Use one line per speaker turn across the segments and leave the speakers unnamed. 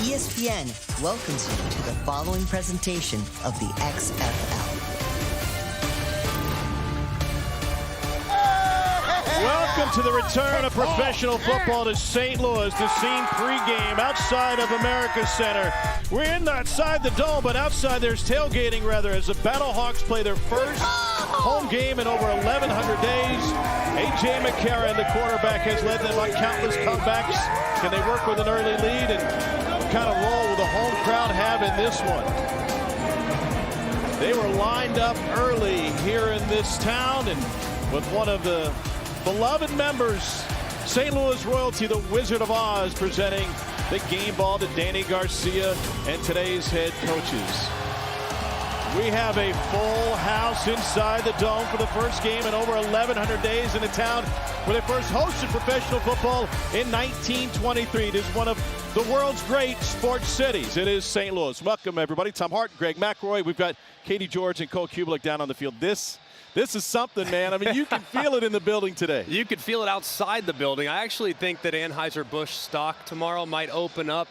ESPN welcomes you to the following presentation of the XFL.
Welcome to the return of professional football to St. Louis. The scene pregame outside of America Center. We're inside the dome, but outside there's tailgating rather as the Battlehawks play their first home game in over 1,100 days. A.J. McCarron, the quarterback, has led them on countless comebacks. Can they work with an early lead and kind of roll with the home crowd have in this one? They were lined up early here in this town, and with one of the beloved members, St. Louis royalty, the Wizard of Oz, presenting the game ball to Danny Garcia and today's head coaches. We have a full house inside the dome for the first game in over 1,100 days in a town where they first hosted professional football in 1923. It is one of the world's great sports cities. It is St. Louis. Welcome, everybody. Tom Hart, Greg McElroy. We've got Katie George and Cole Kubelik down on the field. This is something, man. I mean, you can feel it in the building today.
You could feel it outside the building. I actually think that Anheuser-Busch stock tomorrow might open up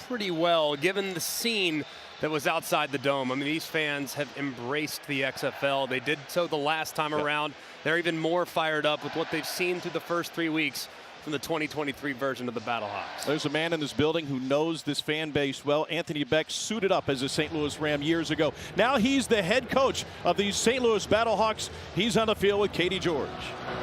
pretty well, given the scene that was outside the dome. I mean, these fans have embraced the XFL. They did so the last time around. They're even more fired up with what they've seen through the first 3 weeks from the 2023 version of the Battlehawks.
There's a man in this building who knows this fan base well. Anthony Beck suited up as a St. Louis Ram years ago. Now he's the head coach of the St. Louis Battlehawks. He's on the field with Katie George.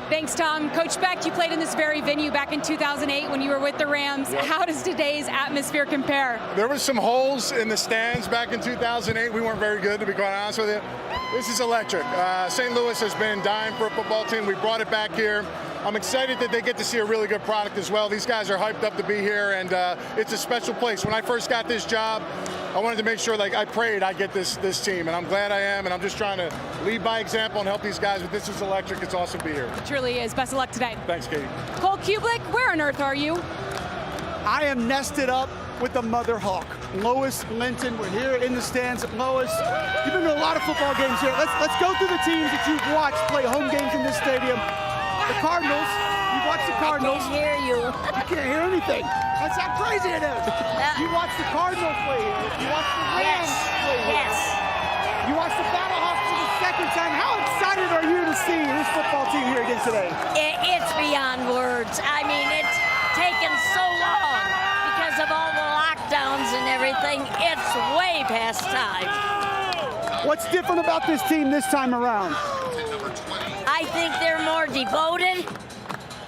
Thanks, Tom. Coach Beck, you played in this very venue back in 2008 when you were with the Rams. Yep. How does today's atmosphere compare?
There were some holes in the stands back in 2008. We weren't very good, to be quite honest with you. This is electric. St. Louis has been dying for a football team. We brought it back here. I'm excited that they get to see a really good product as well. These guys are hyped up to be here, and it's a special place. When I first got this job, I wanted to make sure, like, I prayed I'd get this team, and I'm glad I am, and I'm just trying to lead by example and help these guys. But this is electric. It's awesome to be here.
It truly is. Best of luck today.
Thanks, Katie.
Cole Kubelik, where on earth are you?
I am nested up with the Mother Hawk. Lois, Linton, we're here in the stands at Lois. You've been to a lot of football games here. Let's go through the teams that you've watched play home games in this stadium. The Cardinals, you watch the Cardinals.
I can't hear you.
You can't hear anything. That's how crazy it is. You watch the Cardinals play here. You watch the Rams play here.
Yes.
You watch the Battlehawks for the second time. How excited are you to see this football team here again today?
It's beyond words. I mean, it's taken so long because of all the lockdowns and everything. It's way past time.
What's different about this team this time around?
I think they're more devoted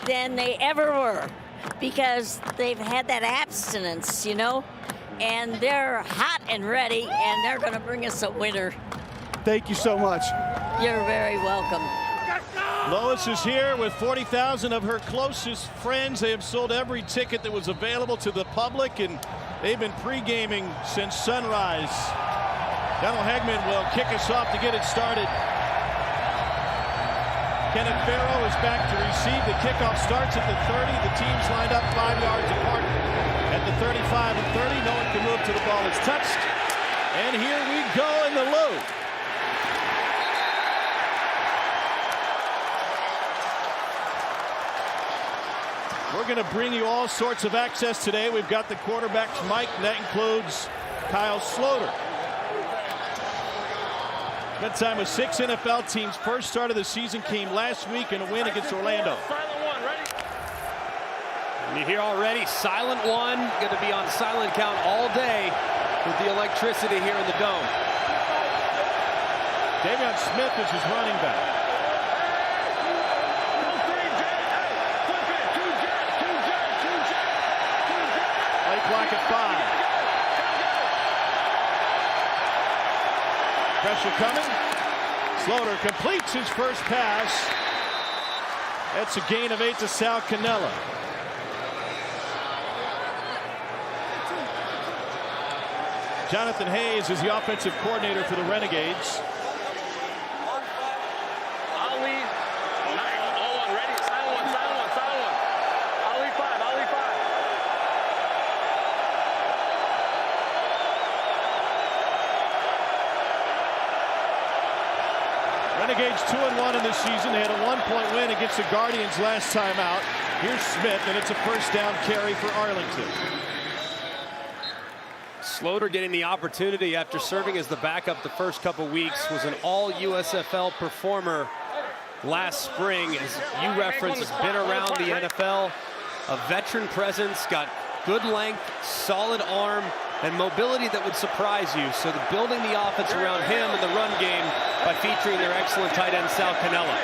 than they ever were because they've had that abstinence, you know, and they're hot and ready, and they're going to bring us a winner.
Thank you so much.
You're very welcome.
Lois is here with 40,000 of her closest friends. They have sold every ticket that was available to the public, and they've been pre-gaming since sunrise. Donald Hagman will kick us off to get it started. Kenneth Farrow is back to receive. The kickoff starts at the 30. The teams lined up 5 yards apart at the 35 and 30. No one can move till the ball is touched. And here we go in the loop. We're going to bring you all sorts of access today. We've got the quarterback's mic, and that includes Kyle Sloter. That time with 6 NFL teams. First start of the season came last week in a win against Orlando.
Silent one, ready? And you hear already, silent one, going to be on silent count all day with the electricity here in the dome.
Davion Smith is his running back. Late block at 5. Pressure coming. Sloter completes his first pass. That's a gain of 8 to Sal Cannella. Jonathan Hayes is the offensive coordinator for the Renegades. Renegades 2-1 in this season. They had a 1-point win against the Guardians last time out. Here's Smith, and it's a first down carry for Arlington.
Slaughter getting the opportunity after serving as the backup the first couple weeks, was an all-USFL performer last spring. As you referenced, has been around the NFL, a veteran presence, got good length, solid arm, and mobility that would surprise you. So they're building the offense around him in the run game by featuring their excellent tight end, Sal Cannella.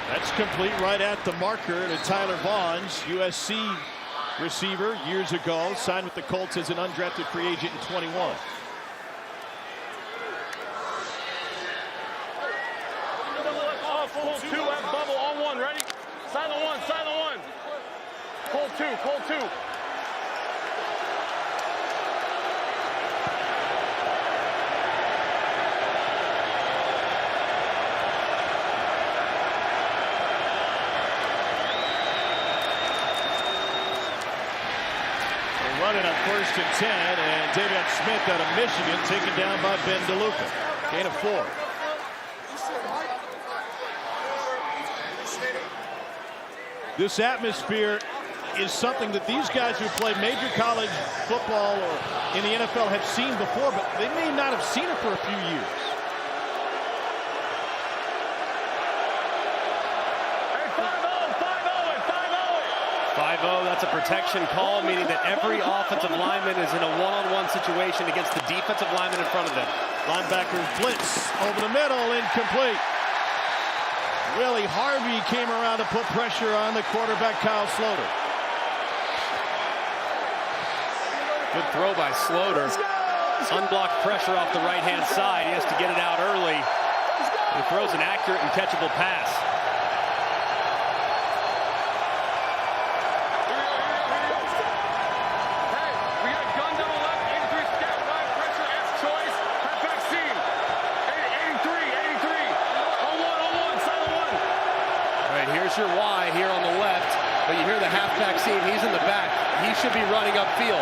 That's complete right at the marker to Tyler Vaughn's, USC receiver years ago, signed with the Colts as an undrafted free agent in 21.
Pull two at bubble on one, ready? Silent one, silent one. Pull two, pull two.
They're running on 1st and 10, and David Smith out of Michigan taken down by Ben DeLuca. Gain of 4. This atmosphere is something that these guys who play major college football or in the NFL have seen before, but they may not have seen it for a few years.
Hey, 5-0, 5-0, 5-0.
5-0, that's a protection call, meaning that every offensive lineman is in a one-on-one situation against the defensive lineman in front of them.
Linebackers blitz over the middle, incomplete. Willie Harvey came around to put pressure on the quarterback, Kyle Slaughter.
Good throw by Slaughter. Unblocked pressure off the right-hand side. He has to get it out early. He throws an accurate and catchable pass.
Hey, we got gun double left, 83 scout right, pressure S choice, halfback seam. 83, 83. On one, silent one.
All right, here's your Y here on the left, but you hear the halfback seam. He's in the back. He should be running upfield.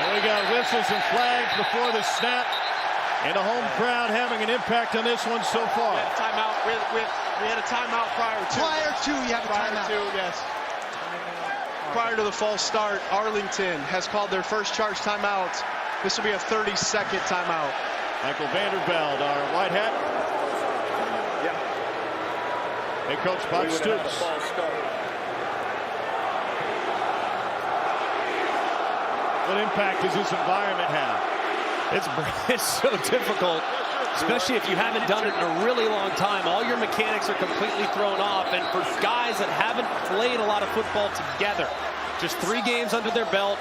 And we got whistles and flags before the snap, and the home crowd having an impact on this one so far.
We had a timeout. We had a timeout prior to.
You have a timeout.
Yes. Prior to the false start, Arlington has called their first charge timeout. This will be a 30-second timeout.
Michael Vanderveld, our white hat.
Yeah.
Hey, Coach Bob Stoops. What impact does this environment have?
It's so difficult, especially if you haven't done it in a really long time. All your mechanics are completely thrown off, and for guys that haven't played a lot of football together, just 3 games under their belt,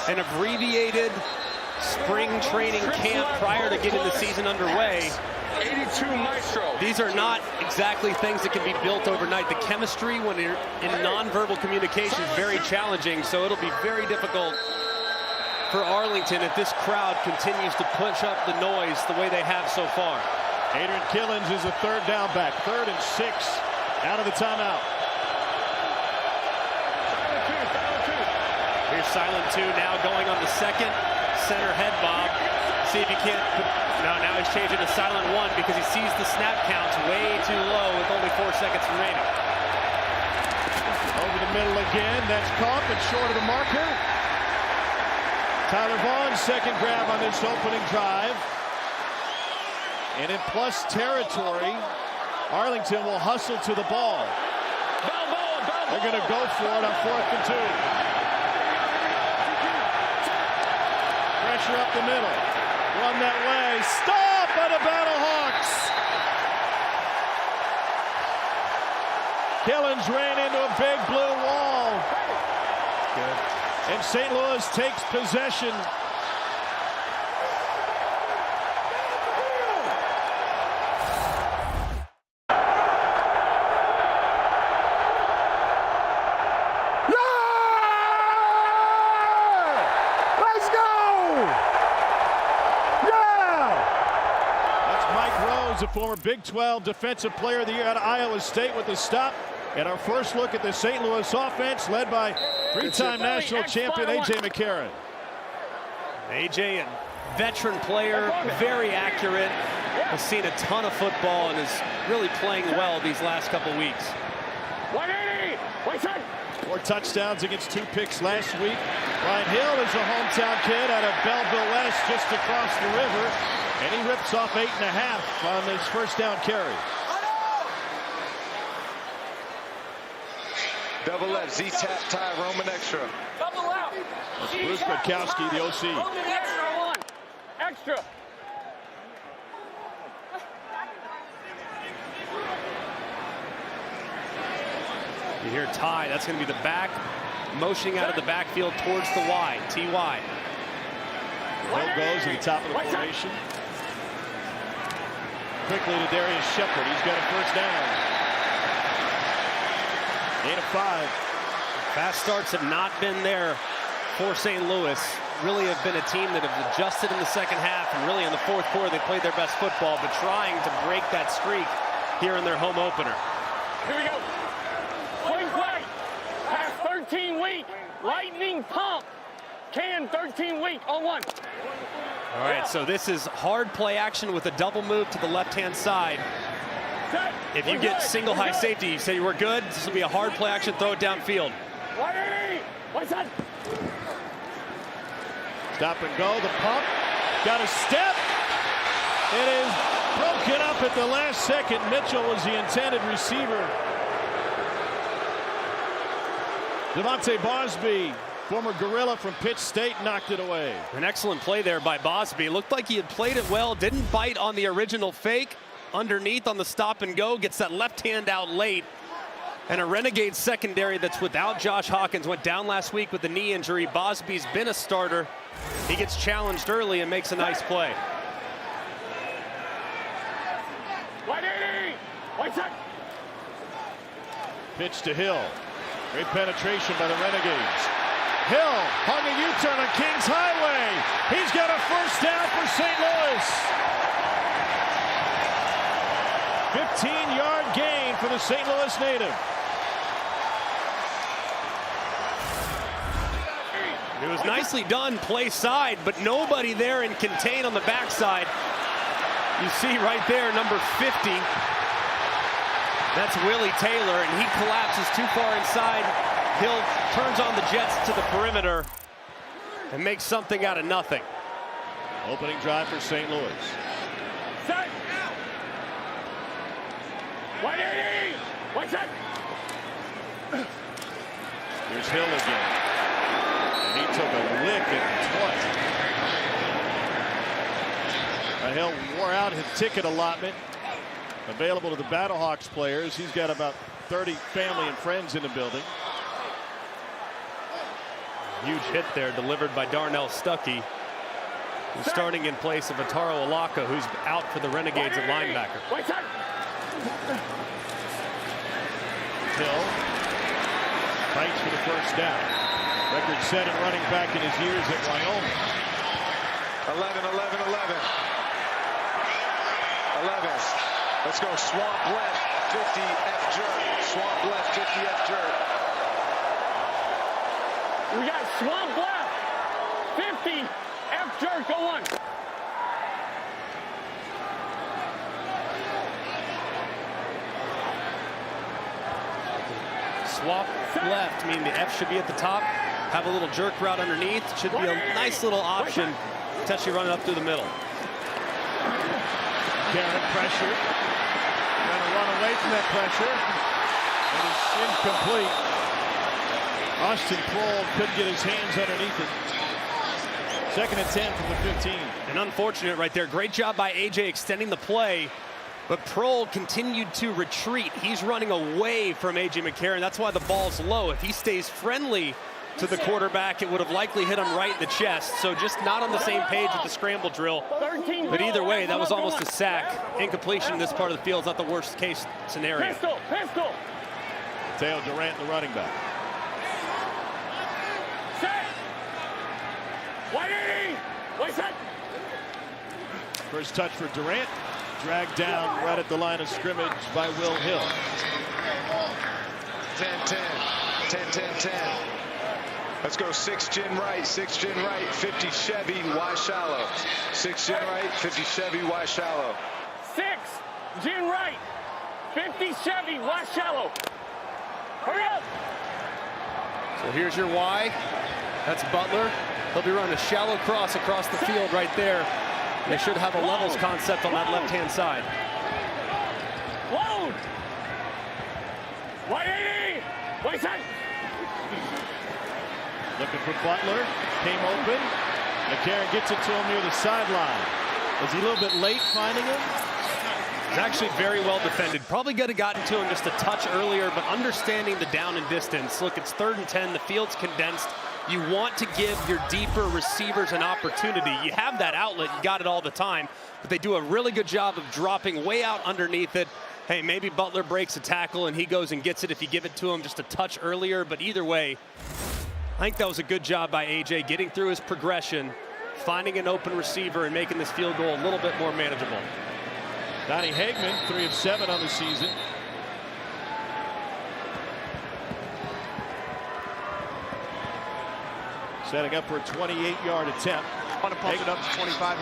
an abbreviated spring training camp prior to getting the season underway.
82 Maestro.
These are not exactly things that can be built overnight. The chemistry when you're in nonverbal communication is very challenging, so it'll be very difficult for Arlington if this crowd continues to push up the noise the way they have so far.
Adrian Killens is a 3rd down back. 3rd and 6 out of the timeout.
Here's silent 2 now going on the 2nd. Center head bob. See if he can't. No, now he's changing to silent 1 because he sees the snap counts way too low with only 4 seconds remaining.
Over the middle again. That's caught, but short of the marker. Tyler Vaughn's 2nd grab on this opening drive. And in plus territory, Arlington will hustle to the ball. They're going to go for it on 4th and 2. Pressure up the middle. Run that way. Stop by the Battlehawks. Killens ran into a big blue wall. Good. And St. Louis takes possession.
Let's go! Yeah!
That's Mike Rose, a former Big 12 Defensive Player of the Year out of Iowa State with the stop. And our first look at the St. Louis offense led by 3-time national champion A.J. McCarron.
A.J. in veteran player, very accurate, has seen a ton of football and is really playing well these last couple weeks.
180! Wait, son!
4 touchdowns against 2 picks last week. Ryan Hill is a hometown kid out of Belleville West, just across the river, and he rips off 8.5 on his first down carry.
Double left, Z-tap, tie, Roman extra.
Double out!
Bruce Brodkowski, the OC.
Roman extra 1. Extra.
You hear Ty, that's going to be the back, motioning out of the backfield towards the Y, T-Y.
Hill goes to the top of the formation. Quickly to Darius Shepard, he's got a first down. Gain of 5.
Fast starts have not been there for St. Louis. Really have been a team that have adjusted in the second half, and really in the fourth quarter they played their best football, but trying to break that streak here in their home opener.
Here we go. Swing play. Pass 13 weak. Lightning pump. Can 13 weak on 1.
All right, so this is hard play action with a double move to the left-hand side. If you get single high safety, you say you were good, this will be a hard play action, throw it downfield.
180. What's that?
Stop and go, the pump, got a step. It is broken up at the last second. Mitchell was the intended receiver. Devontae Bosby, former Gorilla from Pitt State, knocked it away.
An excellent play there by Bosby. Looked like he had played it well, didn't bite on the original fake. Underneath on the stop and go, gets that left hand out late. And a Renegades secondary that's without Josh Hawkins went down last week with a knee injury. Bosby's been a starter. He gets challenged early and makes a nice play.
180. What's that?
Pitch to Hill. Great penetration by the Renegades. Hill hung a U-turn on Kings Highway. He's got a first down for St. Louis. 15-yard gain for the St. Louis native.
It was nicely done, play side, but nobody there in contain on the backside. You see right there, number 50. That's Willie Taylor, and he collapses too far inside. Hill turns on the Jets to the perimeter and makes something out of nothing.
Opening drive for St. Louis.
Set. 180. What's that?
Here's Hill again. And he took a lick at the 20. Hill wore out his ticket allotment. Available to the Battlehawks players. He's got about 30 family and friends in the building.
Huge hit there delivered by Darnell Stuckey, who's starting in place of Ataro Alaka, who's out for the Renegades at linebacker.
Hill fights for the first down. Record-setting running back in his years at Wyoming.
11. Let's go. Swamp left, 50 F jerk. Swamp left, 50 F jerk.
We got swamp left, 50 F jerk. Go 1.
Swap left, meaning the F should be at the top. Have a little jerk route underneath. Should be a nice little option. Potentially running up through the middle.
Cannon pressure. Trying to run away from that pressure. And it's incomplete. Austin Prohl couldn't get his hands underneath it. 2nd and 10 from the 15.
And unfortunate right there. Great job by AJ extending the play. But Prohl continued to retreat. He's running away from AJ McCarron. That's why the ball's low. If he stays friendly to the quarterback, it would have likely hit him right in the chest. So just not on the same page with the scramble drill. But either way, that was almost a sack. Incompletion in this part of the field is not the worst case scenario.
Pistol.
Mateo Durant, the running back.
Set. 180. What's that?
First touch for Durant. Dragged down right at the line of scrimmage by Will Hill.
10-10. Let's go 6 Gin right, 6 Gin right, 50 Chevy, Y shallow. 6 Gin right, 50 Chevy, Y shallow.
6 Gin right, 50 Chevy, Y shallow. Hurry up.
So here's your Y. That's Butler. He'll be running a shallow cross across the field right there. They should have a levels concept on that left-hand side.
Load. 180. Wait side.
Looking for Butler. Came open. McCarron gets it to him near the sideline. Was he a little bit late finding him?
He's actually very well defended. Probably could have gotten to him just a touch earlier, but understanding the down and distance. Look, it's 3rd and 10. The field's condensed. You want to give your deeper receivers an opportunity. You have that outlet. You got it all the time. But they do a really good job of dropping way out underneath it. Hey, maybe Butler breaks a tackle and he goes and gets it if you give it to him just a touch earlier. But either way, I think that was a good job by A.J. getting through his progression, finding an open receiver, and making this field goal a little bit more manageable.
Donnie Hagman, 3 of 7 on the season. Setting up for a 28-yard attempt.
Hagman up to 25.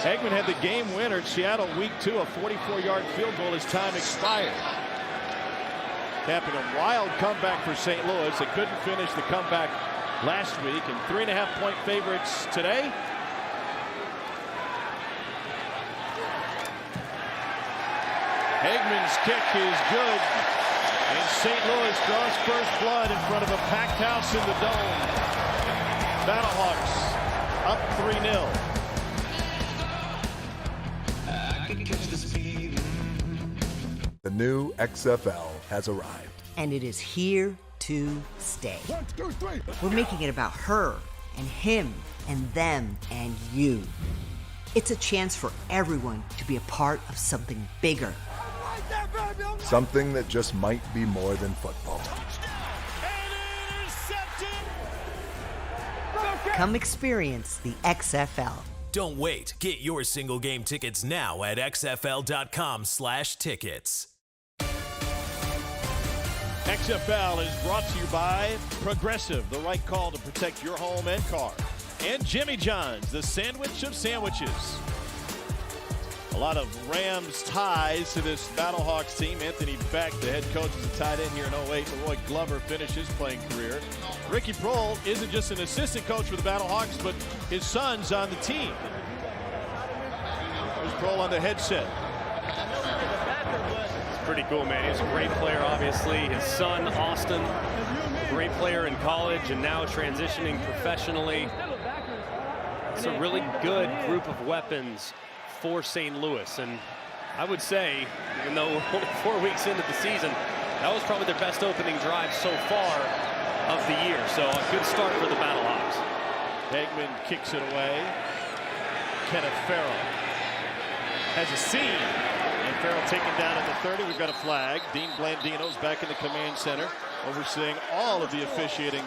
Hagman had the game winner at Seattle week 2, a 44-yard field goal as time expired. Capping a wild comeback for St. Louis. They couldn't finish the comeback last week, and 3.5-point favorites today. Hagman's kick is good, and St. Louis draws first blood in front of a packed house in the Dome. Battlehawks up 3-0.
The new XFL has arrived.
And it is here to stay.
1, 2, 3.
We're making it about her and him and them and you. It's a chance for everyone to be a part of something bigger.
Something that just might be more than football.
Come experience the XFL.
Don't wait. Get your single game tickets now at xfl.com/tickets.
XFL is brought to you by Progressive, the right call to protect your home and car. And Jimmy John's, the sandwich of sandwiches. A lot of Rams ties to this Battlehawks team. Anthony Beck, the head coach, is a tight end here in 08. Roy Glover finished his playing career. Ricky Prohl isn't just an assistant coach for the Battlehawks, but his son's on the team. There's Prohl on the headset.
It's pretty cool, man. He's a great player, obviously. His son, Austin, a great player in college and now transitioning professionally. It's a really good group of weapons for St. Louis, and I would say, even though we're only 4 weeks into the season, that was probably their best opening drive so far of the year. So a good start for the Battlehawks.
Hagman kicks it away. Kenneth Farrell has a seam, and Farrell taken down at the 30. We've got a flag. Dean Blandino's back in the command center, overseeing all of the officiating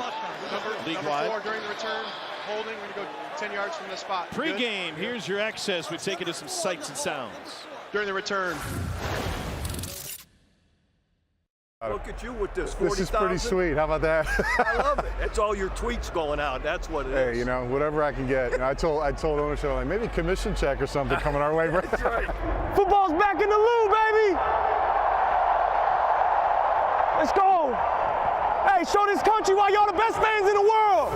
league-wide.
Number 4 during the return. Holding, we're going to go 10 yards from the spot.
Pre-game, here's your access. We take it to some sights and sounds.
During the return.
Look at you with this.
This is pretty sweet. How about that?
I love it. That's all your tweets going out. That's what it is.
Hey, you know, whatever I can get. And I told ownership, like, maybe commission check or something coming our way.
That's right.
Football's back in the loo, baby. Let's go. Hey, show this country why y'all the best fans in the world.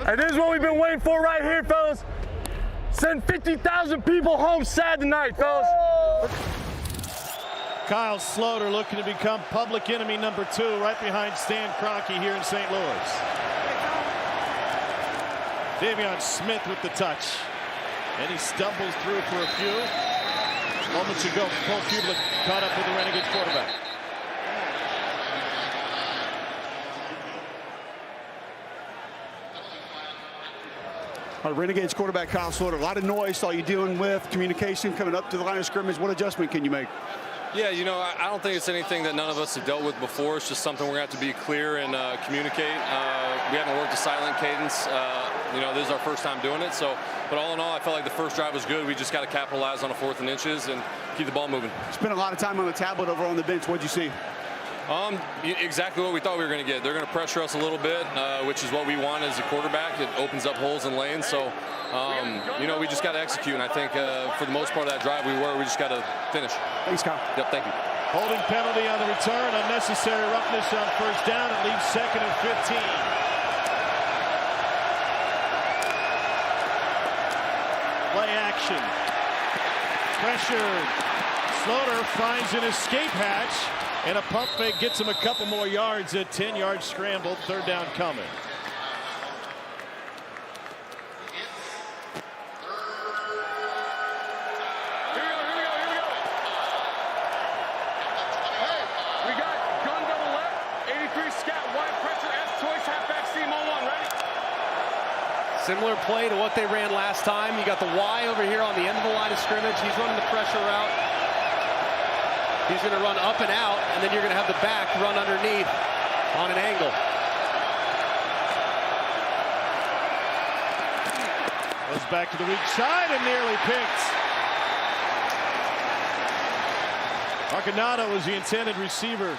And this is what we've been waiting for right here, fellas. Send 50,000 people home sad tonight, fellas.
Kyle Sloter looking to become public enemy number 2 right behind Stan Kroenke here in St. Louis. Davion Smith with the touch. And he stumbles through for a few. Moments ago, Cole Kublik caught up with the Renegades quarterback.
Our Renegades quarterback, Kyle Sloter. A lot of noise, saw you dealing with communication coming up to the line of scrimmage. What adjustment can you make?
Yeah, you know, I don't think it's anything that none of us have dealt with before. It's just something we're going to have to be clear and communicate. We haven't worked a silent cadence. You know, this is our first time doing it. So, but all in all, I felt like the first drive was good. We just got to capitalize on a 4th and inches and keep the ball moving.
Spent a lot of time on the tablet over on the bench. What'd you see?
Exactly what we thought we were going to get. They're going to pressure us a little bit, which is what we want as a quarterback. It opens up holes in lanes. So, we just got to execute. And I think for the most part of that drive, we just got to finish.
Thanks, Kyle.
Yep, thank you.
Holding penalty on the return. Unnecessary roughness on first down. It leaves 2nd and 15. Play action. Pressured. Slaughter finds an escape hatch. And a pump fake gets him a couple more yards. A 10-yard scramble. 3rd down coming.
Similar play to what they ran last time. You got the Y over here on the end of the line of scrimmage. He's running the pressure route. He's going to run up and out, and then you're going to have the back run underneath on an angle.
Goes back to the weak side and nearly picked. Arcanado was the intended receiver.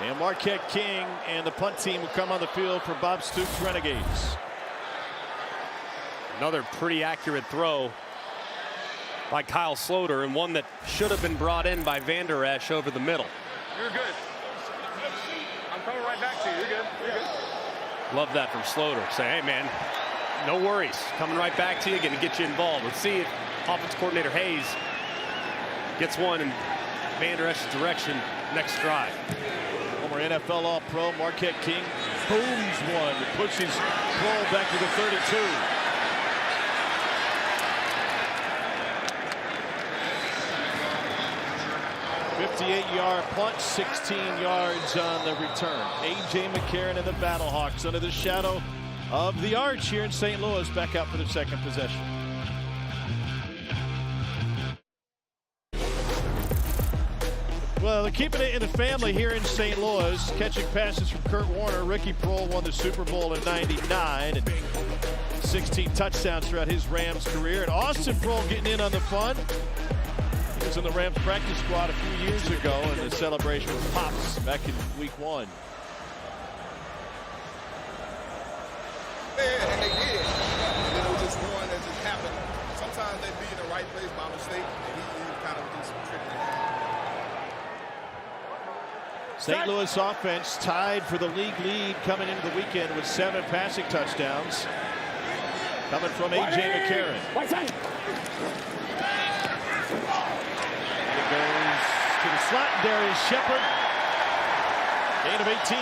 And Marquette King and the punt team will come on the field for Bob Stoops' Renegades.
Another pretty accurate throw by Kyle Slaughter, and one that should have been brought in by Van Der Esch over the middle.
You're good. I'm coming right back to you. You're good. You're good.
Love that from Slaughter. Say, hey, man, no worries. Coming right back to you, going to get you involved. Let's see if offense coordinator Hayes gets one in Van Der Esch's direction next drive.
Former NFL All-Pro Marquette King booms one to push his ball back to the 32. '58-yard punt, 16 yards on the return. A.J. McCarron and the Battlehawks under the shadow of the arch here in St. Louis, back out for the 2nd possession. Well, they're keeping it in the family here in St. Louis. Catching passes from Kurt Warner. Ricky Proehl won the Super Bowl in '99 and 16 touchdowns throughout his Rams career. And Austin Proehl getting in on the fun. He was in the Rams practice squad a few years ago in the celebration with Pops back in week 1.
Yeah, and they did. And then it was just one that just happened. Sometimes they'd be in the right place by mistake, and he kind of did some tricking.
St. Louis offense tied for the league lead coming into the weekend with 7 passing touchdowns. Coming from A.J. McCarron. It goes to the slot. Darius Shepard. Gain of 18.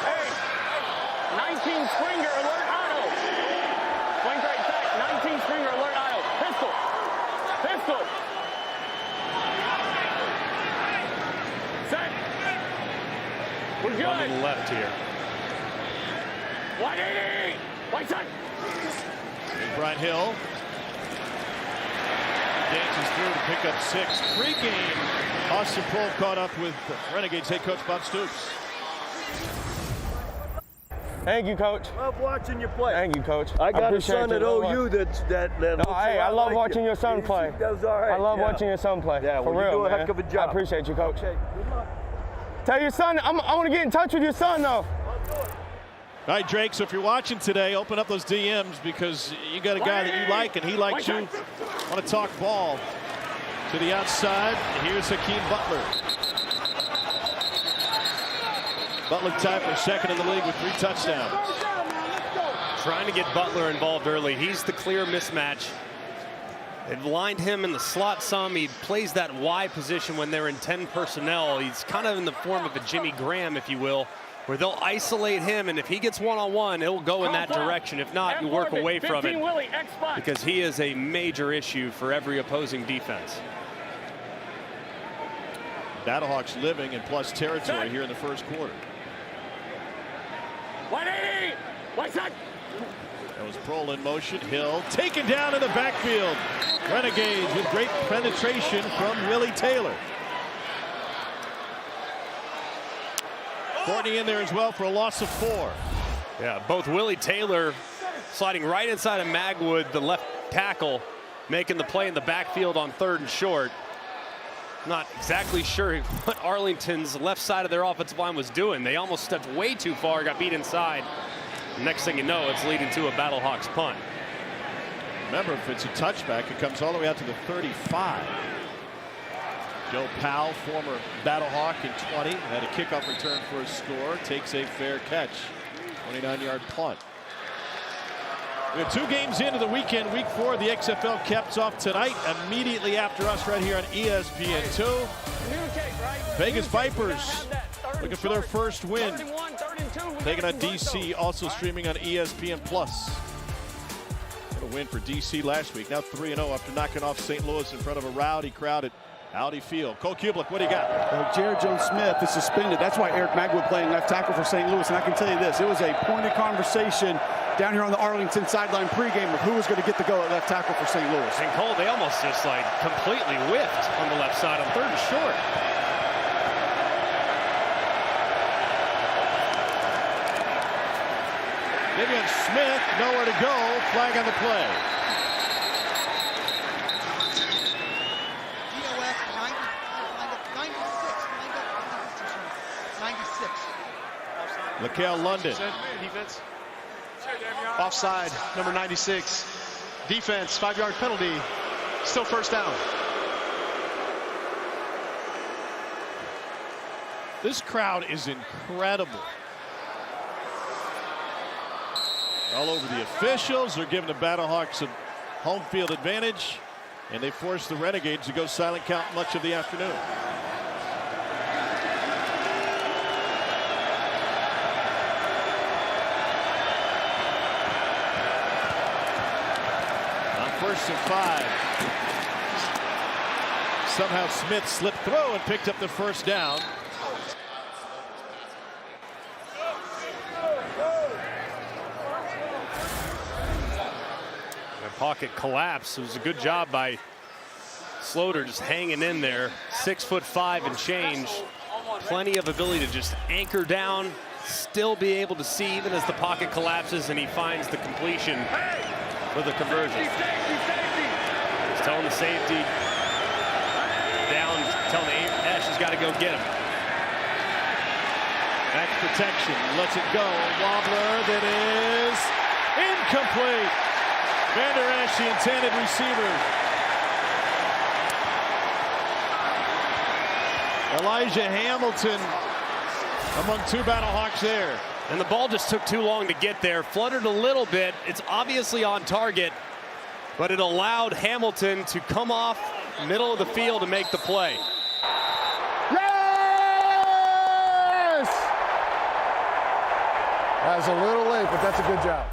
Hey, 19 Springer alert auto. Point right back. 19 Springer alert auto. Pistol. Pistol. Set. We're good.
On the left here.
180. White side.
Brian Hill dances through to pick up 6. Pre-game, Austin Proehl caught up with Renegades head coach Bob Stoops.
Thank you, Coach.
Love watching you play.
Thank you, Coach.
I got a son at OU that
no, hey, I love watching your son play.
That was all right.
I love watching your son play.
Yeah,
for
well,
real,
you do a
man.
heck of a job.
I appreciate you, Coach.
Okay, good luck.
Tell your son, I want to get in touch with your son, though.
All right, Drake, so if you're watching today, open up those DMs because you got a guy that you like and he likes you. Want to talk ball to the outside. Here's Hakeem Butler. Butler tied for 2nd in the league with 3 touchdowns.
Trying to get Butler involved early. He's the clear mismatch. They've lined him in the slot some. He plays that Y position when they're in 10 personnel. He's kind of in the form of a Jimmy Graham, if you will, where they'll isolate him, and if he gets one-on-one, it'll go in that direction. If not, you work away from it because he is a major issue for every opposing defense.
Battlehawks living in plus territory here in the first quarter.
180. White side.
That was Proehl in motion. Hill taken down in the backfield. Renegades with great penetration from Willie Taylor. Courtney in there as well for a loss of 4.
Yeah, both Willie Taylor sliding right inside of Magwood, the left tackle, making the play in the backfield on 3rd and short. Not exactly sure what Arlington's left side of their offensive line was doing. They almost stepped way too far, got beat inside. Next thing you know, it's leading to a Battlehawks punt.
Remember, if it's a touchback, it comes all the way out to the 35. Joe Powell, former Battlehawk in 20, had a kickoff return for a score, takes a fair catch. 29-yard punt. We have 2 games into the weekend. Week 4, the XFL caps off tonight, immediately after us right here on ESPN2. Vegas Vipers looking for their first win. Taking on DC, also streaming on ESPN+. A win for DC last week. Now 3-0 after knocking off St. Louis in front of a rowdy crowd at Audi Field. Cole Kublik, what do you got?
Jared Jones-Smith is suspended. That's why Eric Magwood playing left tackle for St. Louis. And I can tell you this, it was a pointed conversation down here on the Arlington sideline pregame of who was going to get the go at left tackle for St. Louis.
And Cole, they almost just like completely whiffed on the left side on 3rd and short.
Vivian Smith, nowhere to go. Flag on the play. Laquel London.
Defense. Offside, number 96. Defense, 5-yard penalty. Still first down.
This crowd is incredible. All over the officials. They're giving the Battlehawks a home field advantage, and they force the Renegades to go silent count much of the afternoon. On 1st and 5. Somehow Smith slipped through and picked up the first down.
Pocket collapse. It was a good job by Sloter just hanging in there. 6'5" and change. Plenty of ability to just anchor down, still be able to see even as the pocket collapses, and he finds the completion for the conversion. He's telling the safety down, telling the Ash has got to go get him.
Back protection, lets it go. Wobbler that is incomplete. Vander Esch, the intended receiver. Elijah Hamilton among 2 Battlehawks there.
And the ball just took too long to get there. Fluttered a little bit. It's obviously on target, but it allowed Hamilton to come off middle of the field and make the play.
Yes! That's a little late, but that's a good job.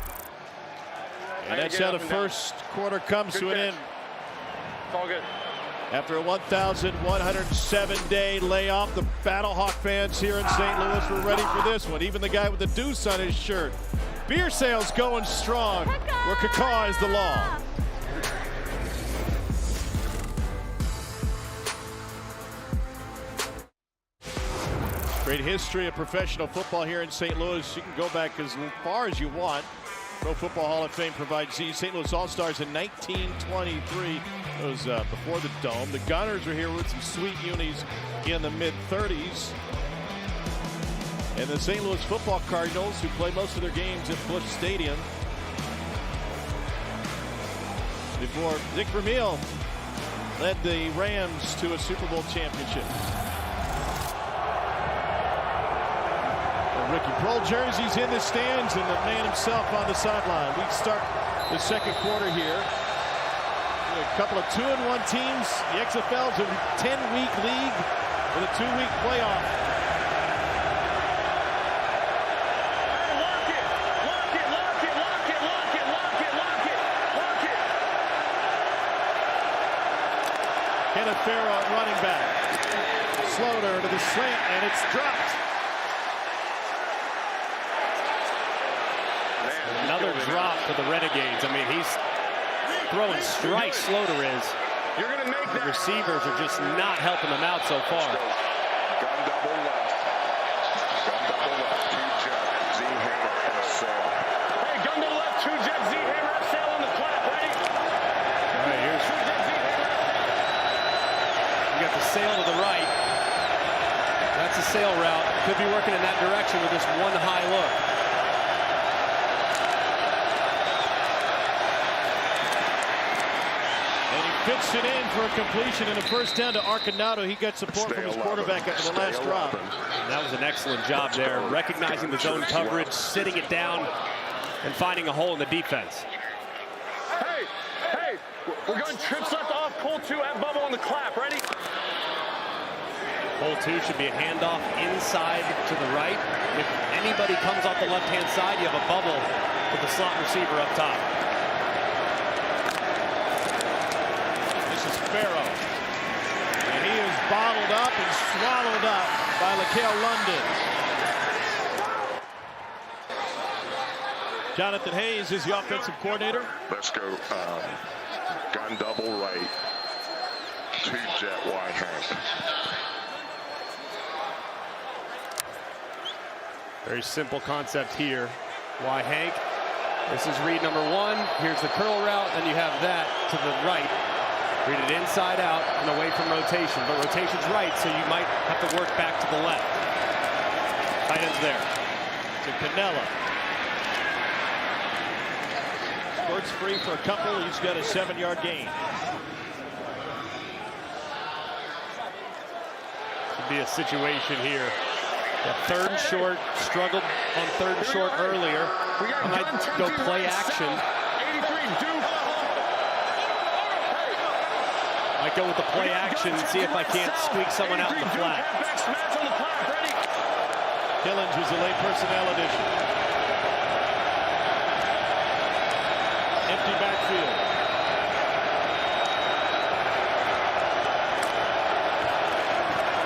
And that's how the first quarter comes to an end.
It's all good.
After a 1,107-day layoff, the Battlehawk fans here in St. Louis were ready for this one. Even the guy with the deuce on his shirt. Beer sales going strong, where caca is the law. Great history of professional football here in St. Louis. You can go back as far as you want. Pro Football Hall of Fame provides these. St. Louis All-Stars in 1923. It was before the Dome. The Gunners were here with some sweet unis in the mid-30s. And the St. Louis Football Cardinals, who play most of their games at Busch Stadium. Before Dick Vermeil led the Rams to a Super Bowl championship. Ricky Prohl jerseys in the stands and the man himself on the sideline. We start the second quarter here. A couple of 2-1 teams. The XFL is a 10-week league with a 2-week playoff. Kenneth Farrow at running back. Sloter to the slant, and it's dropped.
Another drop for the Renegades. I mean, he's throwing strikes, Sloter is.
You're going to make
the receivers are just not helping them out so far.
Gun double left. Gun double left. 2 jet. Z Hammer and Sale.
Hey, gun to the left. 2 jet. Z
could be working in that direction with this one high look.
And he fits it in for a completion and a first down to Arcanato. He got support from his quarterback after the last drop.
And that was an excellent job there, recognizing the zone coverage, sitting it down, and finding a hole in the defense.
Hey, we're going trips left off, pull 2 at bubble on the clap. Ready?
Hole 2 should be a handoff inside to the right. If anybody comes off the left-hand side, you have a bubble with the slot receiver up top.
This is Farrow. And he is bottled up and swallowed up by LaCale London. Jonathan Hayes is the offensive coordinator.
Let's go gun double right, 2 jet Y Hank.
Very simple concept here. Y Hank. This is read number 1. Here's the curl route, and you have that to the right. Read it inside out and away from rotation. But rotation's right, so you might have to work back to the left. Tight end's there.
To Canella. Squirts free for a couple. He's got a 7-yard gain.
Could be a situation here. The 3rd and short, struggled on 3rd and short earlier. I might go play action. Might go with the play action and see if I can't squeak someone out in the flat.
Killens was a late personnel addition. Empty backfield.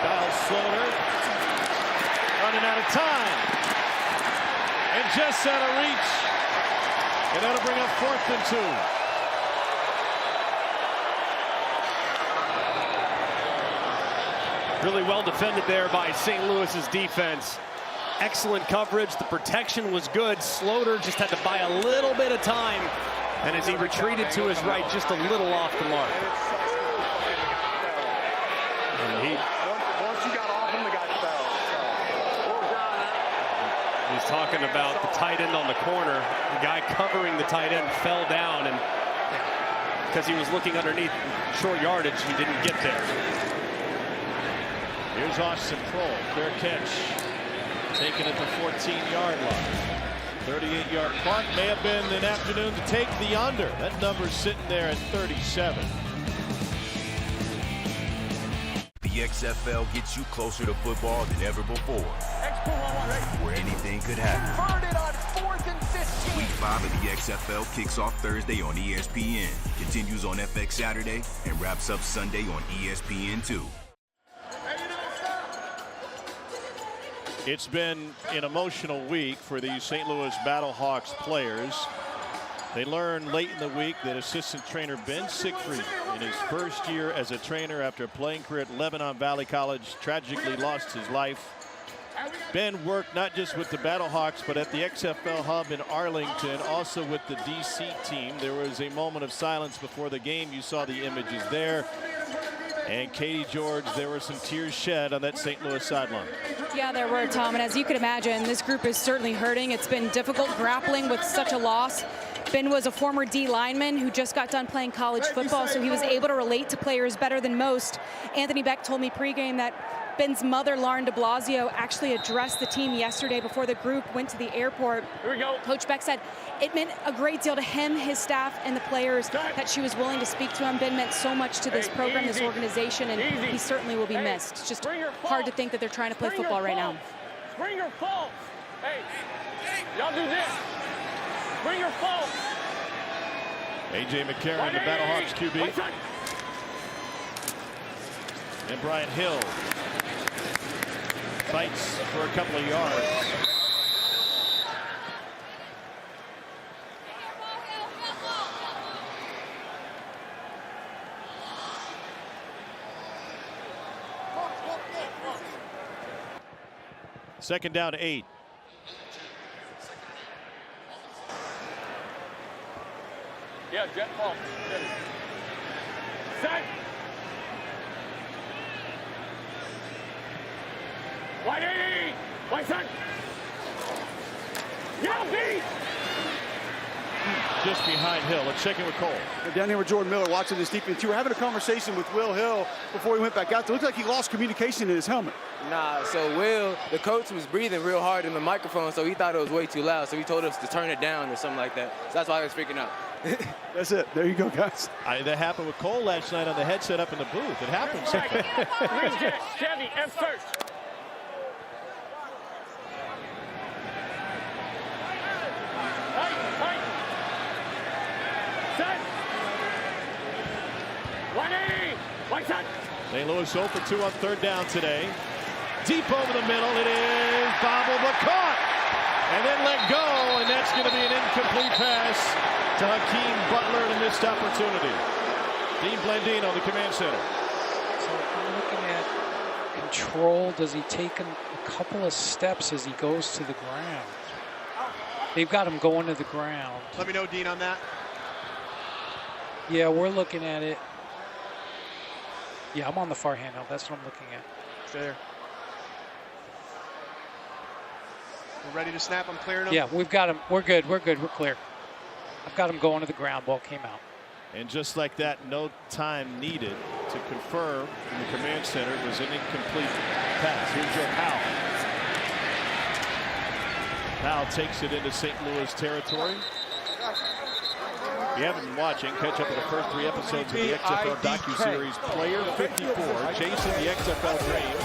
Kyle Sloter running out of time. And just out of reach. And that'll bring up 4th and 2.
Really well defended there by St. Louis's defense. Excellent coverage. The protection was good. Sloter just had to buy a little bit of time. And as he retreated to his right, just a little off the mark. And he's talking about the tight end on the corner. The guy covering the tight end fell down, and because he was looking underneath short yardage, he didn't get there.
Here's Austin Kroll. Fair catch. Taken at the 14-yard line. 38-yard mark. May have been an afternoon to take the under. That number's sitting there at 37.
The XFL gets you closer to football than ever before, where anything could happen.
On 4th and 15.
Week 5 of the XFL kicks off Thursday on ESPN, continues on FX Saturday, and wraps up Sunday on ESPN2.
It's been an emotional week for the St. Louis Battlehawks players. They learned late in the week that assistant trainer Ben Siegfried, in his first year as a trainer after a playing career at Lebanon Valley College, tragically lost his life. Ben worked not just with the Battlehawks, but at the XFL hub in Arlington, also with the DC team. There was a moment of silence before the game. You saw the images there. And Katie George, there were some tears shed on that St. Louis sideline.
Yeah, there were, Tom. And as you could imagine, this group is certainly hurting. It's been difficult grappling with such a loss. Ben was a former D lineman who just got done playing college football, so he was able to relate to players better than most. Anthony Beck told me pregame that Ben's mother, Lauren de Blasio, actually addressed the team yesterday before the group went to the airport.
Here we go.
Coach Beck said it meant a great deal to him, his staff, and the players that she was willing to speak to him. Ben meant so much to this program, this organization, and he certainly will be missed. It's just hard to think that they're trying to play football right now.
Bring your faults. Hey, y'all do this. Bring your faults.
A.J. McCarron, the Battlehawks QB. And Brian Hill fights for a couple of yards. Second down to 8.
Yeah, jet ball. Set. Wide 80. White side. Yeah, B.
Just behind Hill. Let's check in with Cole.
We're down here with Jordan Miller watching this defense. You were having a conversation with Will Hill before he went back out. It looked like he lost communication in his helmet.
Nah, so Will, the coach was breathing real hard in the microphone, so he thought it was way too loud. So he told us to turn it down or something like that. So that's why I was freaking out.
That's it. There you go, guys.
That happened with Cole last night on the headset up in the booth. It happens.
Chevy, F first. Height. Set. 180. White side.
St. Louis 0 for 2 on third down today. Deep over the middle. It is bobbled but caught. And then let go. And that's going to be an incomplete pass to Hakeem Butler and a missed opportunity. Dean Blandino, the command center.
So I'm looking at control. Does he take a couple of steps as he goes to the ground? They've got him going to the ground.
Let me know, Dean, on that.
Yeah, we're looking at it. Yeah, I'm on the far handheld. That's what I'm looking at.
Fair. We're ready to snap. I'm clearing him.
Yeah, we've got him. We're good. We're clear. I've got him going to the ground. Ball came out.
And just like that, no time needed to confirm from the command center it was an incomplete pass. Here's Joe Powell. Powell takes it into St. Louis territory. If you haven't been watching, catch up with the first 3 episodes of the XFL docuseries Player 54, Chasing the XFL Dream.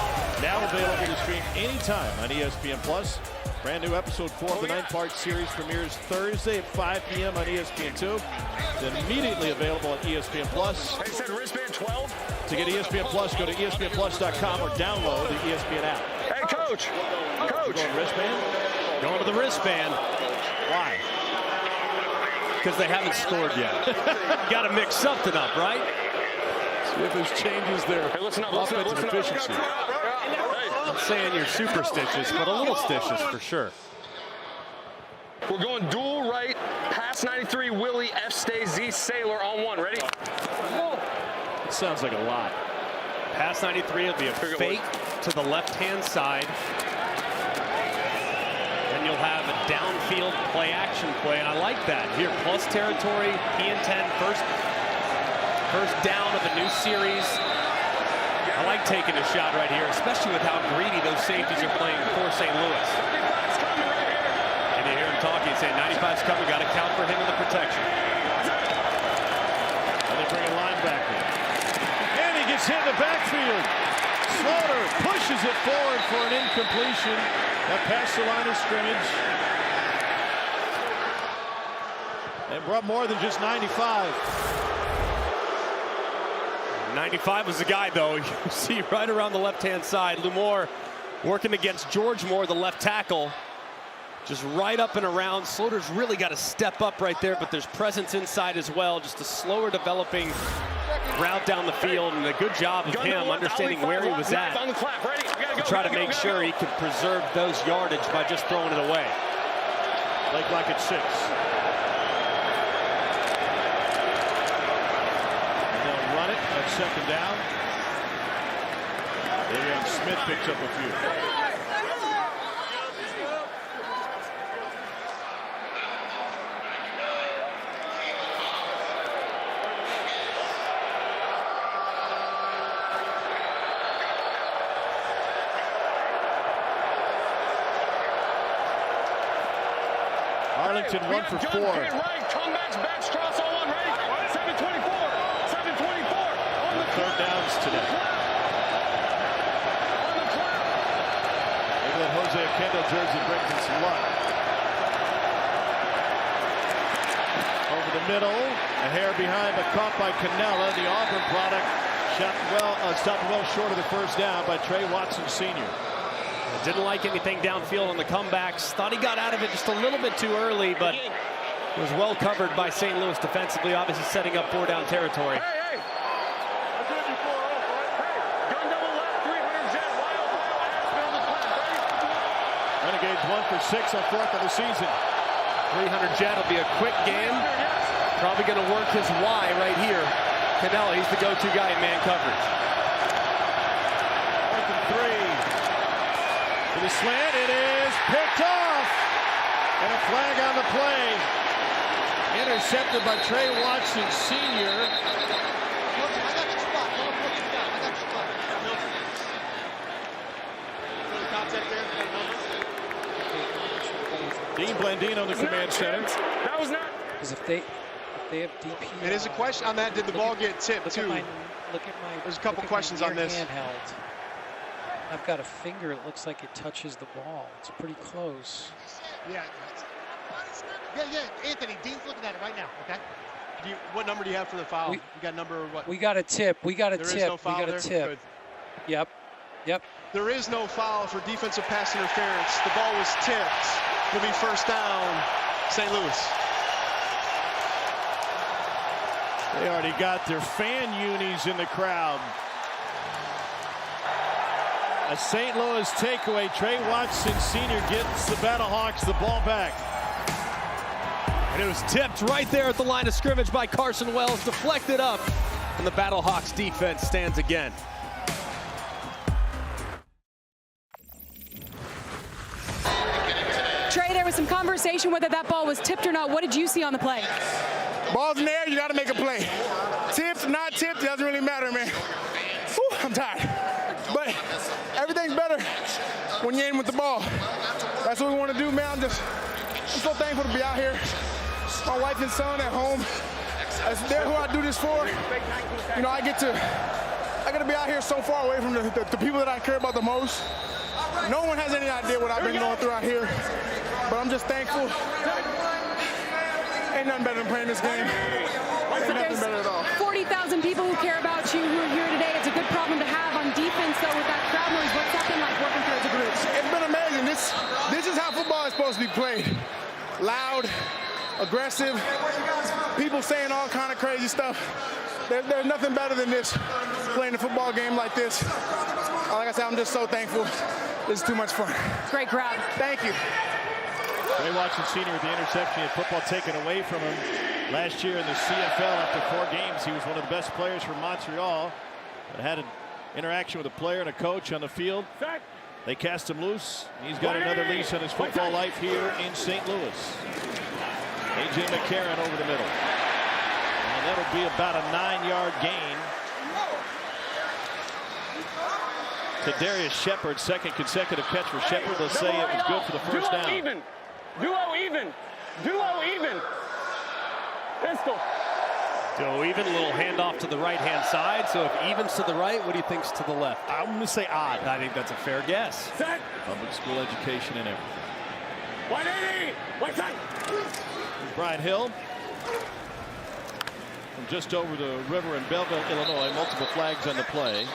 Now available to stream anytime on ESPN+. Brand new episode 4 of the 9-part series premieres Thursday at 5 p.m. on ESPN2. Then immediately available on ESPN+.
They said wristband 12.
To get ESPN+, go to ESPNplus.com or download the ESPN app.
Hey, Coach.
Coach. Going wristband?
Going to the wristband.
Why?
Because they haven't scored yet. Got to mix something up, right?
See if there's changes there.
Hey, listen up,
offensive efficiency.
I'm saying you're superstitious, but a little stitious for sure.
We're going dual right, pass 93, Willie, F stay, Z Sailor on 1. Ready?
It sounds like a lot.
Pass 93 will be a fake to the left-hand side. Then you'll have a downfield play-action play, and I like that. Here, plus territory, P&10, first down of a new series. I like taking a shot right here, especially with how greedy those safeties are playing for St. Louis. And you hear him talking, saying 95's coming, got to count for him in the protection.
And they bring a linebacker. And he gets hit in the backfield. Slaughter pushes it forward for an incompletion. That past the line of scrimmage. They brought more than just 95.
95 was the guy, though. You see right around the left-hand side. Lumore working against George Moore, the left tackle. Just right up and around. Slaughter's really got to step up right there, but there's presence inside as well. Just a slower developing route down the field, and a good job of him understanding where he was at to try to make sure he could preserve those yardage by just throwing it away.
Blake Lockett 6. Second down. Davion Smith picks up a few. Arlington 1 for 4.
Right, comebacks back, Strauss on 1, ready? 724. 724.
Third downs today. Maybe that Jose Kendall jersey brings in some luck. Over the middle, a hair behind, but caught by Cannella. The Auburn product stopped well short of the first down by Trey Watson Sr.
Didn't like anything downfield on the comebacks. Thought he got out of it just a little bit too early, but was well covered by St. Louis defensively, obviously setting up 4-down territory.
Renegades 1 for 6 on 4th of the season.
300 jet will be a quick game. Probably going to work his Y right here. Cannella, he's the go-to guy in man coverage.
4th and 3. To The slant, it is picked off. And a flag on the play. Intercepted by Trey Watson, senior. Dean Blandino, the command center.
That was not. Because if they have DP.
It is a question on that. Did the ball get tipped too?
Look at my.
There's a couple questions on this.
Handheld. I've got a finger. It looks like it touches the ball. It's pretty close.
Yeah. Anthony, Dean's looking at it right now. Okay.
What number do you have for the foul? You got number what?
We got a tip. We got a
there
tip.
Is no foul
we got a tip.
Good.
Yep.
There is no foul for defensive pass interference. The ball was tipped. It'll be first down, St. Louis.
They already got their fan unis in the crowd. A St. Louis takeaway. Trey Watson, senior, gets the Battlehawks the ball back.
And it was tipped right there at the line of scrimmage by Carson Wells, deflected up, and the Battlehawks defense stands again.
Trey, there was some conversation whether that ball was tipped or not. What did you see on the play?
Ball's in the air, you got to make a play. Tipped, not tipped, doesn't really matter, man. Whew, I'm tired. But everything's better when you're in with the ball. That's what we want to do, man. I'm so thankful to be out here. My wife and son at home. They're who I do this for. You know, I got to be out here so far away from the people that I care about the most. No one has any idea what I've been going through out here. But I'm just thankful. Ain't nothing better than playing this game. Ain't nothing better at all.
40,000 people who care about you who are here today. It's a good problem to have on defense, though, with that crowd noise. What's that been like working through as a group?
It's been amazing. This is how football is supposed to be played. Loud, aggressive, people saying all kind of crazy stuff. There's nothing better than this, playing a football game like this. Like I said, I'm just so thankful. This is too much fun.
Great crowd.
Thank you.
Trey Watson, senior, with the interception, had football taken away from him last year in the CFL. After 4 games, he was one of the best players for Montreal. But had an interaction with a player and a coach on the field. They cast him loose. He's got another lease on his football life here in St. Louis. A.J. McCarron over the middle. And that'll be about a 9-yard gain to Darius Shepard. Second consecutive catch for Shepard. They'll say it was good for the first down.
Duo even. Pistol.
Duo even, a little handoff to the right-hand side. So if even's to the right, what do you think's to the left?
I'm going to say odd.
I think that's a fair guess.
Public school education and everything.
180. White side.
Here's Brian Hill. From just over the river in Belleville, Illinois. Multiple flags on the play.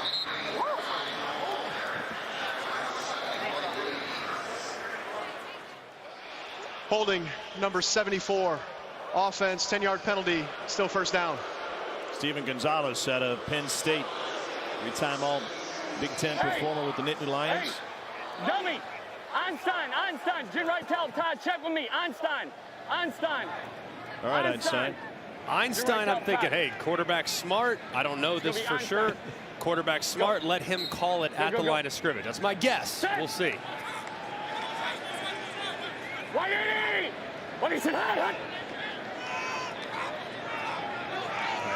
Holding number 74. Offense, 10-yard penalty, still first down.
Steven Gonzalez out of Penn State. 3-time all Big Ten performer with the Nittany Lions.
Hey, dummy. Einstein. Jim Wright, tell Todd, check with me. Einstein.
All right, Einstein.
Einstein, I'm thinking, hey, quarterback smart. I don't know this for sure. Quarterback smart, let him call it at the line of scrimmage. That's my guess. We'll see.
180. What he said?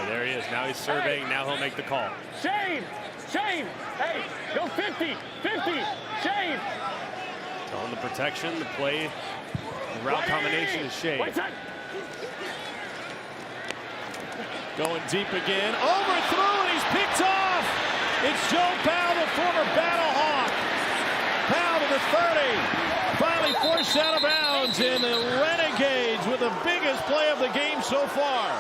There he is. Now he's surveying. Now he'll make the call.
Shade. Hey, go 50. Shade.
On the protection, the play, the route combination is Shade.
Going deep again. Overthrew, and he's picked off. It's Joe Powell, the former Battlehawk. Powell to the 30. Finally forced out of bounds, and the Renegades with the biggest play of the game so far.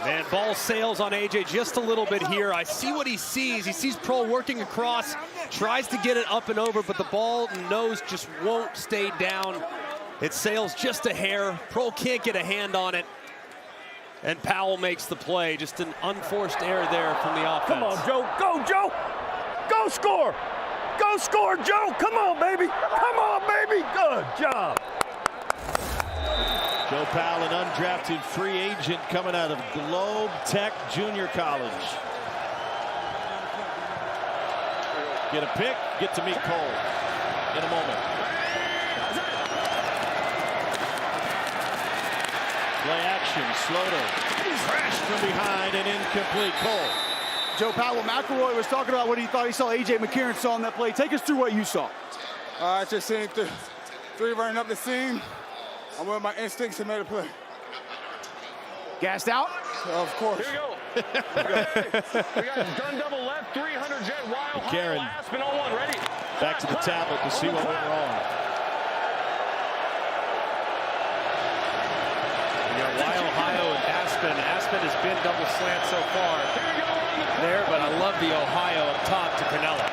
Man, ball sails on AJ just a little bit here. I see what he sees. He sees Prohl working across, tries to get it up and over, but the ball nose just won't stay down. It sails just a hair. Prohl can't get a hand on it. And Powell makes the play. Just an unforced error there from the offense.
Come on, Joe. Go, Joe. Go score. Go score, Joe. Come on, baby. Come on, baby. Good job.
Joe Powell, an undrafted free agent coming out of Globe Tech Junior College. get a pick, get to meet Cole in a moment. Play action, Slaughter, crashed from behind and incomplete. Cole.
Joe Powell, McElroy was talking about what he thought he saw A.J. McCarron saw on that play. Take us through what you saw.
I just seen three running up the seam. I went with my instincts and made a play.
Gassed out?
Of course.
Here we go. We got gun double left, 300 jet, Wild
McCarron.
Aspen on one, ready.
Back to the tablet to see what went wrong.
You know, Wild Ohio and Aspen. Aspen has been double slant so far there, but I love the Ohio up top to Canella.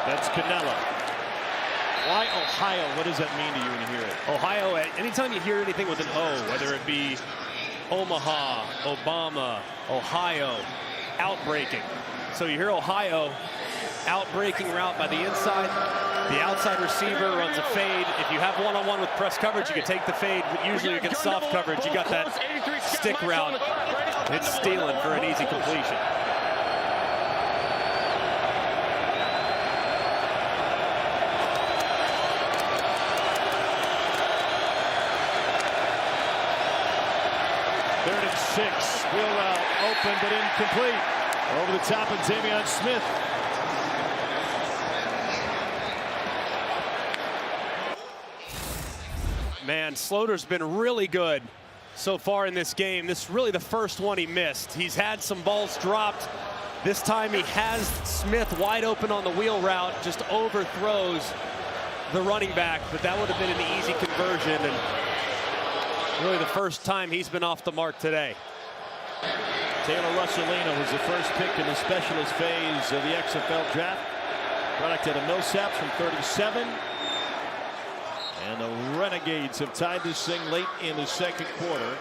That's Canella. Why Ohio? What does that mean to you when you hear it?
Ohio, anytime you hear anything with an O, whether it be Omaha, Obama, Ohio, outbreaking. So you hear Ohio, outbreaking route by the inside. The outside receiver runs a fade. If you have one-on-one with press coverage, you can take the fade. But usually against soft coverage, you got that stick route. It's stealing for an easy completion.
Third and 6. Wheel route open but incomplete. Over the top of Damian Smith.
Man, Slaughter's been really good so far in this game. This is really the first one he missed. He's had some balls dropped. This time he has Smith wide open on the wheel route, just overthrows the running back, but that would have been an easy conversion, and really the first time he's been off the mark today.
Taylor Russolino was the first pick in the specialist phase of the XFL draft. Product out of Millsaps from 37. And the Renegades have tied this thing late in the second quarter.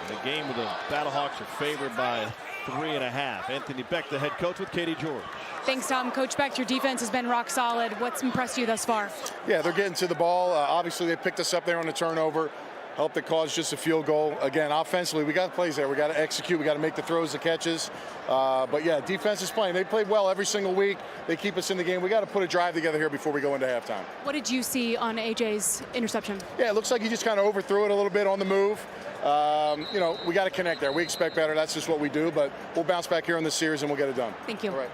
In the game where the Battlehawks are favored by 3.5. Anthony Beck, the head coach, with Katie George.
Thanks, Tom. Coach Beck, your defense has been rock solid. What's impressed you thus far?
Yeah, they're getting to the ball. Obviously, they picked us up there on the turnover. Helped it cause just a field goal. Again, offensively, we got plays there. We got to execute. We got to make the throws, the catches. But yeah, defense is playing. They play well every single week. They keep us in the game. We got to put a drive together here before we go into halftime.
What did you see on AJ's interception?
Yeah, it looks like he just kind of overthrew it a little bit on the move. You know, we got to connect there. We expect better. That's just what we do. But we'll bounce back here in this series and we'll get it done.
Thank you.
All right.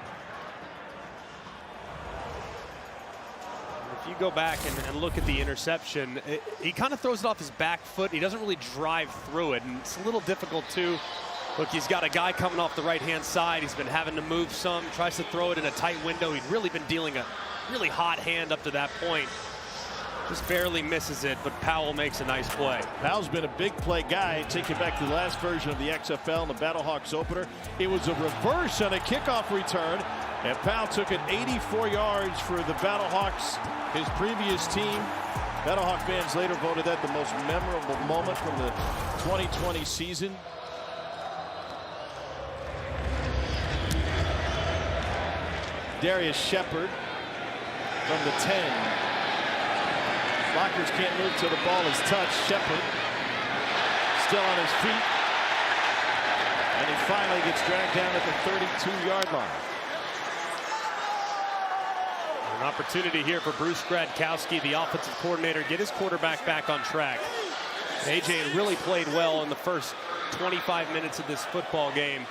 If you go back and look at the interception, he kind of throws it off his back foot. He doesn't really drive through it, and it's a little difficult too. Look, he's got a guy coming off the right-hand side. He's been having to move some, tries to throw it in a tight window. He'd really been dealing a really hot hand up to that point. Just barely misses it, but Powell makes a nice play.
Powell's been a big play guy. Take you back to the last version of the XFL, the Battlehawks opener. It was a reverse on a kickoff return, and Powell took it 84 yards for the Battlehawks, his previous team. Battlehawk fans later voted that the most memorable moment from the 2020 season. Darius Shepard from the 10. Blockers can't move till the ball is touched. Shepard still on his feet. And he finally gets dragged down at the 32-yard line.
An opportunity here for Bruce Gradkowski, the offensive coordinator, get his quarterback back on track. AJ really played well in the first 25 minutes of this football game.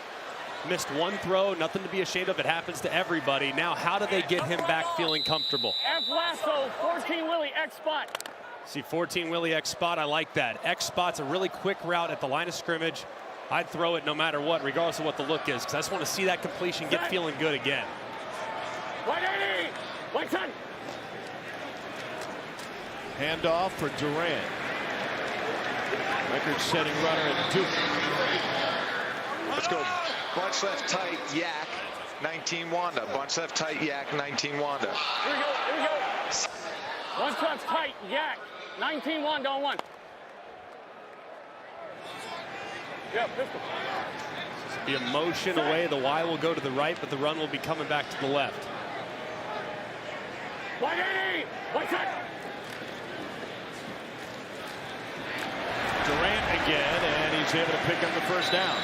Missed one throw, nothing to be ashamed of. It happens to everybody. Now, how do they get him back feeling comfortable?
F lasso, 14 Willie, X spot.
See, 14 Willie X spot, I like that. X spot's a really quick route at the line of scrimmage. I'd throw it no matter what, regardless of what the look is, because I just want to see that completion get feeling good again.
180, 110.
Handoff for Durant. Record-setting runner at Duke.
Let's go. Bunch left tight, Yak, 19 Wanda. Bunch left tight, Yak, 19 Wanda.
Here we go, here we go. Bunch left tight, Yak, 19 Wanda on one. Yeah, pistol.
Be a motion away. The Y will go to the right, but the run will be coming back to the left.
180, 110.
Durant again, and he's able to pick up the first down.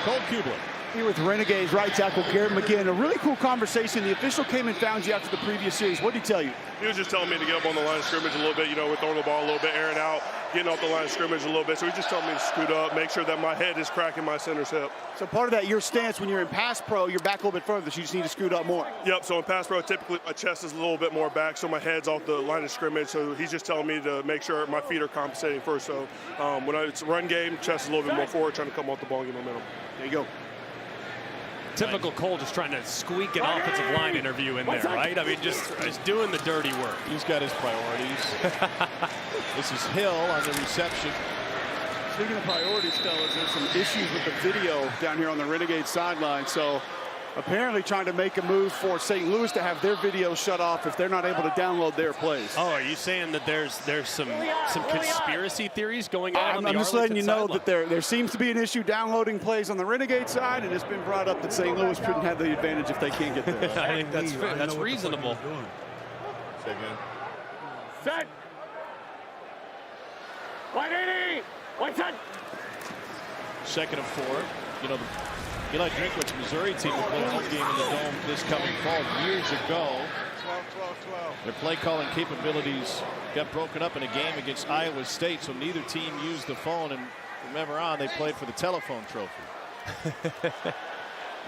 Cole Kublik.
Here with Renegades right tackle Garrett McGinn. A really cool conversation. The official came and found you after the previous series. What did he tell you?
He was just telling me to get up on the line of scrimmage a little bit. You know, we're throwing the ball a little bit, airing out, getting off the line of scrimmage a little bit. So he's just telling me to scoot up, make sure that my head is cracking my center's hip.
So part of that, your stance when you're in pass pro, you're back a little bit further, so you just need to scoot up more.
Yep, so in pass pro, typically my chest is a little bit more back, so my head's off the line of scrimmage. So he's just telling me to make sure my feet are compensating first. So when it's a run game, chest is a little bit more forward, trying to come off the ball and get momentum.
There you go.
Typical Cole just trying to squeak an offensive line interview in there, right? I mean, just doing the dirty work.
He's got his priorities. This is Hill on the reception.
Speaking of priorities, fellas, there's some issues with the video down here on the Renegade sideline. So apparently trying to make a move for St. Louis to have their video shut off if they're not able to download their plays.
Oh, are you saying that there's some conspiracy theories going on?
I'm just letting you know that there seems to be an issue downloading plays on the Renegade side, and it's been brought up that St. Louis couldn't have the advantage if they can't get there.
I think that's reasonable.
Set. 180. One set.
Second and 4. You know, the Eli Drinkwitz Missouri team will play a home game in the Dome this coming fall. Years ago,
12.
their play calling capabilities got broken up in a game against Iowa State, so neither team used the phone, and from ever on they played for the telephone trophy.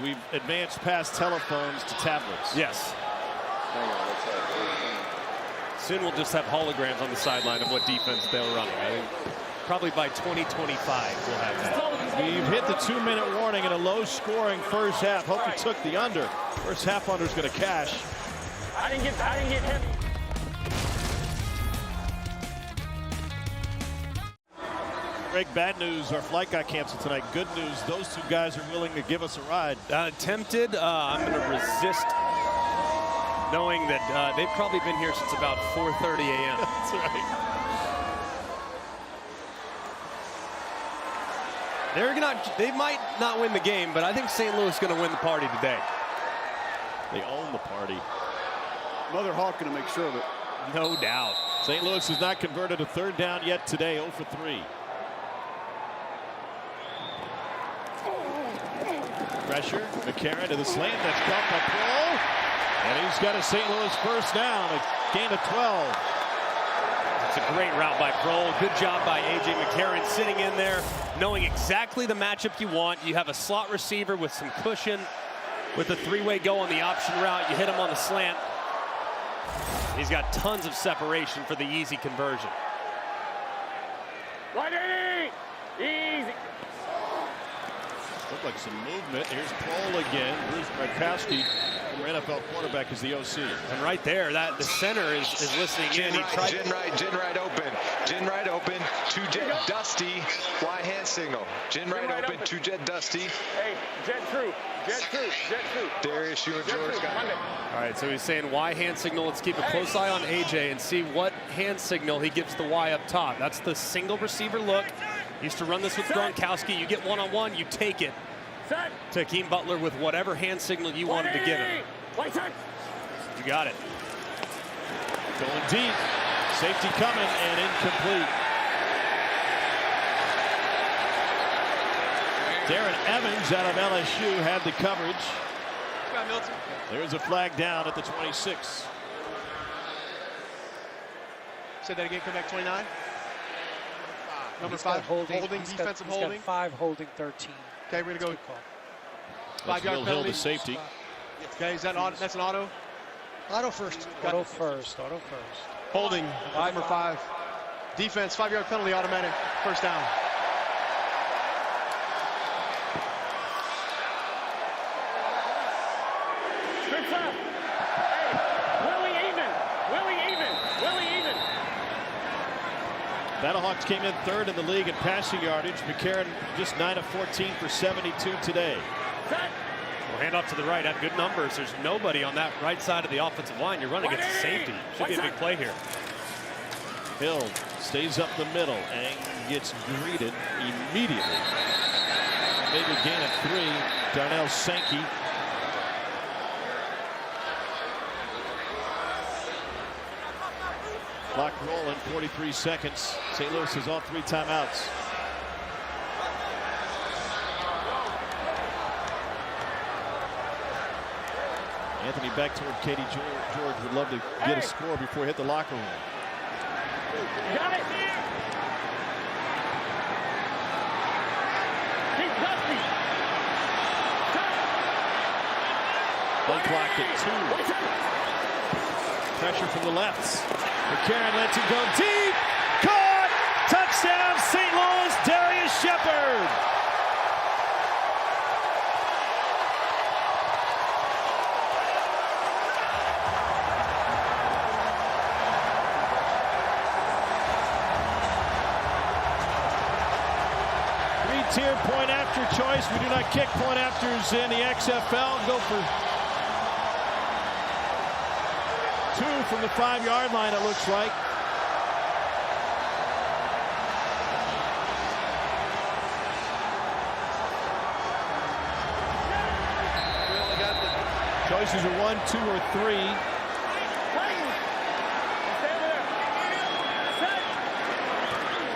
We've advanced past telephones to tablets.
Yes. Soon we'll just have holograms on the sideline of what defense they're running. I think probably by 2025 we'll have that.
We've hit the 2-minute warning in a low-scoring first half. Hope you took the under. First half under's going to cash.
I didn't get him.
Greg, bad news, our flight got canceled tonight. Good news, those two guys are willing to give us a ride.
Tempted. I'm going to resist, knowing that they've probably been here since about 4:30 a.m.
That's right.
They might not win the game, but I think St. Louis is going to win the party today.
They own the party.
Mother Hawk going to make sure of it.
No doubt.
St. Louis has not converted a third down yet today, 0 for 3. Pressure, McCarron to the slant, that's caught by Kroll. And he's got a St. Louis first down, a gain of 12.
It's a great route by Kroll. Good job by A.J. McCarron sitting in there, knowing exactly the matchup you want. You have a slot receiver with some cushion. With a three-way go on the option route, you hit him on the slant. He's got tons of separation for the easy conversion.
180. Easy.
Looked like some movement. Here's Kroll again. Bruce Markowski, former NFL quarterback, is the OC.
And right there, the center is listening in. He tried
Gin right open. Gin right open. To Jet Dusty. Y hand signal. Gin right open. To Jet Dusty.
Hey, Jet true.
Darius, you and George got it.
All right, so he's saying Y hand signal. Let's keep a close eye on AJ and see what hand signal he gives the Y up top. That's the single receiver look. Used to run this with Gronkowski. You get one-on-one, you take it to Hakeem Butler with whatever hand signal you wanted to give him. You got it.
Going deep. Safety coming and incomplete. Darren Evans out of LSU had the coverage. There's a flag down at the 26.
Say that again, come back 29. Number
He's got
5, holding, defensive holding.
He's got 5 holding 13.
Okay, we're going to go.
5-yard penalty. Hill to safety.
Okay, is that that's an auto?
Auto first.
Auto first.
Holding, number 5. Defense, 5-yard penalty, automatic. First down.
Battlehawks came in third in the league in passing yardage. McCarron just 9 of 14 for 72 today.
We'll hand off to the right. Have good numbers. There's nobody on that right side of the offensive line. You're running against safety. Should be a big play here.
Hill stays up the middle and gets greeted immediately. Maybe a gain of 3. Darnell Sankey. Clock rolling, 43 seconds. St. Louis is on 3 timeouts. Anthony back toward Katie George. Would love to get a score before he hit the locker room.
Got it. Keep Dusty.
Play clock at 2. Pressure from the left. McCarron lets it go deep. Caught. Touchdown, St. Louis. Darius Shepard. Three-tier point after choice. We do not kick point afters in the XFL. Go for 2 from the 5-yard line, it looks like. We only got the choices are 1, 2, or 3.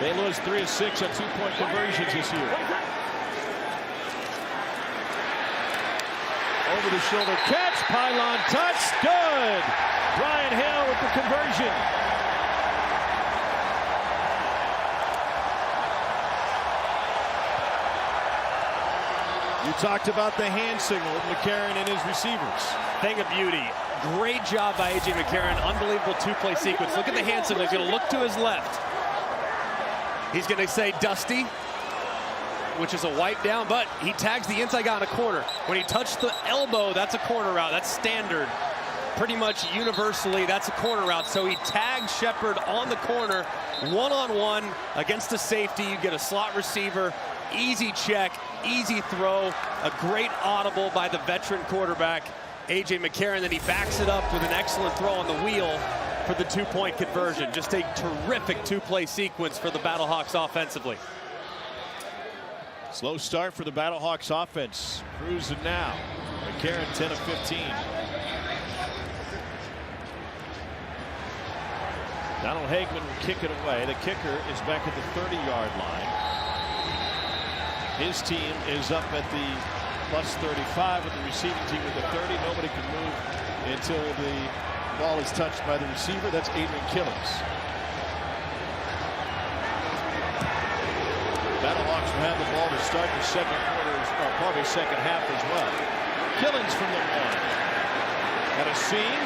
St. Louis 3 of 6 on 2-point conversions this year. Over the shoulder catch, pylon touch, good. Brian Hill with the conversion. You talked about the hand signal with McCarron and his receivers.
Thing of beauty. Great job by A.J. McCarron. Unbelievable 2-play sequence. Look at the hand signal. He's going to look to his left. He's going to say Dusty, which is a wipe down, but he tags the inside guy on a corner. When he touched the elbow, that's a corner route. That's standard. Pretty much universally, that's a corner route. So he tags Shepard on the corner, one-on-one against a safety. You get a slot receiver, easy check, easy throw, a great audible by the veteran quarterback, A.J. McCarron. Then he backs it up with an excellent throw on the wheel for the 2-point conversion. Just a terrific 2-play sequence for the Battlehawks offensively.
Slow start for the Battlehawks offense. Cruising now. McCarron 10 of 15. Donald Hagman will kick it away. The kicker is back at the 30-yard line. His team is up at the plus 35 with the receiving team at the 30. Nobody can move until the ball is touched by the receiver. That's Adrian Killings. Battlehawks will have the ball to start the second quarter, or probably second half as well. Killings from the 1. Got a seam.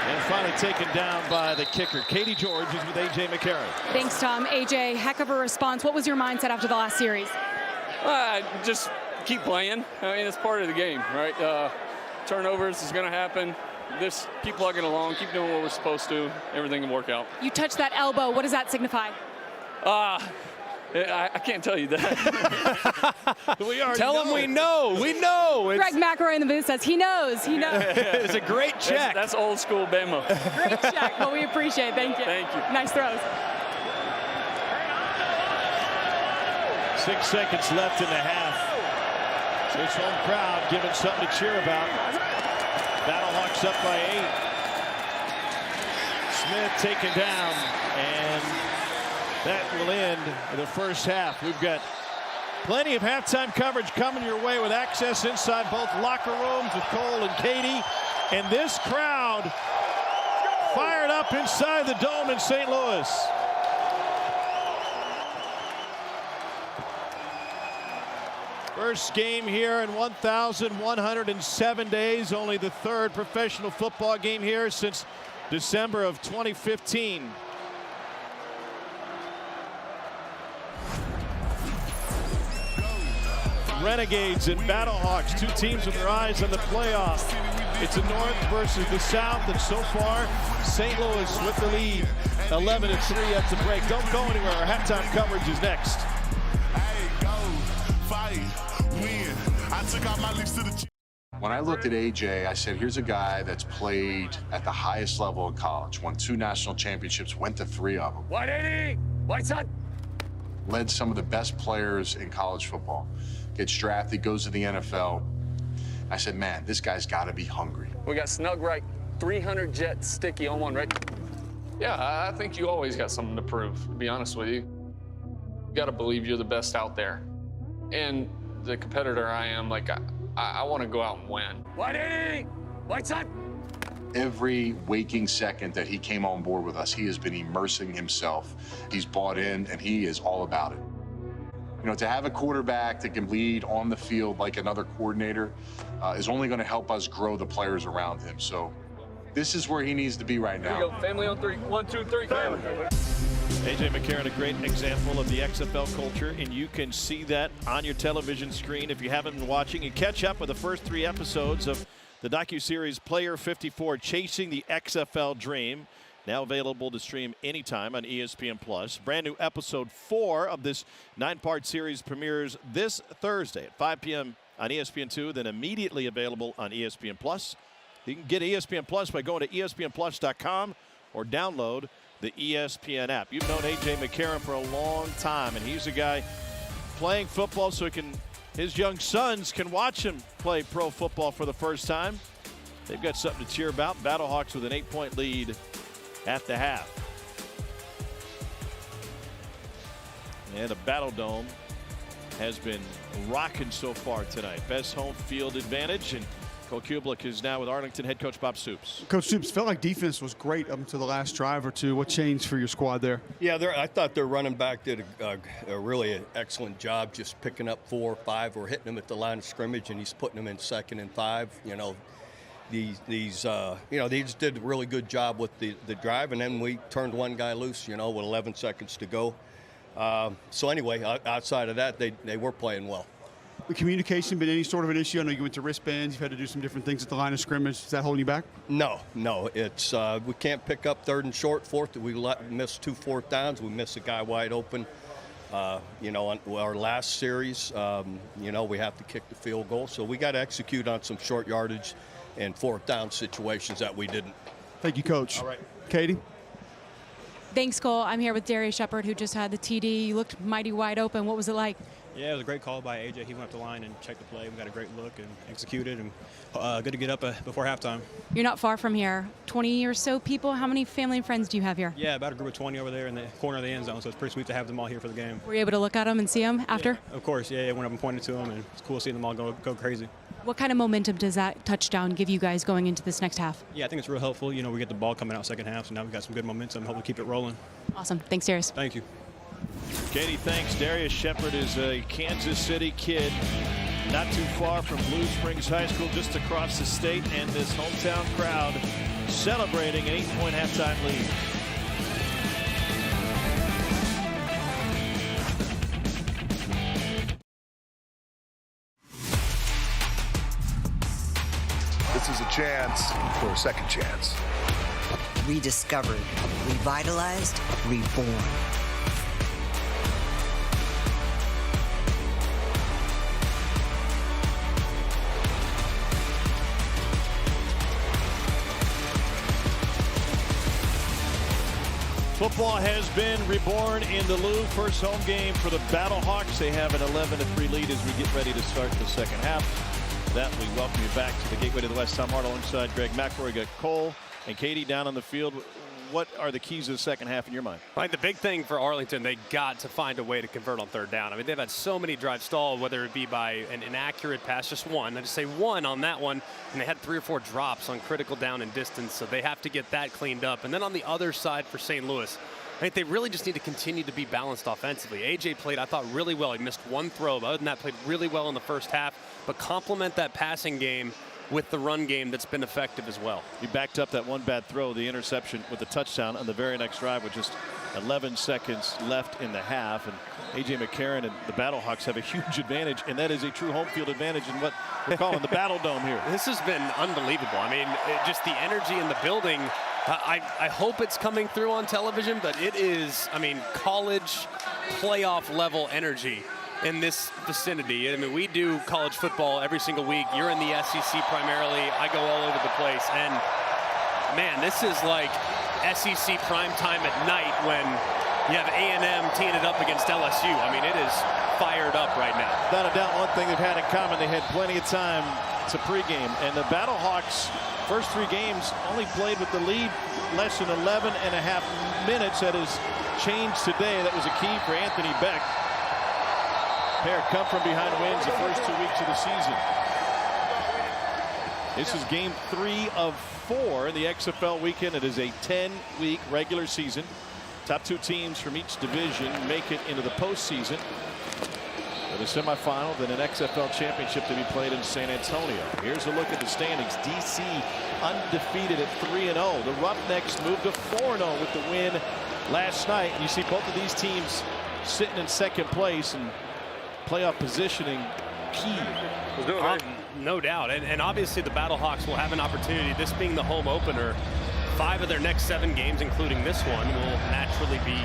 And finally taken down by the kicker. Katie George is with A.J. McCarron.
Thanks, Tom. A.J., heck of a response. What was your mindset after the last series?
Just keep playing. I mean, it's part of the game, right? Turnovers is going to happen. Just keep plugging along, keep doing what we're supposed to. Everything can work out.
You touched that elbow. What does that signify?
I can't tell you that.
Tell him we know. We know.
Greg McElroy in the booth says he knows. He knows.
It's a great check.
That's old school Bama.
Great check. Well, we appreciate it. Thank you.
Thank you.
Nice throws.
6 seconds left in the half. This home crowd giving something to cheer about. Battlehawks up by 8. Smith taken down, and that will end the first half. We've got plenty of halftime coverage coming your way with access inside both locker rooms with Cole and Katie. And this crowd fired up inside the dome in St. Louis. First game here in 1,107 days. Only the 3rd professional football game here since December of 2015. Renegades and Battlehawks, 2 teams with their eyes on the playoff. It's the North versus the South, and so far, St. Louis with the lead, 11-3 at the break. Don't go anywhere. Our halftime coverage is next.
When I looked at AJ, I said, here's a guy that's played at the highest level in college, won 2 national championships, went to 3 of them.
180, White Sox.
Led some of the best players in college football. Gets drafted, goes to the NFL. I said, man, this guy's got to be hungry.
We got snug right, 300 jet sticky on one, right? Yeah, I think you always got something to prove, to be honest with you. You got to believe you're the best out there. And the competitor I am, like, I want to go out and win.
180,
Whiteside.
Every waking second that he came on board with us, he has been immersing himself. He's bought in, and he is all about it. You know, to have a quarterback that can lead on the field like another coordinator is only going to help us grow the players around him. So this is where he needs to be right now.
Here we go. Family on 3. 1, 2, 3. Family.
A.J. McCarron, a great example of the XFL culture, and you can see that on your television screen if you haven't been watching. You catch up with the first 3 episodes of the docuseries Player 54, Chasing the XFL Dream, now available to stream anytime on ESPN+. Brand new episode 4 of this 9-part series premieres this Thursday at 5 p.m. on ESPN2, then immediately available on ESPN+. You can get ESPN+ by going to ESPNplus.com or download the ESPN app. You've known A.J. McCarron for a long time, and he's a guy playing football so his young sons can watch him play pro football for the first time. They've got something to cheer about. Battlehawks with an 8-point lead at the half. And the Battle Dome has been rocking so far tonight. Best home field advantage, and Coach Kublik is now with Arlington head coach Bob Stoops.
Coach Stoops, felt like defense was great up until the last drive or two. What changed for your squad there?
Yeah, I thought their running back did a really excellent job just picking up 4 or 5. We're hitting him at the line of scrimmage, and he's putting them in 2nd and 5. You know, they just did a really good job with the drive, and then we turned one guy loose, you know, with 11 seconds to go. So anyway, outside of that, they were playing well.
The communication been any sort of an issue? I know you went to wristbands. You've had to do some different things at the line of scrimmage. Is that holding you back?
No. It's we can't pick up 3rd and short, 4th. We missed 2 4th downs. We missed a guy wide open. You know, on our last series, you know, we have to kick the field goal. So we got to execute on some short yardage and 4th down situations that we didn't.
Thank you, Coach.
All right.
Katie?
Thanks, Cole. I'm here with Darius Shepard, who just had the TD. You looked mighty wide open. What was it like?
Yeah, it was a great call by AJ. He went up the line and checked the play. We got a great look and executed, and good to get up before halftime.
You're not far from here. 20 or so people. How many family and friends do you have here?
Yeah, about a group of 20 over there in the corner of the end zone, so it's pretty sweet to have them all here for the game.
Were you able to look at them and see them after?
Yeah, of course, yeah. I went up and pointed to them, and it's cool seeing them all go crazy.
What kind of momentum does that touchdown give you guys going into this next half?
Yeah, I think it's real helpful. You know, we get the ball coming out second half, so now we've got some good momentum. Hopefully keep it rolling.
Awesome. Thanks, Darius.
Thank you.
Katie, thanks. Darius Shepard is a Kansas City kid, not too far from Blue Springs High School, just across the state, and this hometown crowd celebrating an 8-point halftime lead.
This is a chance for a second chance.
Rediscovered, revitalized, reborn.
Football has been reborn in the Lou. First home game for the Battlehawks. They have an 11-3 lead as we get ready to start the second half. That we welcome you back to the Gateway to the West. Tom Hart alongside Greg McElroy. We got Cole and Katie down on the field. What are the keys to the second half in your mind?
I think the big thing for Arlington, they got to find a way to convert on 3rd down. I mean, they've had so many drives stalled, whether it be by an inaccurate pass, just one. I just say one on that one, and they had 3 or 4 drops on critical down and distance, so they have to get that cleaned up. And then on the other side for St. Louis, I think they really just need to continue to be balanced offensively. AJ played, I thought, really well. He missed 1 throw, but other than that, played really well in the first half. But complement that passing game with the run game that's been effective as well.
He backed up that one bad throw, the interception with the touchdown on the very next drive with just 11 seconds left in the half. And A.J. McCarron and the Battlehawks have a huge advantage, and that is a true home field advantage in what we're calling the Battle Dome here.
This has been unbelievable. I mean, just the energy in the building. I hope it's coming through on television, but it is, I mean, college playoff level energy in this vicinity. I mean, we do college football every single week. You're in the SEC primarily. I go all over the place. And, man, this is like SEC primetime at night when you have A&M teeing it up against LSU. I mean, it is fired up right now.
Without a doubt, one thing they've had in common, they had plenty of time to pregame. And the Battlehawks, first 3 games, only played with the lead less than 11 and a half minutes. That has changed today. That was a key for Anthony Beck. Pair come from behind wins the first 2 weeks of the season. This is game 3 of 4 in the XFL weekend. It is a 10-week regular season. Top 2 teams from each division make it into the postseason with a semifinal, then an XFL championship to be played in San Antonio. Here's a look at the standings. DC undefeated at 3-0. The Roughnecks moved to 4-0 with the win last night. You see both of these teams sitting in second place, and playoff positioning key.
No doubt. And obviously the Battlehawks will have an opportunity, this being the home opener. 5 of their next 7 games, including this one, will naturally be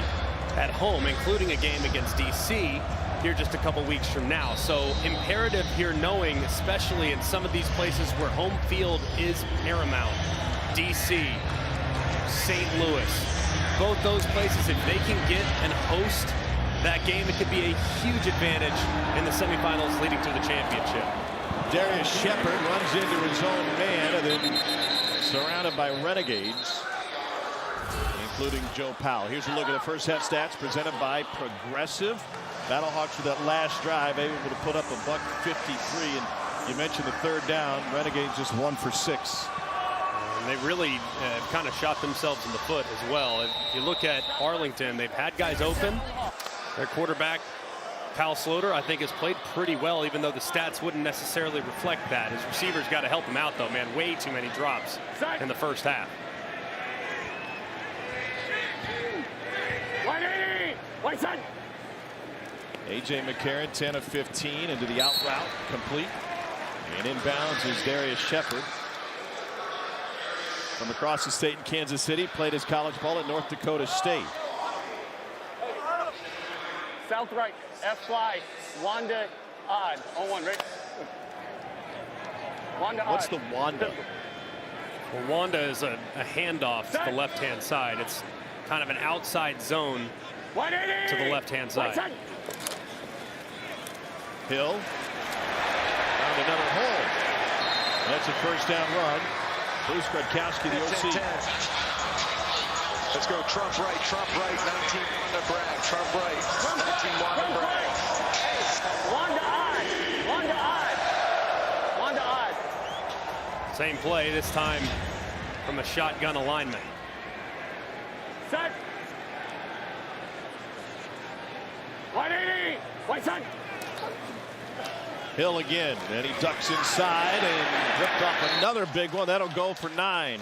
at home, including a game against DC here just a couple weeks from now. So imperative here, knowing, especially in some of these places where home field is paramount, DC, St. Louis, both those places, if they can get and host that game, it could be a huge advantage in the semifinals leading to the championship.
Darius Shepard runs into his own man and then surrounded by Renegades, including Joe Powell. Here's a look at the first half stats presented by Progressive. Battlehawks with that last drive able to put up $153, and you mentioned the third down. Renegades just 1 for 6.
And they really kind of shot themselves in the foot as well. If you look at Arlington, they've had guys open. Their quarterback, Kyle Sloter, I think has played pretty well, even though the stats wouldn't necessarily reflect that. His receivers got to help him out, though, man. Way too many drops in the first half.
180! White side!
A.J. McCarron, 10 of 15 into the out route, complete. And inbounds is Darius Shepard. From across the state in Kansas City, played his college ball at North Dakota State.
South right, F-fly, Wanda, odd. On 1, right? Wanda,
What's
odd.
the Wanda?
Well, Wanda is a handoff to the left-hand side. It's kind of an outside zone to the left-hand side.
Hill found another hole. That's a first down run. Bruce Gradkowski, the OC.
Let's go Trump right, 19 Wanda Bragg, Trump right, 19 Wanda Bragg.
Wanda odd, Wanda odd, Wanda odd.
Same play, this time from a shotgun alignment.
Set. 180, white side.
Hill again, and he ducks inside and ripped off another big one. That'll go for 9.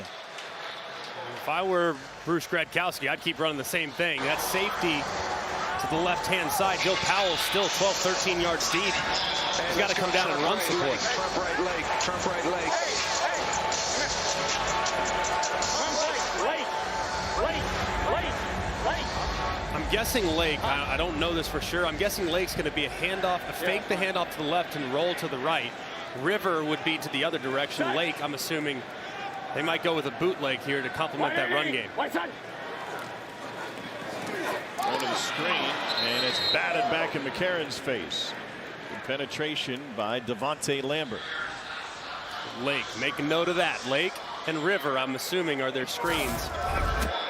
If I were Bruce Gradkowski, I'd keep running the same thing. That's safety to the left-hand side. Joe Powell's still 12, 13 yards deep. He's got to come down and run support.
Trump right leg, Trump right leg.
I'm guessing Lake, I don't know this for sure. I'm guessing Lake's going to be a handoff, a fake the handoff to the left and roll to the right. River would be to the other direction. Lake, I'm assuming they might go with a bootleg here to complement that run game.
Going to the screen, and it's batted back in McCarron's face. Good penetration by Devontae Lambert.
Lake, make a note of that. Lake and River, I'm assuming, are their screens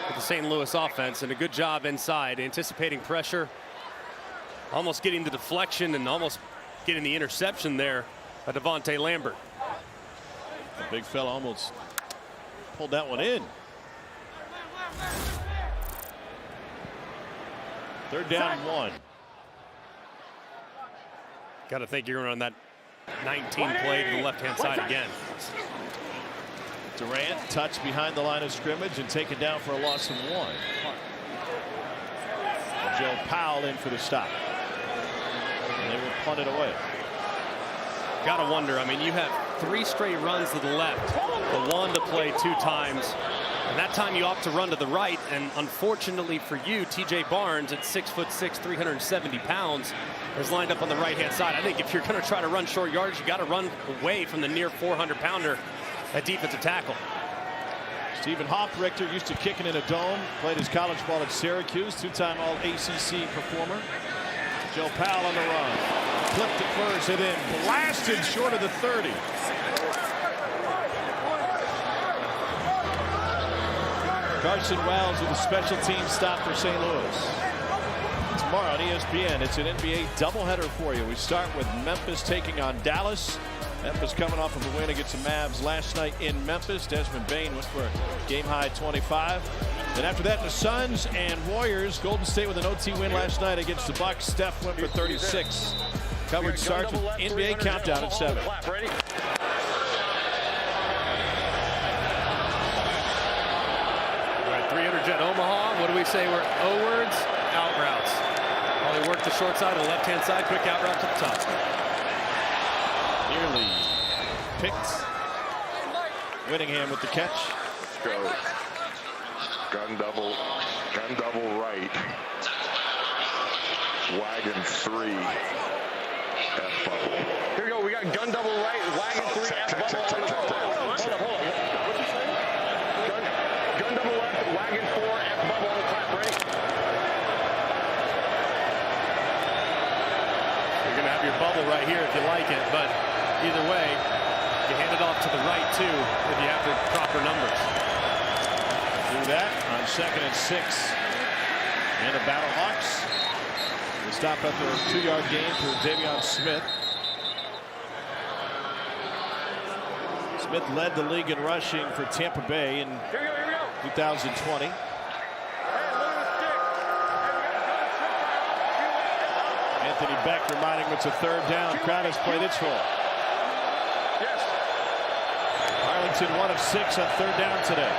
with the St. Louis offense, and a good job inside, anticipating pressure, almost getting the deflection and almost getting the interception there by Devontae Lambert.
The big fella almost pulled that one in. Third down, 1.
Got to think you're going to run that 19 play to the left-hand side again.
Durant touched behind the line of scrimmage and taken down for a loss of 1. And Joe Powell in for the stop. And they will punt it away.
Got to wonder, I mean, you have 3 straight runs to the left. The Wanda play 2 times. And that time you opt to run to the right. And unfortunately for you, T.J. Barnes at 6'6", 370 pounds is lined up on the right-hand side. I think if you're going to try to run short yards, you got to run away from the near 400-pounder at defensive tackle.
Stephen Hoffrichter used to kicking in a dome, played his college ball at Syracuse, 2-time All-ACC performer. Joe Powell on the run. Flipped it first and then blasted short of the 30. Carson Wells with a special team stop for St. Louis. Tomorrow on ESPN, it's an NBA doubleheader for you. We start with Memphis taking on Dallas. Memphis coming off of a win against the Mavs last night in Memphis. Desmond Bain went for a game-high 25. Then after that, the Suns and Warriors. Golden State with an OT win last night against the Bucks. Steph went for 36. Coverage starts with NBA Countdown at 7.
We're at 300 jet Omaha. What do we say? We're O-words, out routes. While they work the short side or the left-hand side, quick out route to the top.
Nearly picked. Whittingham with the catch.
Let's go. Gun double right. Wagon 3. F bubble.
Here we go. We got gun double right, wagon 3, F bubble on the ball. Hold up. What'd you say? Gun double left, wagon 4, F bubble on the clap. Ready?
You're going to have your bubble right here if you like it, but either way, you hand it off to the right too if you have the proper numbers. Do that on 2nd and 6. And the Battlehawks. They stop at the 2-yard gain for Davion Smith. Smith led the league in rushing for Tampa Bay in 2020. Anthony Beck reminding him it's a 3rd down. Crowd has played its role. Arlington 1 of 6 on 3rd down today.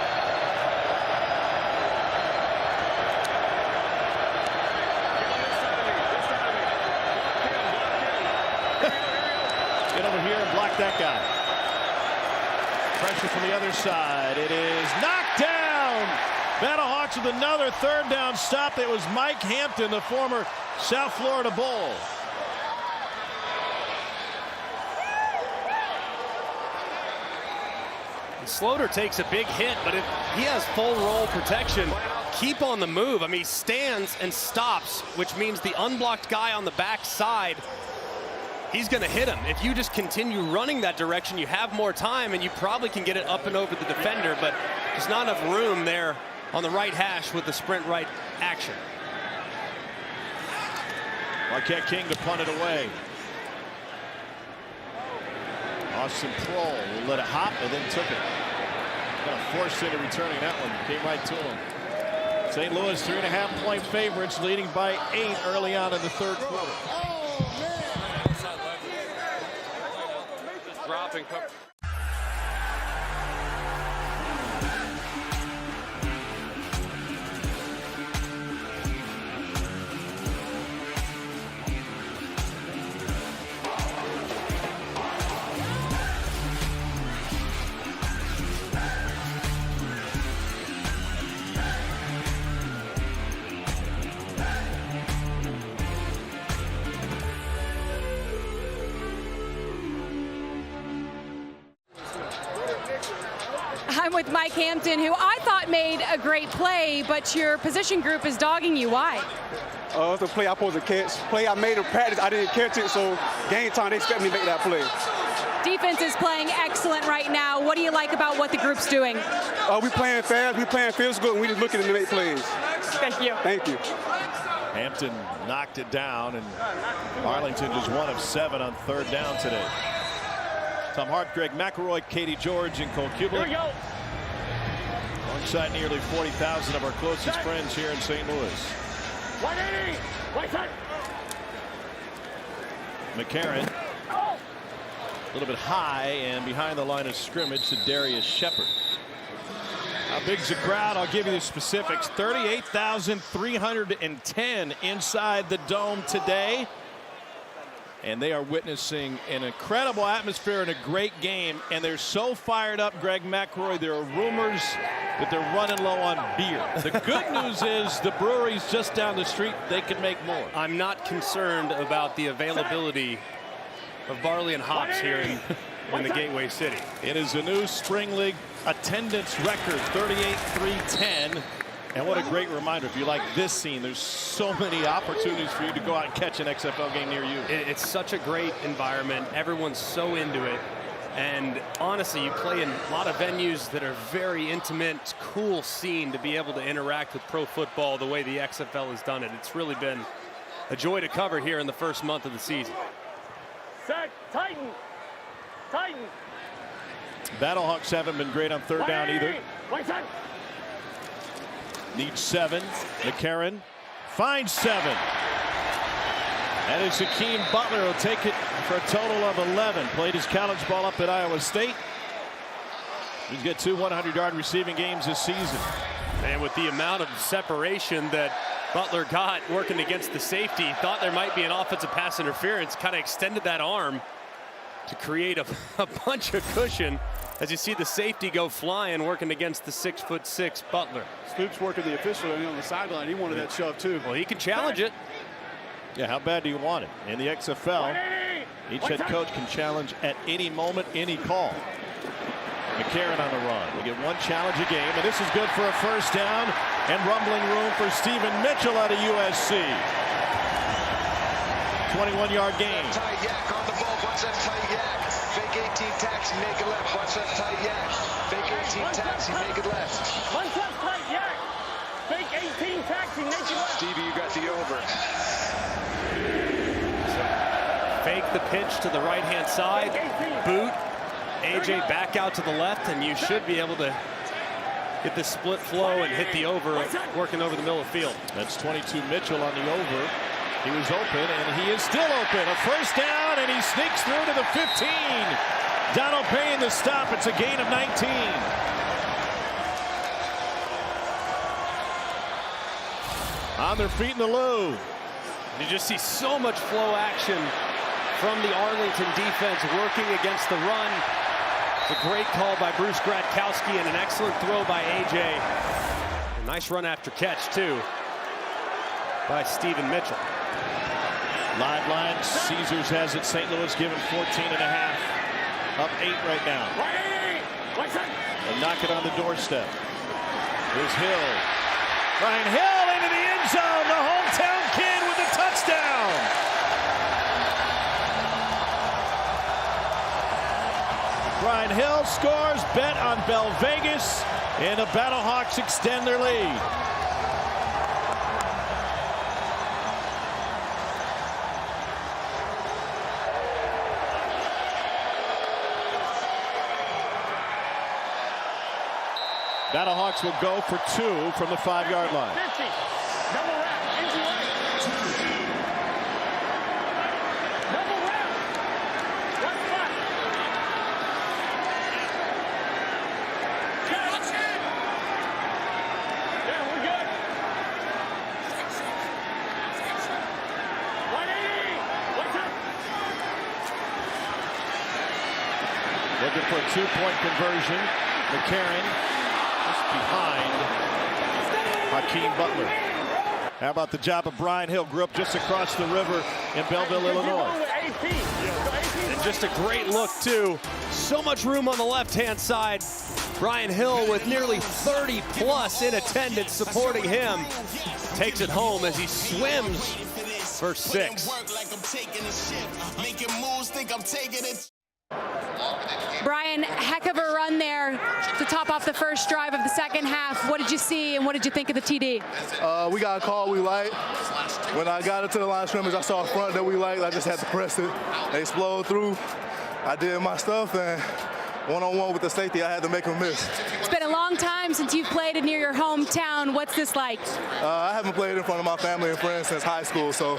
Get over here and block that guy. Pressure from the other side. It is knocked down. Battlehawks with another 3rd down stop. It was Mike Hampton, the former South Florida Bull.
Sloter takes a big hit, but if he has full roll protection, keep on the move. I mean, he stands and stops, which means the unblocked guy on the back side, he's going to hit him. If you just continue running that direction, you have more time, and you probably can get it up and over the defender, but there's not enough room there on the right hash with the sprint right action.
Marquette King to punt it away. Austin Prohl will let it hop and then took it. Kind of forced into returning that one. Came right to him. St. Louis 3.5-point favorites, leading by 8 early on in the 3rd quarter.
Just dropping.
I'm with Mike Hampton, who I thought made a great play, but your position group is dogging you. Why?
It's a play I supposed to catch. Play I made in practice, I didn't catch it, so game time they expect me to make that play.
Defense is playing excellent right now. What do you like about what the group's doing?
We playing fast, we playing physical, and we just looking to make plays.
Thank you.
Thank you.
Hampton knocked it down, and Arlington just 1 of 7 on 3rd down today. Tom Hart, Greg McElroy, Katie George, and Cole Kubelik.
Here we go.
Alongside nearly 40,000 of our closest friends here in St. Louis.
180. Right side.
McCarron. A little bit high and behind the line of scrimmage to Darius Shepard. How big's the crowd? I'll give you the specifics. 38,310 inside the dome today. And they are witnessing an incredible atmosphere and a great game. And they're so fired up, Greg McElroy. There are rumors that they're running low on beer. The good news is the brewery's just down the street. They can make more.
I'm not concerned about the availability of barley and hops here in the Gateway City.
It is a new Spring League attendance record, 38,310. And what a great reminder. If you like this scene, there's so many opportunities for you to go out and catch an XFL game near you.
It's such a great environment. Everyone's so into it. And honestly, you play in a lot of venues that are very intimate. It's a cool scene to be able to interact with pro football the way the XFL has done it. It's really been a joy to cover here in the first month of the season.
Set, tighten.
Tighten.
Battlehawks haven't been great on third down either.
Right side.
Needs 7. McCarron finds 7. That is Hakeem Butler. Will take it for a total of 11. Played his college ball up at Iowa State. He's got 2 100-yard receiving games this season.
And with the amount of separation that Butler got working against the safety, thought there might be an offensive pass interference, kind of extended that arm to create a bunch of cushion as you see the safety go flying working against the 6'6" Butler.
Stoops working the official on the sideline. He wanted that shove too.
Well, he can challenge it.
Yeah, how bad do you want it? In the XFL, each head coach can challenge at any moment, any call. McCarron on the run. We get 1 challenge a game, and this is good for a first down and rumbling room for Stephen Mitchell out of USC. 21-yard gain.
Tight yak on the ball. Bunch left tight yak. Fake 18 taxi, make it left. Bunch left tight yak. Fake 18 taxi, make it left.
Bunch left tight yak. Fake 18 taxi, make it left.
Stevie, you got the over.
Fake the pitch to the right-hand side. Boot. AJ back out to the left, and you should be able to get the split flow and hit the over, working over the middle of the field.
That's 22 Mitchell on the over. He was open, and he is still open. A first down, and he sneaks through to the 15. Donald Payne the stop. It's a gain of 19. On their feet in the low.
You just see so much flow action from the Arlington defense working against the run. It's a great call by Bruce Gradkowski and an excellent throw by AJ. A nice run after catch too by Stephen Mitchell.
Live line, Caesars has it. St. Louis given 14.5. Up 8 right now. They'll knock it on the doorstep. Here's Hill. Brian Hill into the end zone. The hometown kid with a touchdown. Brian Hill scores. Bet on Bell Vegas. And the Battlehawks extend their lead. Battlehawks will go for 2 from the 5-yard line.
50. Double wrap. Into right. Double wrap. Right flat. Yeah, we're good. 180. What's up?
Looking for a 2-point conversion. McCarron behind Hakeem Butler. How about the job of Brian Hill? Grew up just across the river in Belleville, Illinois.
And just a great look too. So much room on the left-hand side. Brian Hill with nearly 30 plus in attendance supporting him. Takes it home as he swims for 6.
Brian, heck of a run there to top off the first drive of the second half. What did you see and what did you think of the TD?
We got a call we liked. When I got into the line of scrimmage, I saw a front that we liked. I just had to press it. They explode through. I did my stuff, and one-on-one with the safety, I had to make him miss.
It's been a long time since you've played near your hometown. What's this like?
I haven't played in front of my family and friends since high school, so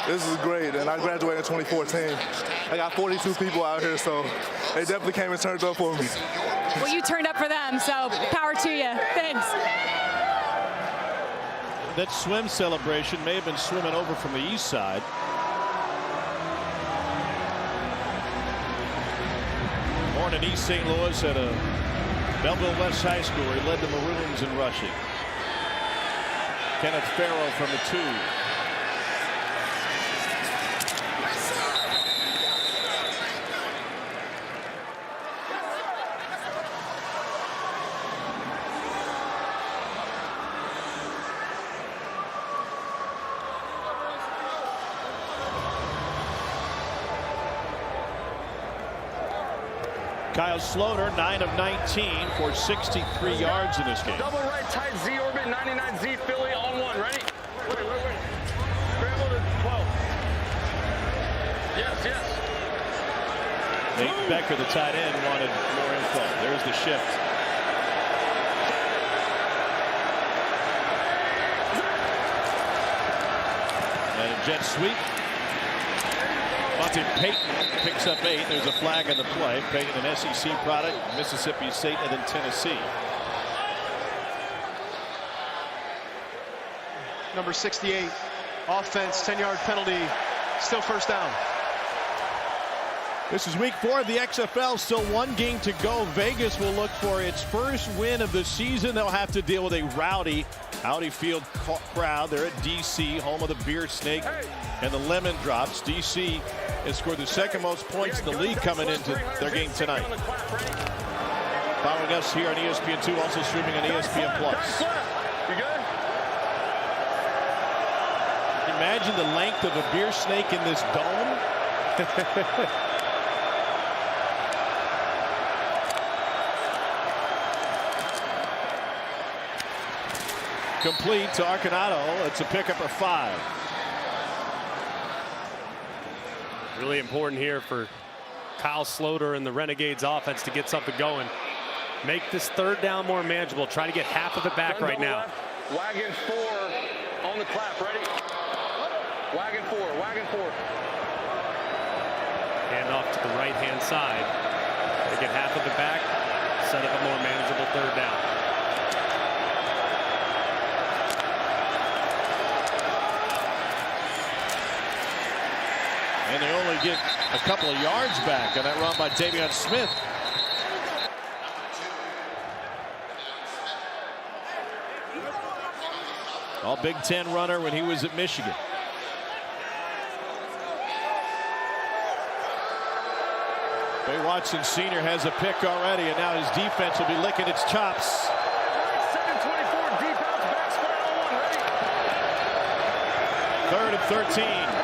this is great. And I graduated in 2014. I got 42 people out here, so they definitely came and turned up for me.
Well, you turned up for them, so power to you. Thanks.
That swim celebration may have been swimming over from the east side. Born in East St. Louis at a Belleville West High School, where he led the Maroons in rushing. Kenneth Farrell from the 2. Kyle Sloter, 9 of 19 for 63 yards in this game.
Double right tight Z orbit 99Z Philly on 1. Ready? Wait. Scramble to 12. Yes.
Nate Becker, the tight end, wanted more info. There's the shift. And a jet sweep. Monty Payton picks up 8. There's a flag on the play. Payton, an SEC product, Mississippi State, and then Tennessee.
Number 68, offense, 10-yard penalty, still first down.
This is week 4 of the XFL. Still 1 game to go. Vegas will look for its first win of the season. They'll have to deal with a rowdy Audi Field crowd. They're at DC, home of the Beer Snake and the Lemon Drops. DC has scored the 2nd most points in the league coming into their game tonight. Following us here on ESPN2, also streaming on ESPN+. Imagine the length of a beer snake in this dome. Complete to Arcanado. It's a pickup of 5.
Really important here for Kyle Sloter and the Renegades offense to get something going. Make this 3rd down more manageable. Try to get half of it back right now.
Wagon 4 on the clap. Ready? Wagon 4. Wagon 4.
Hand off to the right-hand side. They get half of it back. Set up a more manageable 3rd down.
And they only get a couple of yards back on that run by Davion Smith. All Big Ten runner when he was at Michigan. Ray Watson Sr. has a pick already, and now his defense will be licking its chops.
2nd 24, deep out, back square on 1, ready?
3rd and 13.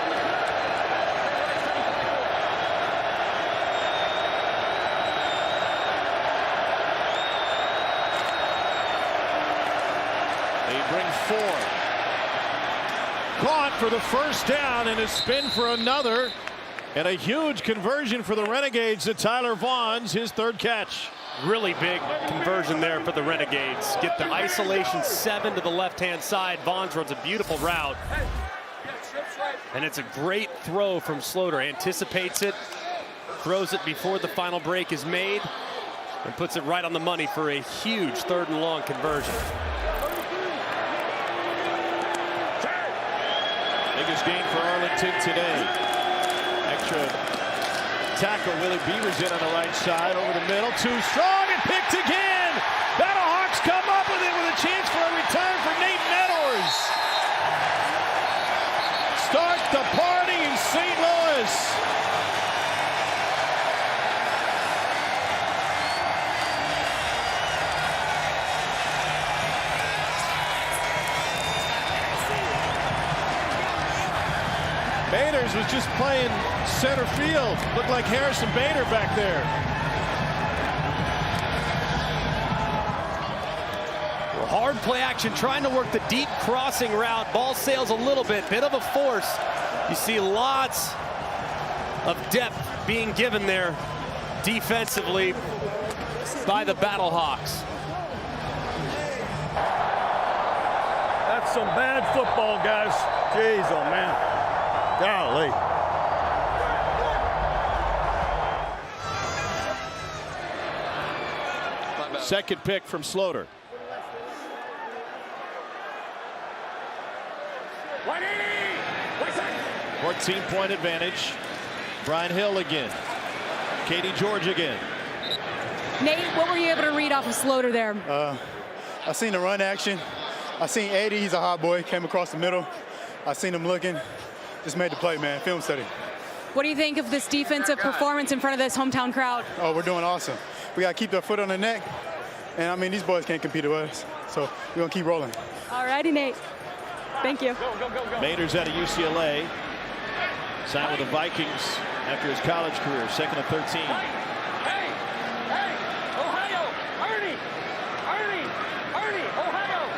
Bring 4. Caught for the first down and a spin for another. And a huge conversion for the Renegades to Tyler Vaughn's, his 3rd catch.
Really big conversion there for the Renegades. Get the isolation 7 to the left-hand side. Vaughn's runs a beautiful route. And it's a great throw from Sloter. Anticipates it, throws it before the final break is made, and puts it right on the money for a huge 3rd and long conversion.
Biggest game for Arlington today. Extra tackle. Willie Beavers in on the right side, over the middle. Too strong and picked again. Battlehawks come up with it with a chance for a return for Nate Meadors. Start the party in St. Louis. Bader's was just playing center field. Looked like Harrison Bader back there.
Hard play action, trying to work the deep crossing route. Ball sails a little bit of a force. You see lots of depth being given there defensively by the Battlehawks.
That's some bad football, guys. Jeez, oh man. Golly.
Second pick from Sloter. 14-point advantage. Brian Hill again. Katie George again.
Nate, what were you able to read off of Sloter there?
I seen the run action. I seen 80. He's a hot boy. Came across the middle. I seen him looking. Just made the play, man. Film study.
What do you think of this defensive performance in front of this hometown crowd?
Oh, we're doing awesome. We got to keep our foot on the neck. And, I mean, these boys can't compete with us. So we're going to keep rolling.
All righty, Nate. Thank you.
Mader's out of UCLA. Signed with the Vikings after his college career. 2nd and 13.
Hey, Ohio, Ernie, Ohio.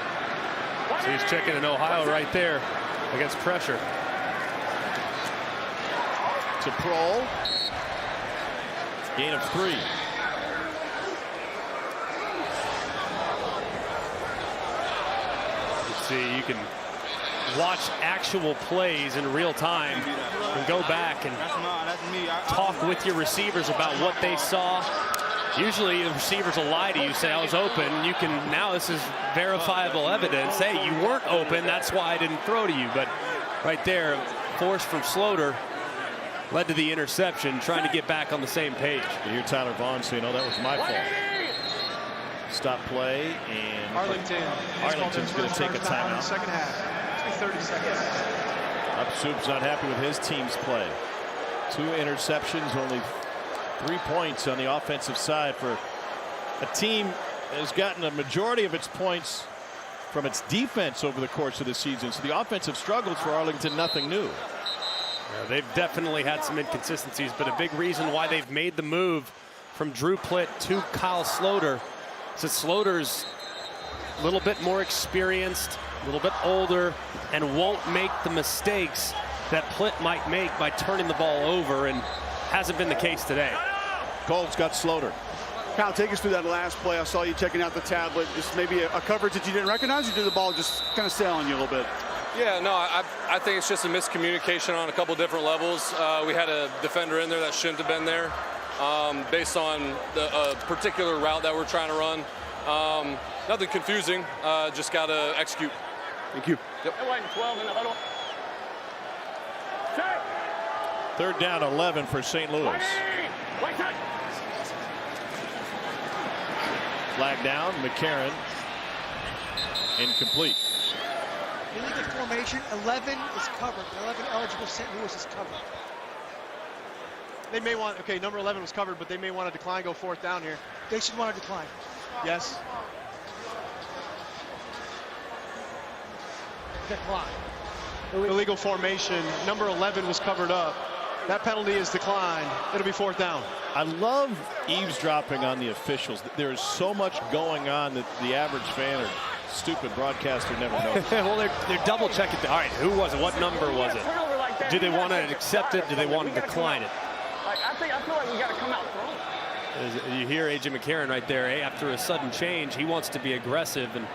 So he's checking in Ohio right there against pressure.
To Prohl. Gain of 3.
See, you can watch actual plays in real time and go back and talk with your receivers about what they saw. Usually the receivers will lie to you, say I was open. You can now, this is verifiable evidence. Hey, you weren't open, that's why I didn't throw to you. But right there, force from Sloter led to the interception, trying to get back on the same page.
You hear Tyler Vaughn say, no, that was my fault. Stop play, and Arlington's going to take a timeout.
Second half. 30 seconds.
Upsoup's not happy with his team's play. 2 interceptions, only 3 points on the offensive side for a team that has gotten a majority of its points from its defense over the course of the season. So the offensive struggles for Arlington, nothing new.
Yeah, they've definitely had some inconsistencies, but a big reason why they've made the move from Drew Plitt to Kyle Sloter. Since Sloter's a little bit more experienced, a little bit older, and won't make the mistakes that Plitt might make by turning the ball over, and hasn't been the case today.
Cole's got Sloter.
Kyle, take us through that last play. I saw you checking out the tablet. Just maybe a coverage that you didn't recognize, or did the ball just kind of sail on you a little bit?
Yeah, no, I think it's just a miscommunication on a couple different levels. We had a defender in there that shouldn't have been there. Based on the particular route that we're trying to run. Nothing confusing, just got to execute.
Thank you.
Yep.
12 in the huddle.
Third down 11 for St. Louis. Flag down, McCarron. Incomplete.
Illegal formation, 11 is covered. 11 eligible St. Louis is covered.
They may want, okay, number 11 was covered, but they may want to decline, go 4th down here.
They should want to decline.
Yes.
Decline.
Illegal formation. Number 11 was covered up. That penalty is declined. It'll be 4th down.
I love eavesdropping on the officials. There is so much going on that the average fan or stupid broadcaster never knows.
Well, they're double checking. All right, who was it? What number was it? Do they want to accept it? Do they want to decline it?
I feel like we got to come out front.
You hear A.J. McCarron right there. After a sudden change, he wants to be aggressive, and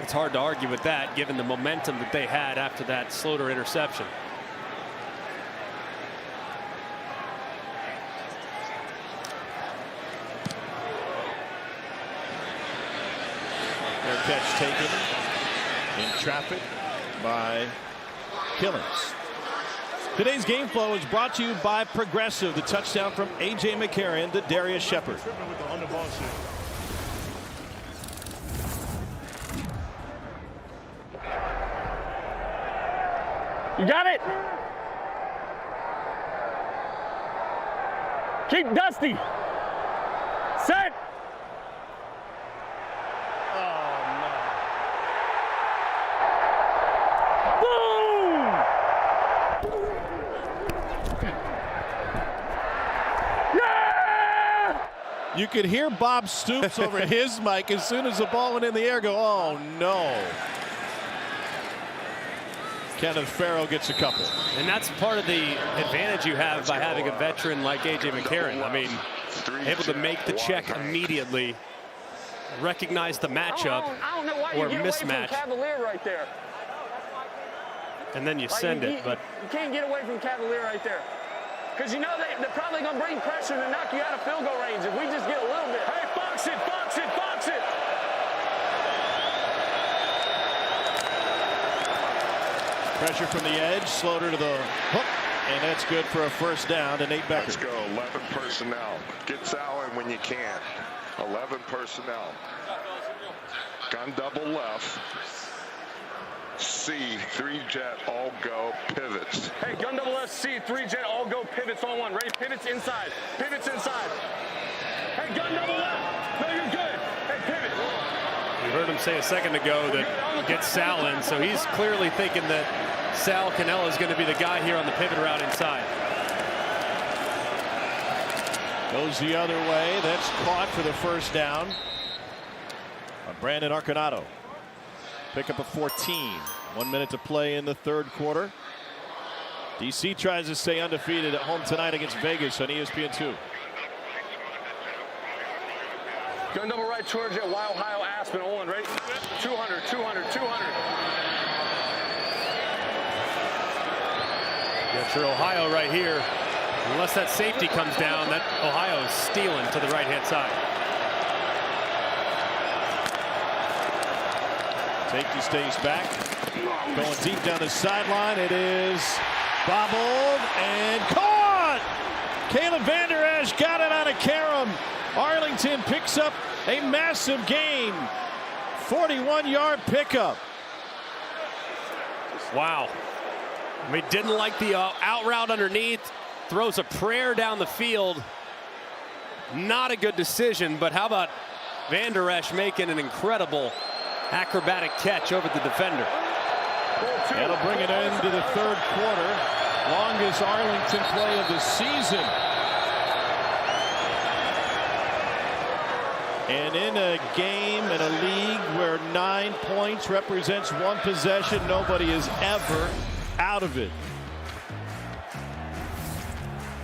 it's hard to argue with that given the momentum that they had after that Sloter interception.
Their catch taken in traffic by Killings. Today's game flow is brought to you by Progressive. The touchdown from A.J. McCarron to Darius Shepard.
You got it. Keep Dusty. Set.
You could hear Bob Stoops over his mic as soon as the ball went in the air go, oh no. Kenneth Farrell gets a couple.
And that's part of the advantage you have by having a veteran like A.J. McCarron. I mean, able to make the check immediately, recognize the matchup or mismatch.
Cavalier right there.
And then you send it. But
you can't get away from Cavalier right there. Because you know they're probably going to bring pressure to knock you out of field goal range if we just get a little bit. Hey, box it, box it, box it.
Pressure from the edge, Sloter to the hook, and that's good for a first down to Nate Becker.
Let's go, 11 personnel. Get Allen when you can. 11 personnel. Gun double left. C, 3-jet, all go, pivots.
Hey, gun double left, C, 3-jet, all go, pivots on one. Ready? Pivots inside. Pivots inside. Hey, gun double left. No, you're good. Hey, pivot.
We heard him say a second ago that gets Sal in, so he's clearly thinking that Sal Cannella is going to be the guy here on the pivot route inside.
Goes the other way. That's caught for the first down. Brandon Arconato. Pick up a 14. 1 minute to play in the third quarter. DC tries to stay undefeated at home tonight against Vegas on ESPN2.
Gun double right, 200 jet, Y Ohio, Aspen, 0-1, ready? 200, 200, 200.
Got your Ohio right here. Unless that safety comes down, that Ohio is stealing to the right-hand side. Safety stays back. Going deep down the sideline. It is bobbled and caught! Caleb Vander Esch got it on a carom. Arlington picks up a massive gain. 41-yard pickup. Wow. We didn't like the out route underneath. Throws a prayer down the field. Not a good decision, but how about Vander Esch making an incredible acrobatic catch over the defender. That'll bring it into the third quarter. Longest Arlington play of the season. And in a game, in a league where 9 points represents 1 possession, nobody is ever out of it.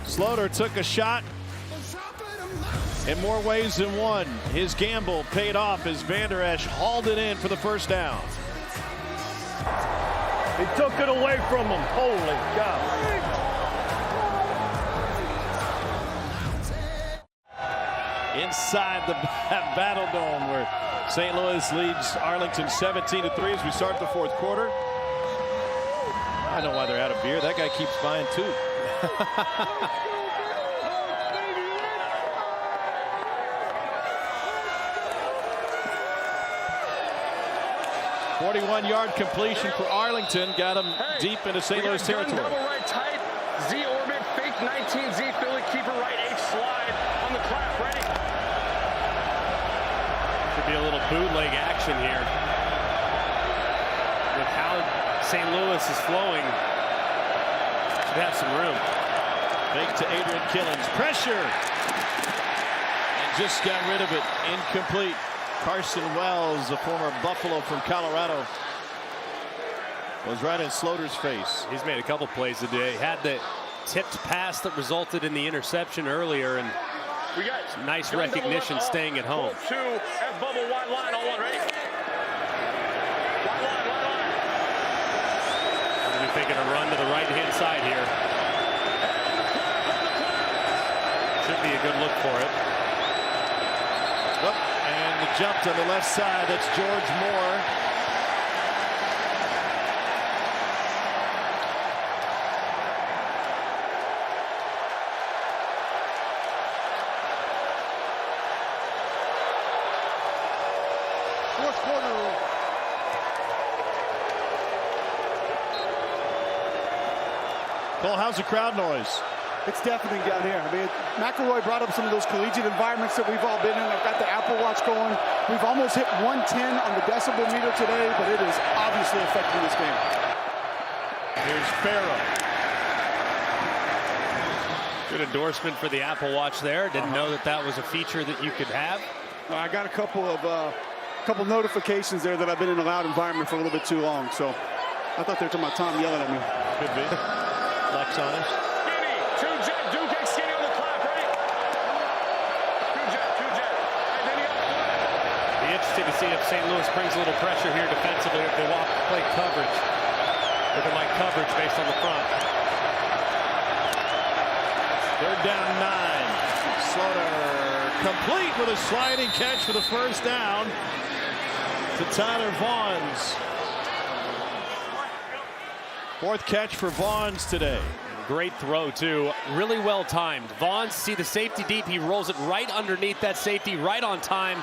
Slaughter took a shot in more ways than one. His gamble paid off as Vander Esch hauled it in for the first down.
He took it away from him. Holy cow.
Inside the Battle Dome where St. Louis leads Arlington 17-3 as we start the fourth quarter. I know why they're out of beer. That guy keeps buying too. 41-yard completion for Arlington. Got him deep into St. Louis territory.
Double right tight, Z orbit, fake 19Z, Philly keeper right, H slide on the clap, ready?
Could be a little bootleg action here. With how St. Louis is flowing, should have some room. Fake to Adrian Killens. Pressure! And just got rid of it. Incomplete. Carson Wells, the former Buffalo from Colorado, was right in Slaughter's face. He's made a couple plays today. Had the tipped pass that resulted in the interception earlier, and
we got
nice recognition staying at home.
2 F bubble wide line on 1, ready? Wide line, wide line.
They're thinking a run to the right-hand side here. Should be a good look for it. Oh, and the jump to the left side. That's George Moore.
Fourth quarter.
Cole, how's the crowd noise?
It's deafening down here. I mean, McElroy brought up some of those collegiate environments that we've all been in. I've got the Apple Watch going. We've almost hit 110 on the decibel meter today, but it is obviously affecting this game.
Here's Farrow. Good endorsement for the Apple Watch there. Didn't know that that was a feature that you could have.
I got a couple notifications there that I've been in a loud environment for a little bit too long, so I thought they were talking about Tom yelling at me.
Could be. Lex on us.
Two-jet, Duke X skinny on the clap, ready? Two-jet. And then
Be interested to see if St. Louis brings a little pressure here defensively if they play coverage. Looking like coverage based on the front. Third down 9. Slaughter complete with a sliding catch for the first down to Tyler Vaughns. Fourth catch for Vaughns today. Great throw, too. Really well timed. Vaughns, see the safety deep. He rolls it right underneath that safety, right on time.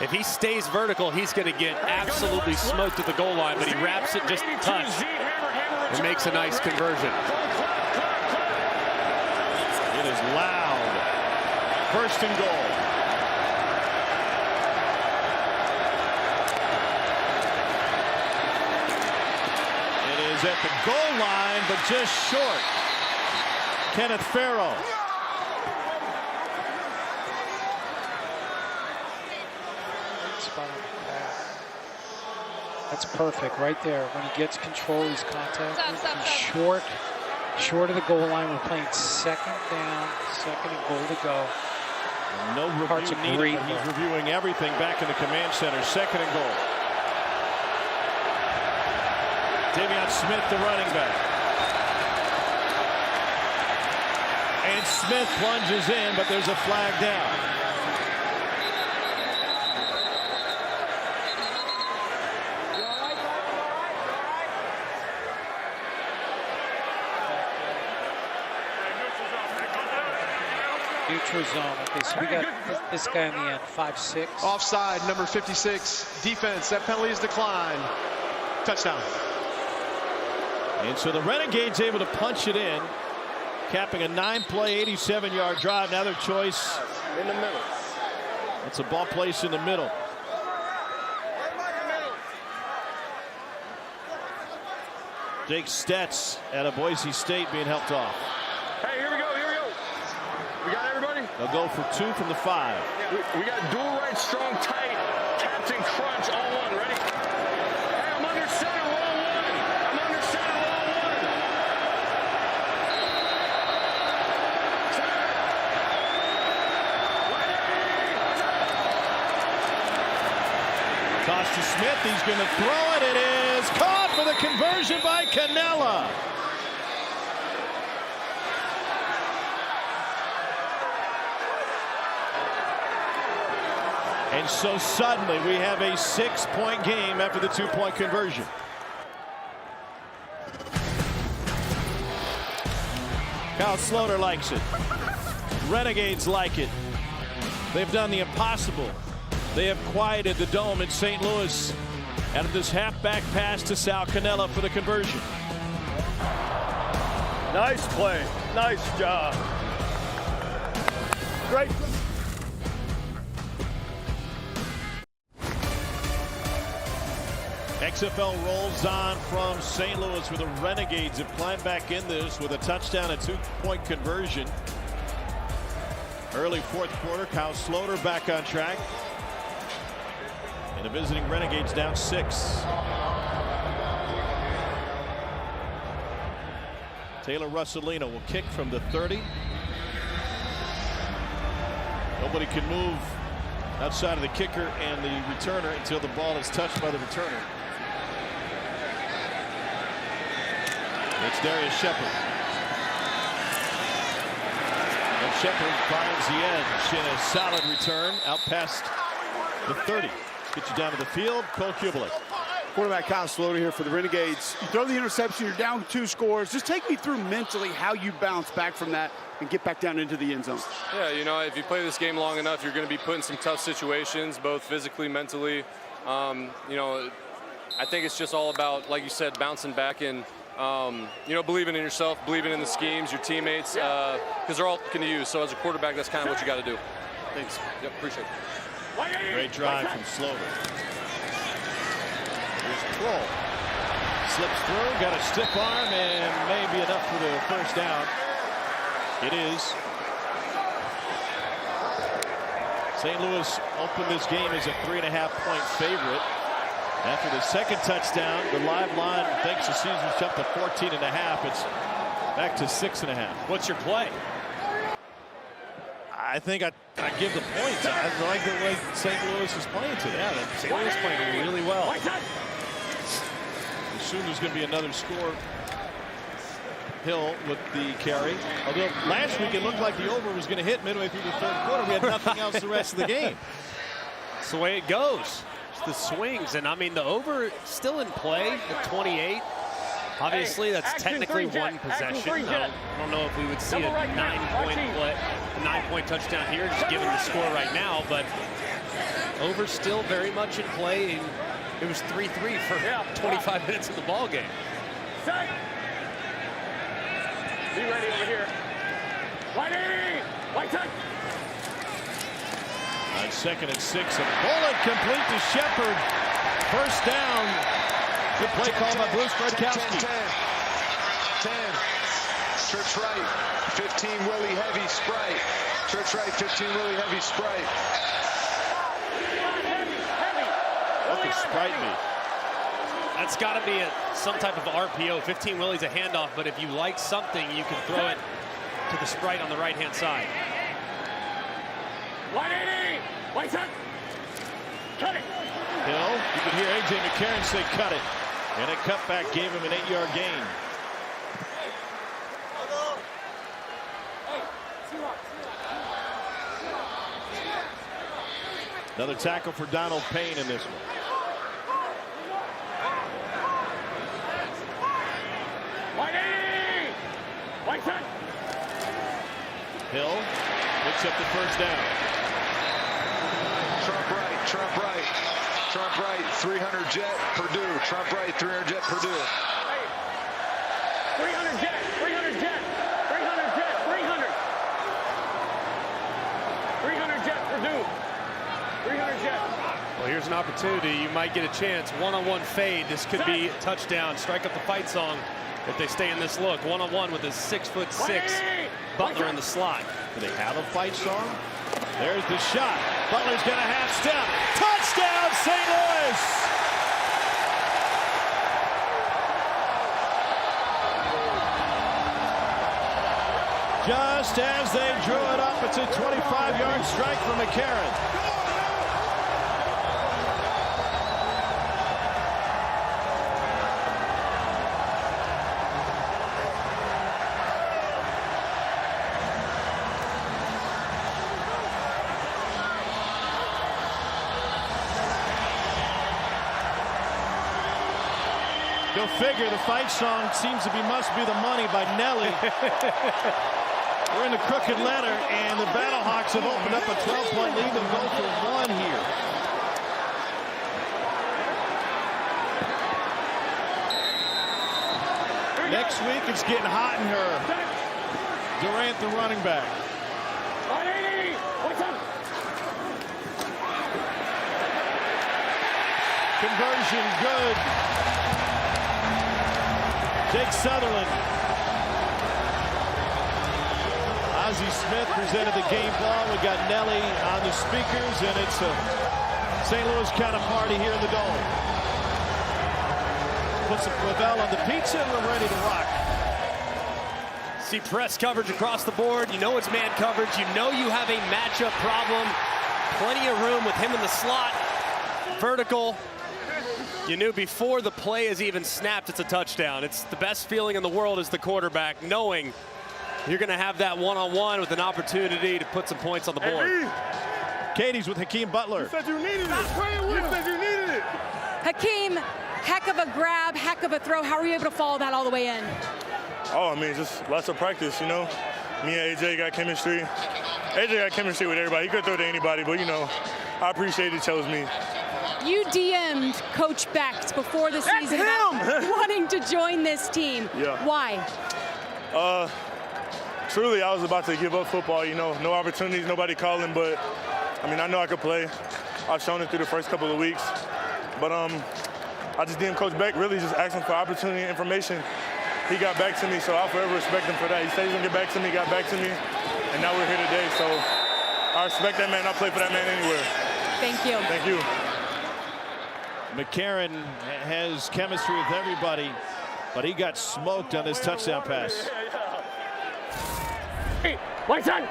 If he stays vertical, he's going to get absolutely smoked at the goal line, but he wraps it just a touch and makes a nice conversion. It is loud. First and goal. It is at the goal line, but just short. Kenneth Farrow.
That's perfect right there. When he gets control, he's contacted. He's short of the goal line. We're playing second down, second and goal to go.
No review needed. He's reviewing everything back in the command center. 2nd and goal. Davion Smith, the running back. And Smith plunges in, but there's a flag down.
Neutral zone. Okay, so we got this guy in the end, 5'6".
Offside, number 56. Defense. That penalty is declined. Touchdown.
And so the Renegades able to punch it in, capping a 9-play, 87-yard drive. Now their choice
in the middle.
It's a ball placed in the middle. Jake Stetz out of Boise State being helped off.
Hey, here we go. We got everybody?
They'll go for 2 from the 5.
We got dual right, strong, tight, captain, crunch, all one. Ready? Hey, I'm under center, roll 1. I'm under center, roll
1. Toss to Smith. He's going to throw it. It is caught for the conversion by Canella. And so suddenly we have a 6-point game after the 2-point conversion. Kyle Sloter likes it. Renegades like it. They've done the impossible. They have quieted the dome in St. Louis out of this halfback pass to Sal Cannella for the conversion.
Nice play. Nice job. Great.
XFL rolls on from St. Louis, where the Renegades have climbed back in this with a touchdown and 2-point conversion. Early 4th quarter, Kyle Sloter back on track. And the visiting Renegades down 6. Taylor Russolino will kick from the 30. Nobody can move outside of the kicker and the returner until the ball is touched by the returner. It's Darius Shepard. And Shepard finds the edge in a solid return out past the 30. Get you down to the field. Cole Kubelik.
Quarterback Kyle Sloter here for the Renegades. You throw the interception, you're down 2 scores. Just take me through mentally how you bounce back from that and get back down into the end zone.
Yeah, you know, if you play this game long enough, you're going to be put in some tough situations, both physically, mentally. You know, I think it's just all about, like you said, bouncing back and, you know, believing in yourself, believing in the schemes, your teammates, because they're all looking to you. So as a quarterback, that's kind of what you got to do. Thanks. Yep, appreciate it.
Great drive from Sloter. Here's Kroll. Slips through, got a stiff arm, and maybe enough for the first down. It is. St. Louis opened this game as a 3.5-point favorite. After the second touchdown, the live line thinks the season's jumped to 14.5. It's back to 6.5.
What's your play?
I think I give the points. I like the way St. Louis is playing today.
Yeah, St. Louis playing really well.
Assume there's going to be another score. Hill with the carry. Although last week it looked like the over was going to hit midway through the 3rd quarter. We had nothing else the rest of the game.
That's the way it goes. It's the swings, and I mean the over still in play at 28. Obviously, that's technically one possession. I don't know if we would see a 9-point touchdown here, just given the score right now. But over still very much in play. It was 3-3 for 25 minutes of the ball game.
Be ready over here. Whitey! White tuck!
On 2nd and 6, a bullet complete to Shepard. First down. Good play call by Bruce Brodkowski.
10. Church right. 15 Willie Heavy Sprite. Church right. 15 Willie Heavy Sprite.
What could Sprite be?
That's got to be some type of RPO. 15 Willie's a handoff, but if you like something, you can throw it to the Sprite on the right-hand side.
180. White set. Cut it.
Hill, you can hear A.J. McCarron say cut it. And a cutback gave him an 8-yard gain. Another tackle for Donald Payne in this one.
White set.
Hill picks up the first down.
Trump right, Trump right, Trump right, 300 jet, Purdue. Trump right, 300 jet, Purdue.
300 jet, 300 jet, 300 jet, 300. 300 jet, Purdue. 300 jet.
Well, here's an opportunity. You might get a chance. One-on-one fade. This could be a touchdown. Strike up the fight song if they stay in this look. One-on-one with his 6'6" Butler in the slot.
Do they have a fight song? There's the shot. Butler's got a half step. Touchdown, St. Louis! Just as they drew it up, it's a 25-yard strike for McCarron. Go figure, the fight song seems to be Must Be the Money by Nelly. We're in the crooked letter, and the Battlehawks have opened up a 12-point lead and go for one here. Next week, it's getting hot in her. Durant, the running back. Conversion good. Jake Sutherland. Ozzie Smith presented the game ball. We got Nelly on the speakers, and it's a St. Louis kind of party here in the Dome. Put some Clavel on the pizza, and we're ready to rock.
See press coverage across the board. You know it's man coverage. You know you have a matchup problem. Plenty of room with him in the slot. Vertical. You knew before the play is even snapped, it's a touchdown. It's the best feeling in the world as the quarterback, knowing you're going to have that one-on-one with an opportunity to put some points on the board.
Katie's with Hakeem Butler.
You said you needed it. You said you needed it.
Hakeem, heck of a grab, heck of a throw. How were you able to follow that all the way in?
Oh, I mean, just lots of practice, you know. Me and AJ got chemistry. AJ got chemistry with everybody. He could throw to anybody, but, you know, I appreciate he chose me.
You DM'd Coach Becht before the season about wanting to join this team.
Yeah.
Why?
Truly, I was about to give up football, you know. No opportunities, nobody calling, but, I mean, I know I could play. I've shown it through the first couple of weeks. But I just DM'd Coach Becht, really just asking for opportunity and information. He got back to me, so I'll forever respect him for that. He said he's going to get back to me, got back to me, and now we're here today. So I respect that man. I'll play for that man anywhere.
Thank you.
Thank you.
McCarron has chemistry with everybody, but he got smoked on this touchdown pass.
Hey, white side.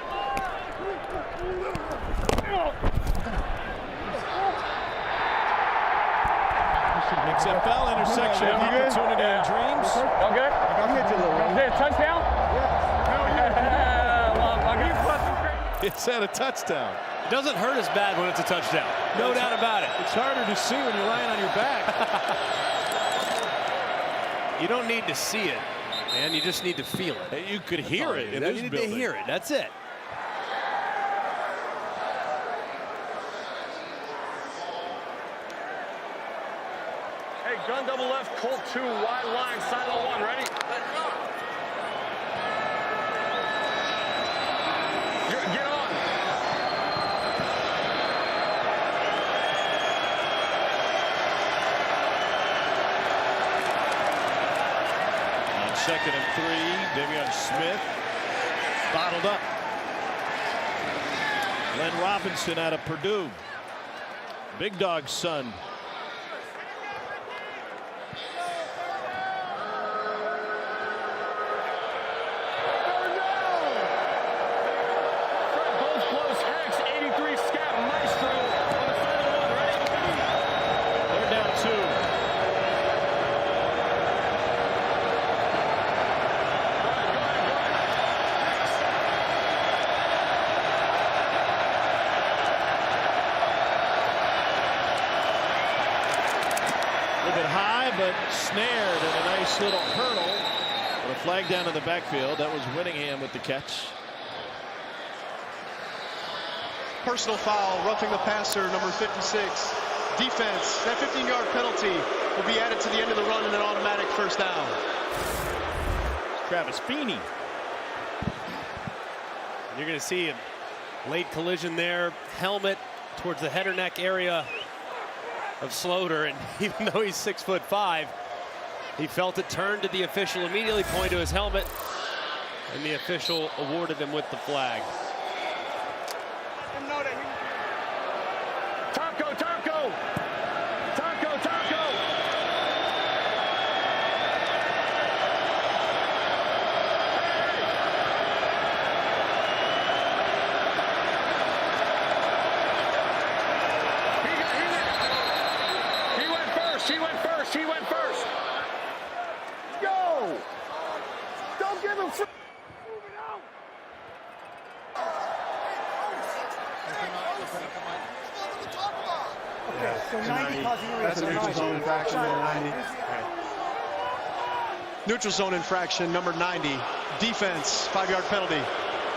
XFL intersection of opportunity and dreams.
Okay. Is it a touchdown? Yeah.
It's at a touchdown.
It doesn't hurt as bad when it's a touchdown. No doubt about it.
It's harder to see when you're lying on your back.
You don't need to see it, man. You just need to feel it.
You could hear it in this building.
You need to hear it. That's it.
Hey, gun double left, Colt 2, wide line, silo 1, ready? Get on.
On 2nd and 3, Davion Smith bottled up. Glenn Robinson out of Purdue. Big Dog's son. A little bit high, but snared in a nice little hurdle. But a flag down in the backfield. That was Winningham with the catch.
Personal foul, roughing the passer, number 56. Defense, that 15-yard penalty will be added to the end of the run and an automatic first down.
Travis Feeney.
You're going to see a late collision there. Helmet towards the head or neck area of Sloter, and even though he's 6'5", he felt it, turned to the official, immediately pointed to his helmet, and the official awarded him with the flag.
Taco, taco! Taco, taco! He went first. He went first. Yo! Don't give him free.
Okay, so 90 causing
That's a neutral zone infraction, number 90. Neutral zone infraction, number 90. Defense, 5-yard penalty.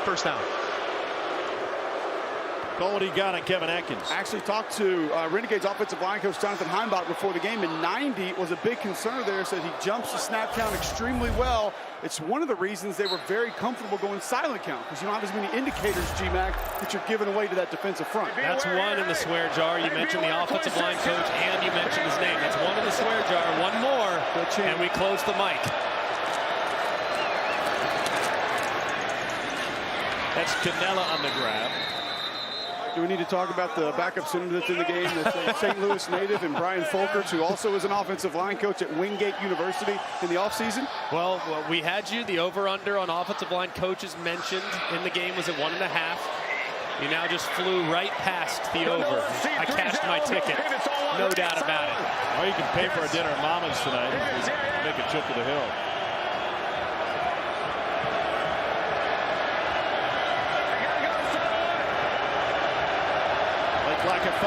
First down.
Goldie got it, Kevin Atkins.
I actually talked to Renegades offensive line coach Jonathan Heimbach before the game, and 90 was a big concern there. Said he jumps the snap count extremely well. It's one of the reasons they were very comfortable going silent count, because you don't have as many indicators, G-Mac, that you're giving away to that defensive front.
That's one in the swear jar. You mentioned the offensive line coach, and you mentioned his name. That's one in the swear jar. One more, and we close the mic.
That's Canella on the grab.
Do we need to talk about the backup center that's in the game? That's a St. Louis native, and Brian Folkers, who also is an offensive line coach at Wingate University in the offseason?
Well, we had you. The over-under on offensive line coaches mentioned in the game was at 1.5. You now just flew right past the over. I cashed my ticket. No doubt about it.
Well, you can pay for a dinner at Mama's tonight if you make a trip to the Hill. Black at 5.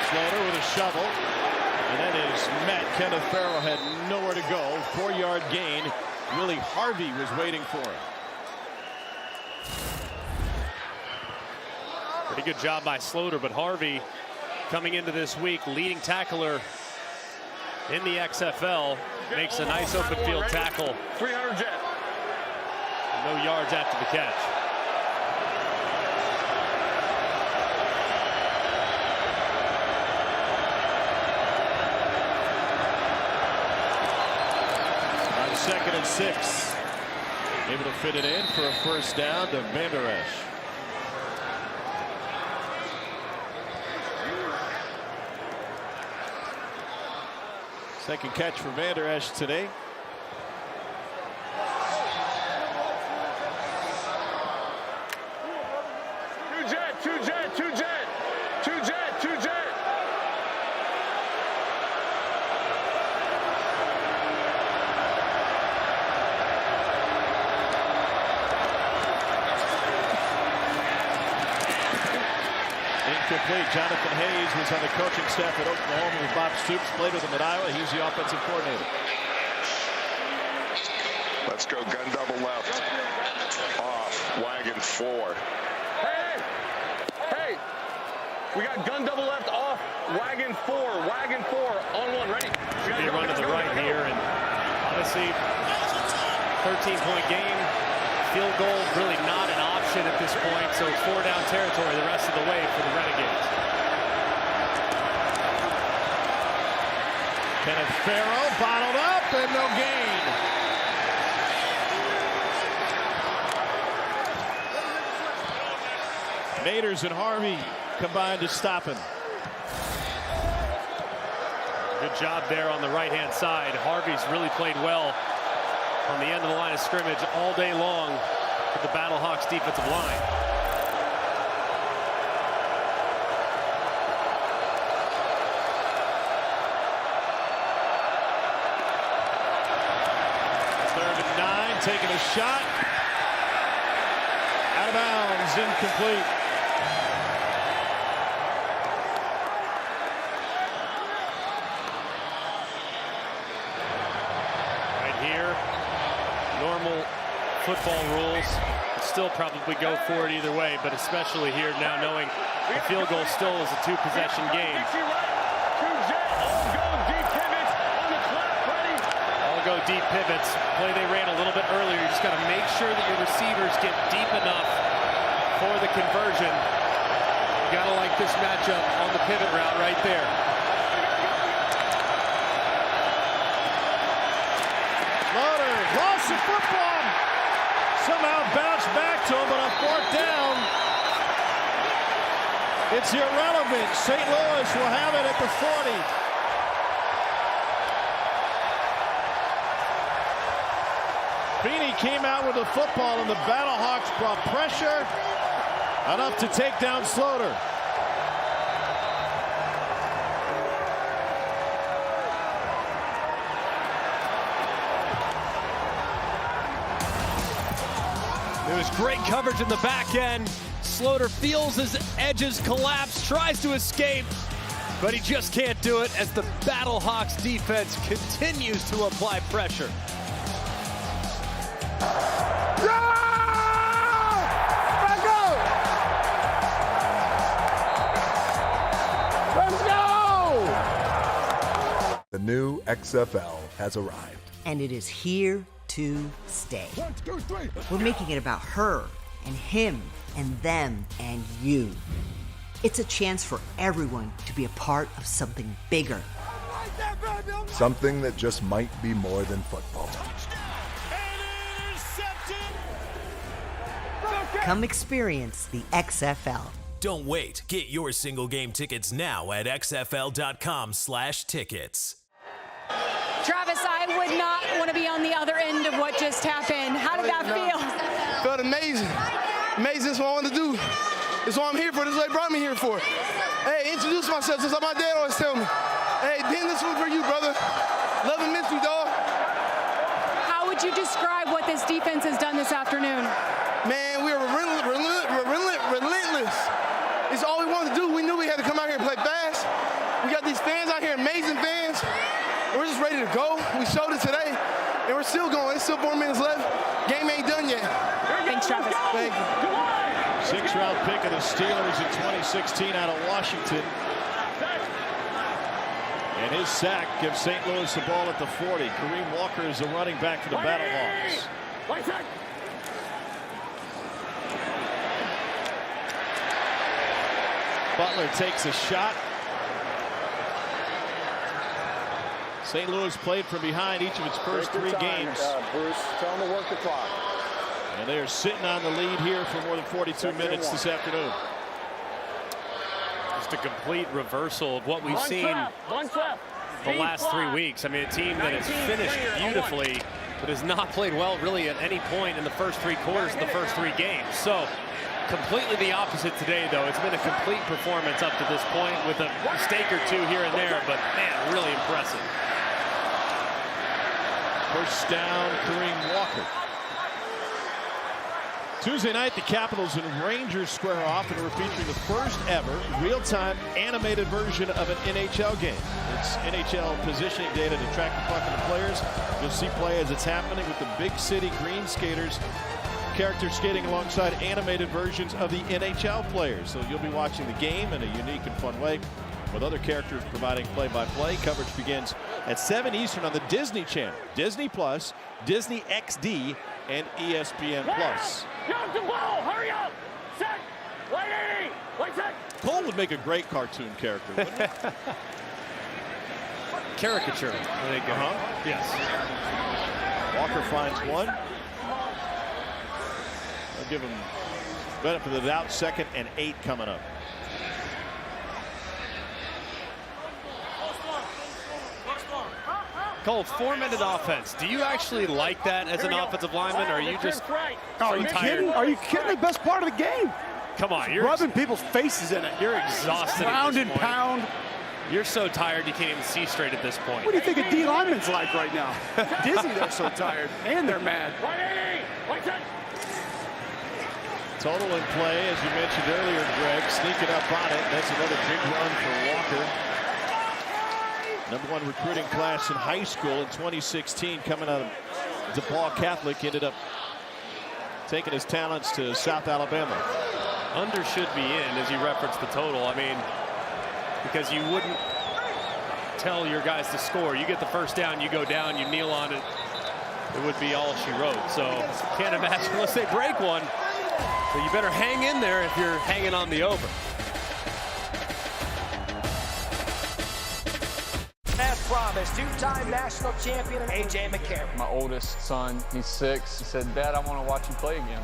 Sloter with a shovel. And that is met. Kenneth Farrell had nowhere to go. 4-yard gain. Willie Harvey was waiting for him.
Pretty good job by Sloter, but Harvey coming into this week, leading tackler in the XFL, makes a nice open field tackle.
300 jet.
No yards after the catch.
On 2nd and 6. Able to fit it in for a first down to Van Der Esch. Second catch for Van Der Esch today.
Two jet, two jet, two jet, two jet, two jet.
Incomplete. Jonathan Hayes was on the coaching staff at Oklahoma with Bob Stoops, played with him at Iowa. He's the offensive coordinator.
Let's go gun double left. Off. Wagon 4.
Hey! We got gun double left off. Wagon 4. Wagon 4 on 1. Ready?
Should be a run to the right here, and honestly, 13-point game. Field goal really not an option at this point, so it's 4-down territory the rest of the way for the Renegades.
Kenneth Farrell bottled up and no gain. Naders and Harvey combined to stop him.
Good job there on the right-hand side. Harvey's really played well on the end of the line of scrimmage all day long for the Battlehawks defensive line.
Third and 9, taking a shot. Out of bounds, incomplete. football rules. I'd still probably go for it either way, but especially here now knowing the field goal still is a 2-possession game. All go deep pivots. Play they ran a little bit earlier. You just got to make sure that your receivers get deep enough for the conversion. You got to like this matchup on the pivot route right there. Loader lost the football. Somehow bounced back to him, but on 4th down, it's irrelevant. St. Louis will have it at the 40. Feeney came out with the football, and the Battlehawks brought pressure enough to take down Slaughter. There was great coverage in the back end. Slaughter feels his edges collapse, tries to escape, but he just can't do it as the Battlehawks defense continues to apply pressure.
Let's go! The new XFL has arrived.
And it is here to stay.
1, 2, 3.
We're making it about her and him and them and you. It's a chance for everyone to be a part of something bigger.
Something that just might be more than football.
Come experience the XFL.
Don't wait. Get your single game tickets now at xfl.com/tickets.
Travis, I would not want to be on the other end of what just happened. How did that feel?
Felt amazing. Amazing. That's what I wanted to do. That's what I'm here for. This is what they brought me here for. Hey, introduce myself. Just like my dad always tell me. Hey, Ben, this one's for you, brother. Love and miss you, dog.
How would you describe what this defense has done this afternoon?
Man, we were relentless. It's all we wanted to do. We knew we had to come out here and play fast. We got these fans out here, amazing fans. We're just ready to go. We showed it today, and we're still going. There's still 4 minutes left. Game ain't done yet.
Thanks, Travis.
Thank you.
6th-round pick of the Steelers in 2016 out of Washington. And his sack gives St. Louis the ball at the 40. Kareem Walker is the running back for the Battlehawks. Butler takes a shot. St. Louis played from behind each of its first 3 games.
Bruce, tell them to work the clock.
And they are sitting on the lead here for more than 42 minutes this afternoon. Just a complete reversal of what we've seen the last 3 weeks. I mean, a team that has finished beautifully, but has not played well really at any point in the first 3 quarters of the first 3 games. So completely the opposite today, though. It's been a complete performance up to this point with a mistake or 2 here and there, but man, really impressive. First down, Kareem Walker. Tuesday night, the Capitals and Rangers square off, and we're featuring the first ever real-time animated version of an NHL game. It's NHL positioning data to track the puck and the players. You'll see play as it's happening with the big city green skaters, characters skating alongside animated versions of the NHL players. So you'll be watching the game in a unique and fun way, with other characters providing play-by-play. Coverage begins at 7 Eastern on the Disney Channel, Disney Plus, Disney XD, and ESPN Plus.
Hurry up! Set! Wait, set!
Cole would make a great cartoon character, wouldn't he? Caricature. There you go. Yes. Walker finds one. I'll give him benefit of the doubt. 2nd and 8 coming up. Cole, 4-minute offense. Do you actually like that as an offensive lineman, or are you just
Are you kidding? Are you kidding? The best part of the game.
Come on, you're
rubbing people's faces in it.
You're exhausted.
Round and pound.
You're so tired you can't even see straight at this point.
What do you think a D lineman's like right now? Dizzy, they're so tired, and they're mad.
Total in play, as you mentioned earlier, Greg, sneaking up on it. That's another big run for Walker. #1 recruiting class in high school in 2016, coming out of DePaul Catholic, ended up taking his talents to South Alabama.
Under should be in, as you referenced the total. I mean, because you wouldn't tell your guys to score. You get the first down, you go down, you kneel on it. It would be all she wrote. So can't imagine unless they break one. So you better hang in there if you're hanging on the over.
As promised, two-time national champion A.J. McCarron.
My oldest son, he's 6. He said, "Dad, I want to watch you play again."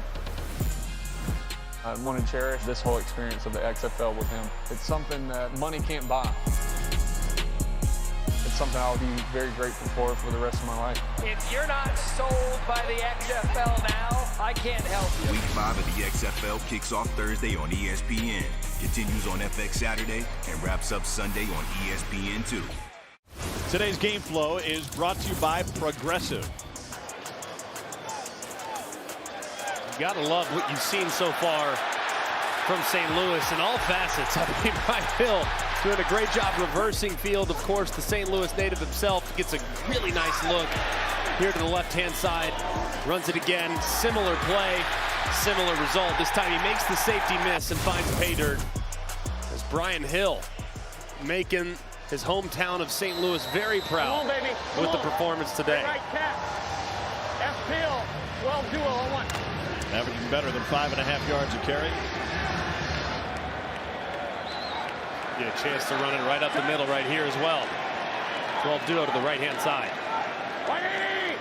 I want to cherish this whole experience of the XFL with him. It's something that money can't buy. It's something I'll be very grateful for the rest of my life.
If you're not sold by the XFL now, I can't help you.
Week 5 of the XFL kicks off Thursday on ESPN, continues on FX Saturday, and wraps up Sunday on ESPN2.
Today's game flow is brought to you by Progressive.
You gotta love what you've seen so far from St. Louis in all facets. I mean, Brian Hill doing a great job reversing field. Of course, the St. Louis native himself gets a really nice look here to the left-hand side. Runs it again. Similar play, similar result. This time he makes the safety miss and finds pay dirt. As Brian Hill making his hometown of St. Louis very proud with the performance today.
Right cap. FPL, 12 duo on 1.
Averaging better than 5.5 yards a carry.
Get a chance to run it right up the middle right here as well. 12 duo to the right-hand side.
180!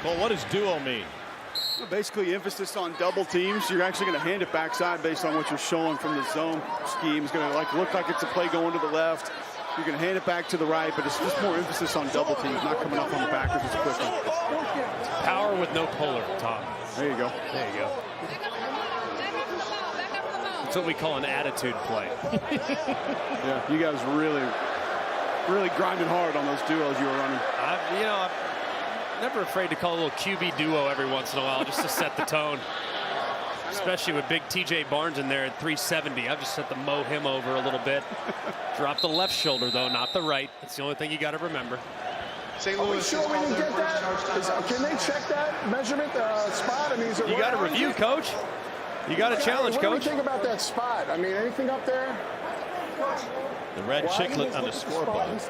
Well, what does duo mean?
Basically, emphasis on double teams. You're actually going to hand it backside based on what you're showing from the zone scheme. It's going to look like it's a play going to the left. You're going to hand it back to the right, but it's just more emphasis on double teams, not coming up on the backers as quickly.
Power with no puller, Tom.
There you go.
There you go. That's what we call an attitude play.
Yeah, you guys really grinding hard on those duos you were running.
I'm never afraid to call a little QB duo every once in a while just to set the tone. Especially with big TJ Barnes in there at 370. I've just set to mow him over a little bit. Drop the left shoulder, though, not the right. That's the only thing you got to remember.
St. Louis sure we can get that? Can they check that measurement spot? I mean, is it
you got to review, Coach. You got to challenge, Coach.
What do you think about that spot? I mean, anything up there?
The red chiclet on the scoreboard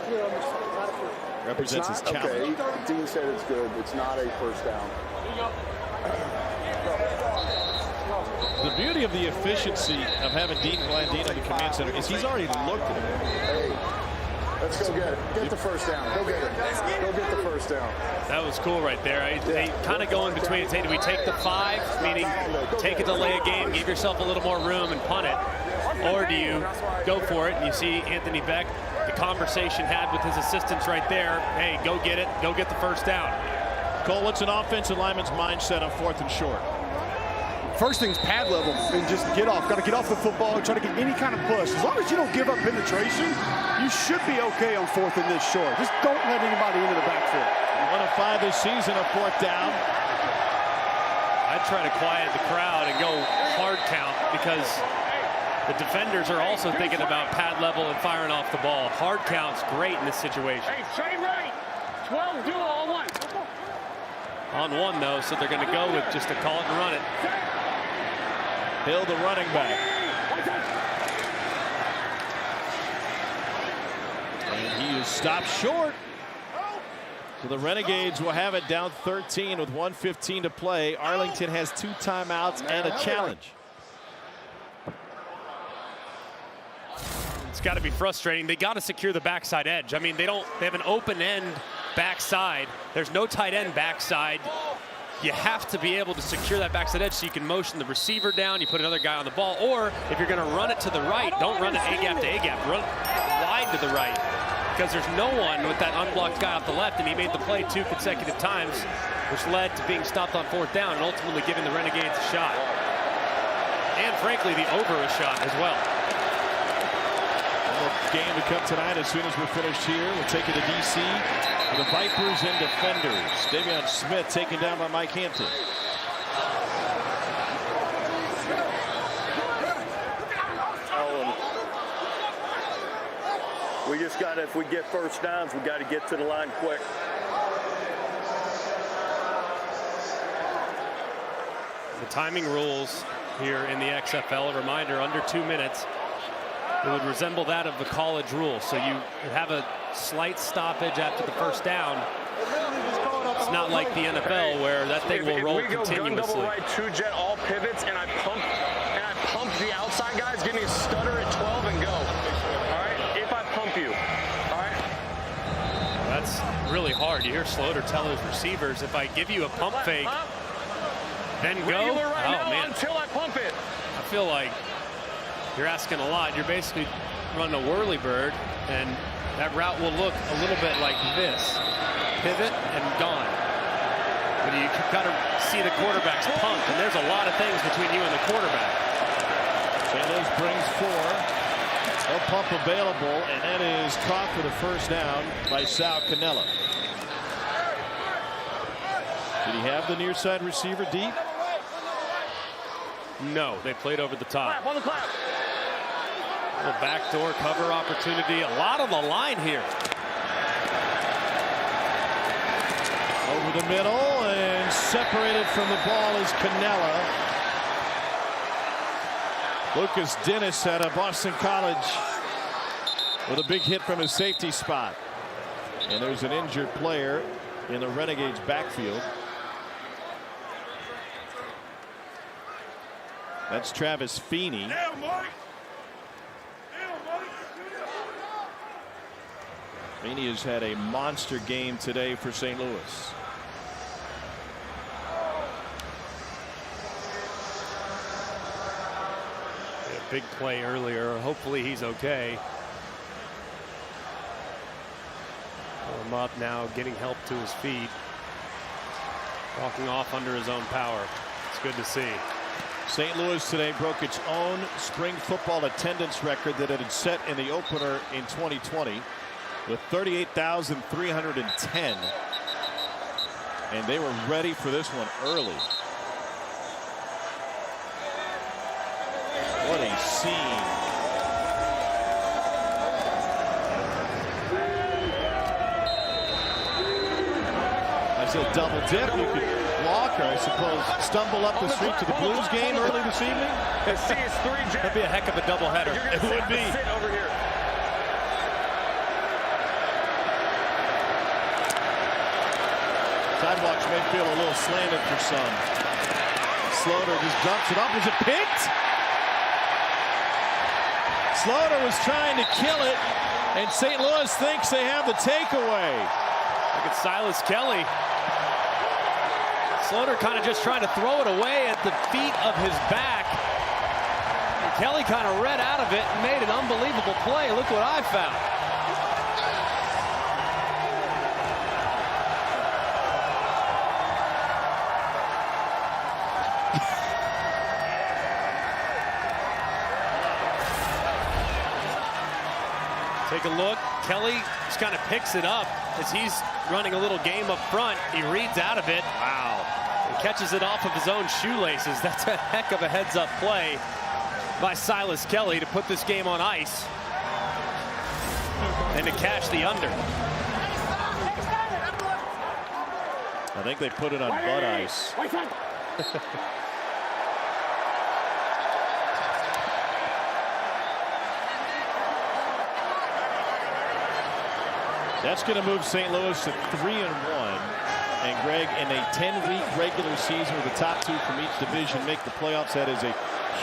represents his challenge.
Okay, Dean said it's good. It's not a first down.
The beauty of the efficiency of having Dean Blandine on the command center is he's already looked at it.
Hey, let's go get it. Get the first down. Go get it. Go get the first down.
That was cool right there. They kind of go in between and say, do we take the 5, meaning take a delay a game, give yourself a little more room and punt it, or do you go for it? And you see Anthony Beck, the conversation had with his assistants right there. Hey, go get it. Go get the first down.
Cole, what's an offensive lineman's mindset on 4th and short?
First thing's pad level and just get off. Got to get off the football and try to get any kind of push. As long as you don't give up penetration, you should be okay on 4th and this short. Just don't let anybody into the backfield.
1 of 5 this season, a 4th down.
I'd try to quiet the crowd and go hard count because the defenders are also thinking about pad level and firing off the ball. Hard count's great in this situation.
Hey, straight right. 12 duo on 1.
On 1, though, so they're going to go with just a call it and run it.
Hill, the running back. And he is stopped short. So the Renegades will have it down 13 with 1:15 to play. Arlington has 2 timeouts and a challenge.
It's got to be frustrating. They got to secure the backside edge. I mean, they have an open end backside. There's no tight end backside. You have to be able to secure that backside edge so you can motion the receiver down. You put another guy on the ball. Or if you're going to run it to the right, don't run it A-gap to A-gap. Run wide to the right because there's no one with that unblocked guy off the left, and he made the play 2 consecutive times, which led to being stopped on 4th down and ultimately giving the Renegades a shot. And frankly, the over a shot as well.
Game to come tonight as soon as we're finished here. We'll take it to D.C. for the Vipers and Defenders. Davion Smith taken down by Mike Hampton.
We just got to, if we get first downs, we got to get to the line quick.
The timing rules here in the XFL, a reminder, under 2 minutes. It would resemble that of the college rule. So you have a slight stoppage after the first down. It's not like the NFL where that thing will roll continuously.
Gun double right, 2 jet, all pivots, and I pump the outside guys, give me a stutter at 12 and go. All right, if I pump you. All right.
That's really hard. You hear Slaughter tell his receivers, if I give you a pump fake, then go.
Right now,
man.
until I pump it.
I feel like you're asking a lot. You're basically running a whirly bird, and that route will look a little bit like this. Pivot and gone. But you got to see the quarterback's pump, and there's a lot of things between you and the quarterback.
St. Louis brings 4. No pump available, and that is caught for the first down by Sal Cannella. Did he have the near side receiver deep?
No, they played over the top.
Clap on the clap.
A little backdoor cover opportunity. A lot on the line here.
Over the middle, and separated from the ball is Cannella. Lucas Dennis out of Boston College with a big hit from his safety spot. And there's an injured player in the Renegades backfield. That's Travis Feeney. Feeney has had a monster game today for St. Louis.
Big play earlier. Hopefully he's okay. Him up now, getting help to his feet. Walking off under his own power. It's good to see.
St. Louis today broke its own spring football attendance record that it had set in the opener in 2020 with 38,310. And they were ready for this one early. What a scene. That's a double dip. You could walk, or I suppose stumble up the street to the Blues game early this evening.
That'd be a heck of a doubleheader.
It would be.
Over here.
Sidewalks may feel a little slanted for some. Slaughter just dumps it up. Is it picked? Slaughter was trying to kill it, and St. Louis thinks they have the takeaway.
Look at Silas Kelly. Slaughter kind of just trying to throw it away at the feet of his back. And Kelly kind of read out of it and made an unbelievable play. Look what I found. Take a look. Kelly just kind of picks it up as he's running a little game up front. He reads out of it. Wow. And catches it off of his own shoelaces. That's a heck of a heads-up play by Silas Kelly to put this game on ice and to cash the under.
I think they put it on butt ice. That's going to move St. Louis to 3-1. And Greg, in a 10-week regular season with the top 2 from each division make the playoffs, that is a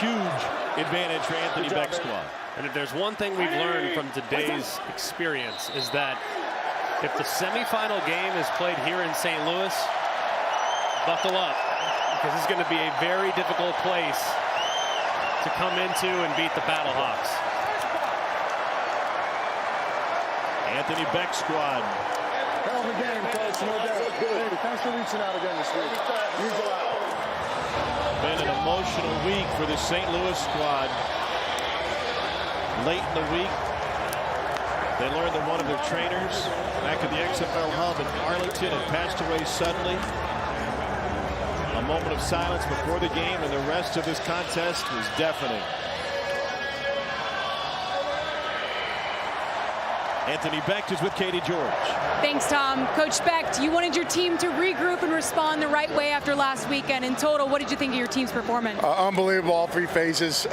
huge advantage for Anthony Beck's squad.
And if there's one thing we've learned from today's experience is that if the semifinal game is played here in St. Louis, buckle up, because it's going to be a very difficult place to come into and beat the Battlehawks.
Anthony Beck's squad.
Hell of a game, coach, no doubt. Hey, thanks for reaching out again this week.
Been an emotional week for the St. Louis squad. Late in the week, they learned that one of their trainers back at the XFL hub in Arlington had passed away suddenly. A moment of silence before the game, and the rest of this contest was deafening. Anthony Becht is with Katie George.
Thanks, Tom. Coach Becht, you wanted your team to regroup and respond the right way after last weekend. In total, what did you think of your team's performance?
Unbelievable, all three phases.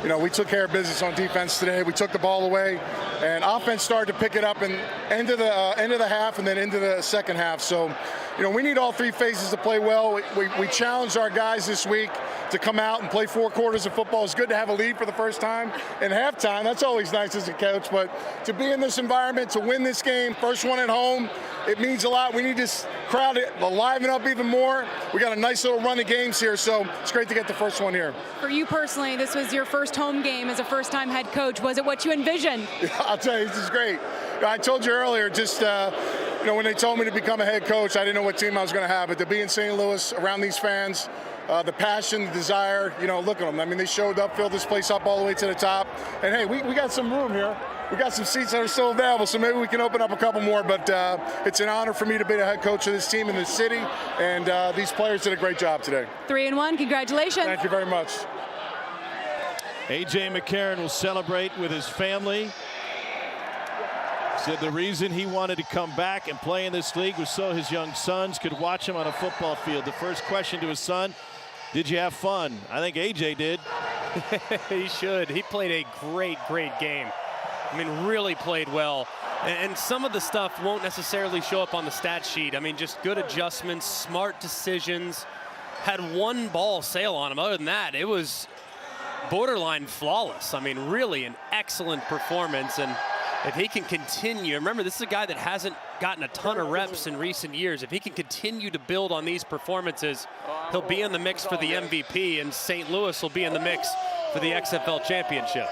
You know, we took care of business on defense today. We took the ball away, and offense started to pick it up and end of the half and then into the second half. So, you know, we need all three phases to play well. We challenged our guys this week to come out and play 4 quarters of football. It's good to have a lead for the first time in halftime. That's always nice as a coach. But to be in this environment, to win this game, first one at home, it means a lot. We need this crowd to liven up even more. We got a nice little run of games here, so it's great to get the first one here.
For you personally, this was your first home game as a first-time head coach. Was it what you envisioned?
Yeah, I'll tell you, this is great. I told you earlier, just you know, when they told me to become a head coach, I didn't know what team I was going to have. But to be in St. Louis, around these fans, the passion, the desire, you know, look at them. I mean, they showed up, filled this place up all the way to the top. And, hey, we got some room here. We got some seats that are still available, so maybe we can open up a couple more. But it's an honor for me to be the head coach of this team in this city, and these players did a great job today.
3-1, congratulations.
Thank you very much.
A.J. McCarron will celebrate with his family. Said the reason he wanted to come back and play in this league was so his young sons could watch him on a football field. The first question to his son, did you have fun? I think A.J. did.
He should. He played a great game. I mean, really played well. And some of the stuff won't necessarily show up on the stat sheet. I mean, just good adjustments, smart decisions. Had one ball sail on him. Other than that, it was borderline flawless. I mean, really an excellent performance. And if he can continue, remember, this is a guy that hasn't gotten a ton of reps in recent years. If he can continue to build on these performances, he'll be in the mix for the MVP, and St. Louis will be in the mix for the XFL championship.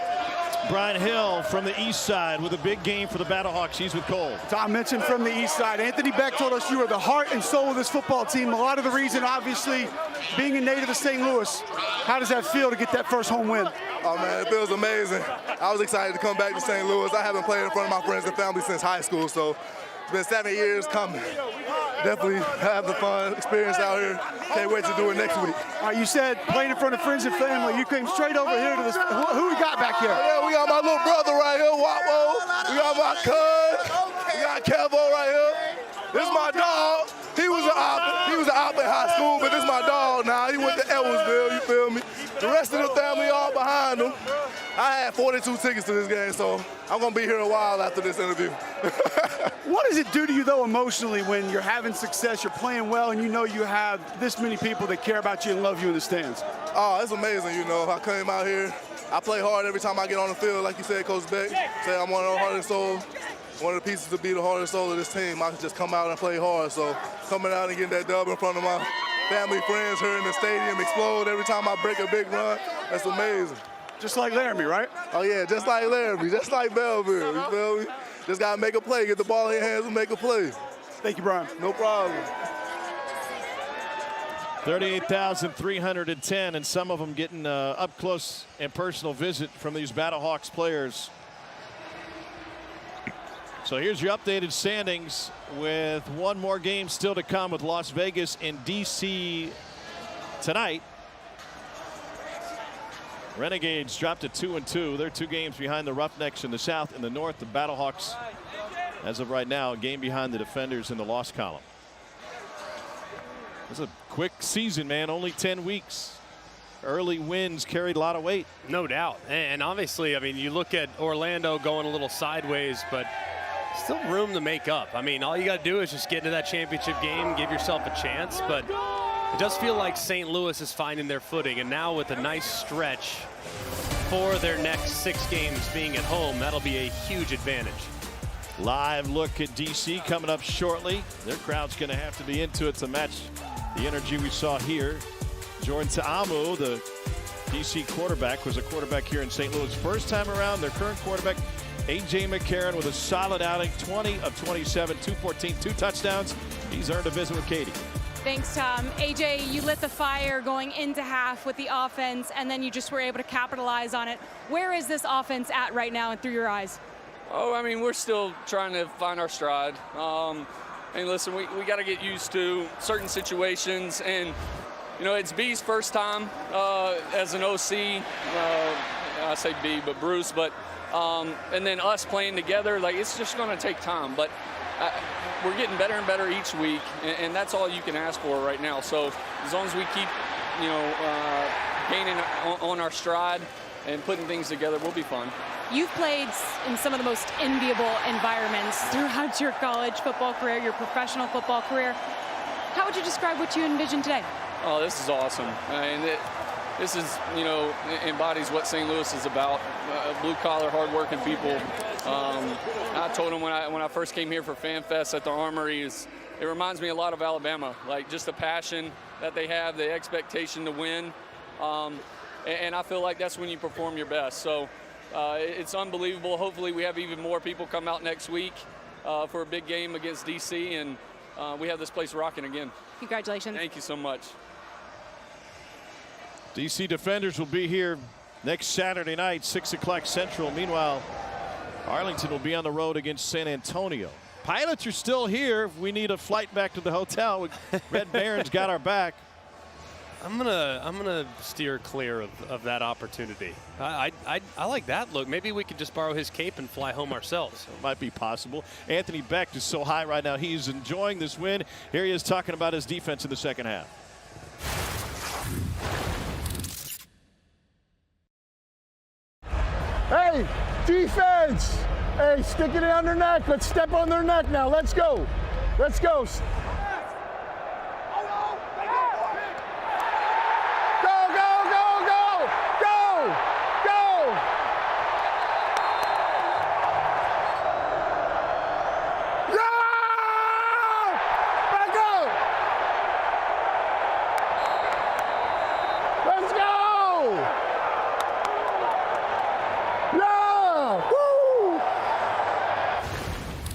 Brian Hill from the east side with a big game for the Battlehawks. He's with Cole.
Tom mentioned from the east side. Anthony Becht told us you are the heart and soul of this football team. A lot of the reason, obviously, being a native of St. Louis. How does that feel to get that first home win?
Oh, man, it feels amazing. I was excited to come back to St. Louis. I haven't played in front of my friends and family since high school, so it's been 7 years coming. Definitely have the fun experience out here. Can't wait to do it next week.
You said playing in front of friends and family. You came straight over here to this. Who we got back here?
Yeah, we got my little brother right here, Wapo. We got my cousin. We got Kevo right here. This is my dog. He was an op in high school, but this is my dog now. He went to Edwardsville, you feel me? The rest of the family all behind him. I had 42 tickets to this game, so I'm going to be here a while after this interview.
What does it do to you, though, emotionally when you're having success, you're playing well, and you know you have this many people that care about you and love you in the stands?
Oh, it's amazing, you know. I came out here. I play hard every time I get on the field, like you said, Coach Becht. Say I'm one of the heart and soul. One of the pieces to be the heart and soul of this team. I just come out and play hard. So coming out and getting that dub in front of my family, friends here in the stadium, explode every time I break a big run, that's amazing.
Just like Laramie, right?
Oh, yeah, just like Laramie, just like Belleville, you feel me? Just got to make a play, get the ball in your hands and make a play.
Thank you, Brian.
No problem.
38,310, and some of them getting up close and personal visit from these Battlehawks players. So here's your updated standings with one more game still to come with Las Vegas and D.C. tonight. Renegades dropped to 2-2. They're 2 games behind the Roughnecks in the South. In the North, the Battlehawks, as of right now, a game behind the Defenders in the loss column. It's a quick season, man. Only 10 weeks. Early wins carried a lot of weight.
No doubt. And obviously, I mean, you look at Orlando going a little sideways, but still room to make up. I mean, all you got to do is just get into that championship game, give yourself a chance. But it does feel like St. Louis is finding their footing. And now with a nice stretch for their next 6 games being at home, that'll be a huge advantage.
Live look at D.C. coming up shortly. Their crowd's going to have to be into it to match the energy we saw here. Jordan Ta'amu, the D.C. quarterback, was a quarterback here in St. Louis. First time around, their current quarterback, A.J. McCarron, with a solid outing, 20 of 27, 214, 2 touchdowns. He's earned a visit with Katie.
Thanks, Tom. AJ, you lit the fire going into half with the offense, and then you just were able to capitalize on it. Where is this offense at right now and through your eyes?
Oh, I mean, we're still trying to find our stride. And listen, we got to get used to certain situations. And, you know, it's B's first time as an OC.
I say B, but Bruce, but and then us playing together, like it's just going to take time. But we're getting better and better each week, and that's all you can ask for right now. So as long as we keep, gaining on our stride and putting things together, we'll be fine.
You've played in some of the most enviable environments throughout your college football career, your professional football career. How would you describe what you envision today?
Oh, this is awesome. This is, embodies what St. Louis is about. Blue-collar, hard-working people. I told them when I first came here for Fan Fest at the Armory, it reminds me a lot of Alabama, like just the passion that they have, the expectation to win. And I feel like that's when you perform your best. So it's unbelievable. Hopefully we have even more people come out next week for a big game against D.C., and we have this place rocking again.
Congratulations.
Thank you so much.
DC Defenders will be here next Saturday night, 6 o'clock Central. Meanwhile, Arlington will be on the road against San Antonio. Pilots are still here. If we need a flight back to the hotel, Red Baron's got our back.
I'm gonna steer clear of that opportunity. I like that look. Maybe we could just borrow his cape and fly home ourselves.
It might be possible. Anthony Becht is so high right now. He's enjoying this win. Here he is talking about his defense in the second half.
Hey, defense! Hey, stick it on their neck. Let's step on their neck now. Let's go. Let's go.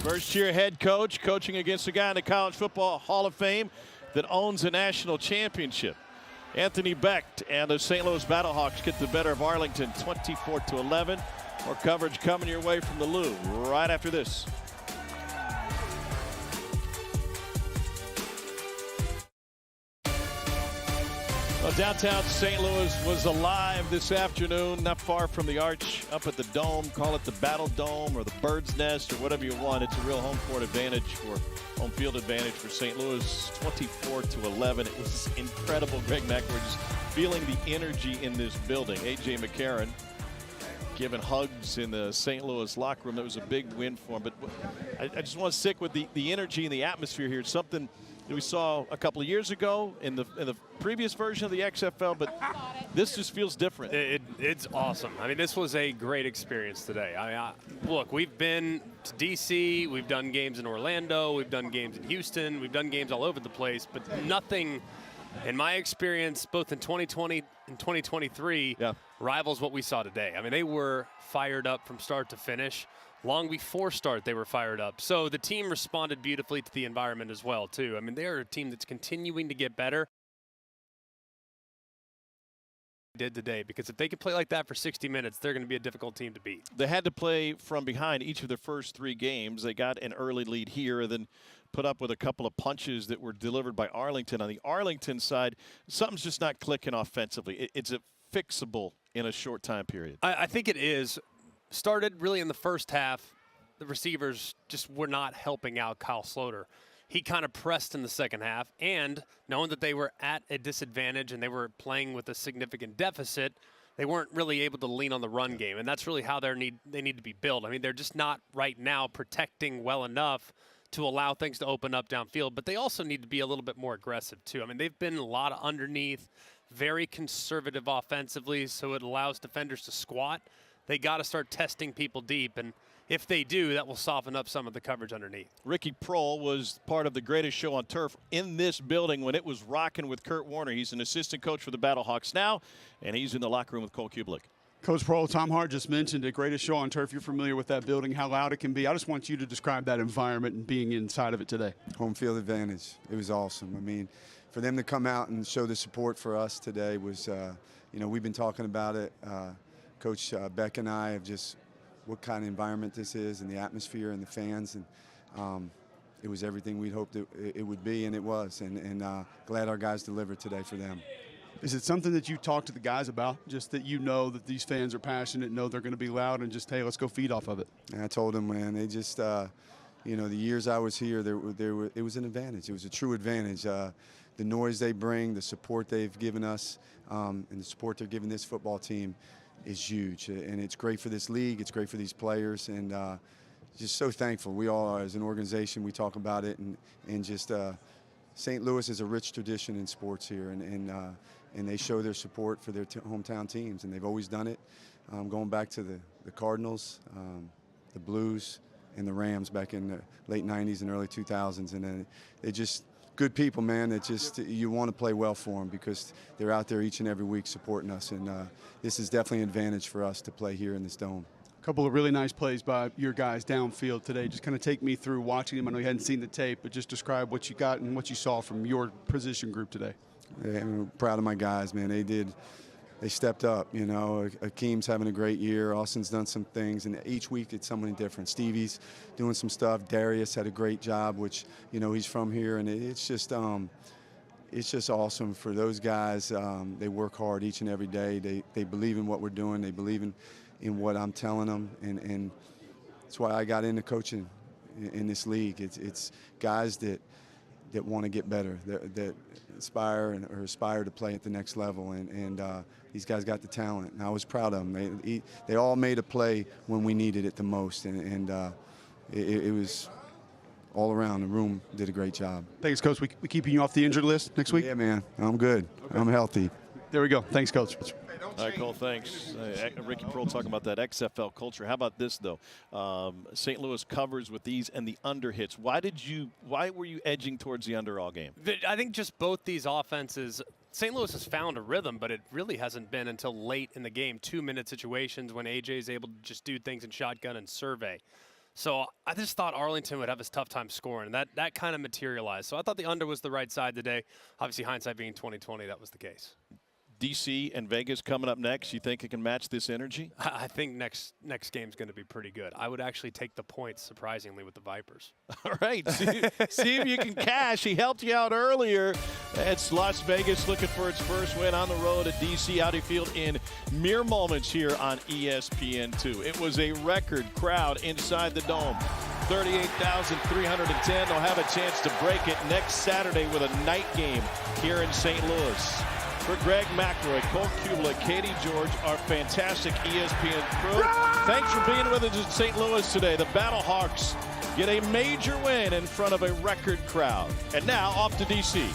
First-year head coach coaching against a guy in the College Football Hall of Fame that owns a national championship. Anthony Becht and the St. Louis Battlehawks get the better of Arlington 24-11. More coverage coming your way from the Lou right after this. Well, downtown St. Louis was alive this afternoon, not far from the arch up at the Dome. Call it the Battle Dome or the Bird's Nest or whatever you want. It's a real home court advantage for home field advantage for St. Louis, 24-11. It was incredible. Greg McElroy just feeling the energy in this building. A.J. McCarron giving hugs in the St. Louis locker room. That was a big win for him. But I just want to stick with the energy and the atmosphere here. It's something that we saw a couple of years ago in the previous version of the XFL, but this just feels different.
It's awesome. I mean, this was a great experience today. Look, we've been to D.C., we've done games in Orlando, we've done games in Houston, we've done games all over the place, but nothing, in my experience, both in 2020 and 2023, rivals what we saw today. I mean, they were fired up from start to finish. Long before start, they were fired up. So the team responded beautifully to the environment as well, too. I mean, they are a team that's continuing to get better. Did today, because if they can play like that for 60 minutes, they're going to be a difficult team to beat.
They had to play from behind each of their first 3 games. They got an early lead here and then put up with a couple of punches that were delivered by Arlington. On the Arlington side, something's just not clicking offensively. It's a fixable in a short time period.
I think it is. Started really in the first half. The receivers just were not helping out Kyle Sloter. He kind of pressed in the second half, and knowing that they were at a disadvantage and they were playing with a significant deficit, they weren't really able to lean on the run game, and that's really how they need to be built. I mean, they're just not right now protecting well enough to allow things to open up downfield, but they also need to be a little bit more aggressive too. I mean, they've been a lot of underneath, very conservative offensively, so it allows defenders to squat. They got to start testing people deep, and if they do, that will soften up some of the coverage underneath.
Ricky Prohl was part of the greatest show on turf in this building when it was rocking with Kurt Warner. He's an assistant coach for the Battlehawks now, and he's in the locker room with Cole Kublik.
Coach Prohl, Tom Hart just mentioned the greatest show on turf. You're familiar with that building, how loud it can be. I just want you to describe that environment and being inside of it today.
Home field advantage. It was awesome. I mean, for them to come out and show the support for us today was, we've been talking about it. Coach Beck and I have just what kind of environment this is and the atmosphere and the fans, and it was everything we'd hoped it would be, and it was, and glad our guys delivered today for them.
Is it something that you talk to the guys about, just that you know that these fans are passionate, know they're going to be loud, and just, hey, let's go feed off of it?
And I told them, man, they just, you know, the years I was here, it was an advantage. It was a true advantage. The noise they bring, the support they've given us, and the support they're giving this football team is huge. And it's great for this league. It's great for these players. And just so thankful. We all are, as an organization, we talk about it. And just St. Louis is a rich tradition in sports here. And they show their support for their hometown teams. And they've always done it, going back to the Cardinals, the Blues, and the Rams back in the late 90s and early 2000s. And then they just good people, man, that just you want to play well for them because they're out there each and every week supporting us. And this is definitely an advantage for us to play here in this dome.
A couple of really nice plays by your guys downfield today. Just kind of take me through watching them. I know you hadn't seen the tape, but just describe what you got and what you saw from your position group today.
Yeah, I'm proud of my guys, man. They stepped up, you know. Akeem's having a great year. Austin's done some things, and each week it's something different. Stevie's doing some stuff. Darius had a great job, which, you know, he's from here, and it's just awesome for those guys. They work hard each and every day. They believe in what we're doing. They believe in what I'm telling them, and that's why I got into coaching in this league. It's guys that want to get better, that aspire to play at the next level, and these guys got the talent, and I was proud of them. They all made a play when we needed it the most, and it was all around. The room did a great job.
Thanks, Coach. We keeping you off the injured list next week?
Yeah, man. I'm good. Okay. I'm healthy.
There we go. Thanks, Coach.
All right, Cole, thanks. Ricky Pearl talking about that XFL culture. How about this, though? St. Louis covers with these and the under hits. Why were you edging towards the under all game?
I think just both these offenses, St. Louis has found a rhythm, but it really hasn't been until late in the game, 2-minute situations when AJ is able to just do things in shotgun and survey. So I just thought Arlington would have a tough time scoring. That kind of materialized. So I thought the under was the right side today. Obviously, hindsight being 20/20, that was the case.
DC and Vegas coming up next. You think it can match this energy?
I think next game's going to be pretty good. I would actually take the points, surprisingly, with the Vipers.
All right. See if you can cash. He helped you out earlier. It's Las Vegas looking for its first win on the road at DC Audi Field in mere moments here on ESPN2. It was a record crowd inside the dome. 38,310. They'll have a chance to break it next Saturday with a night game here in St. Louis. For Greg McElroy, Cole Kubla, Katie George, our fantastic ESPN crew. Thanks for being with us in St. Louis today. The Battlehawks get a major win in front of a record crowd. And now off to DC.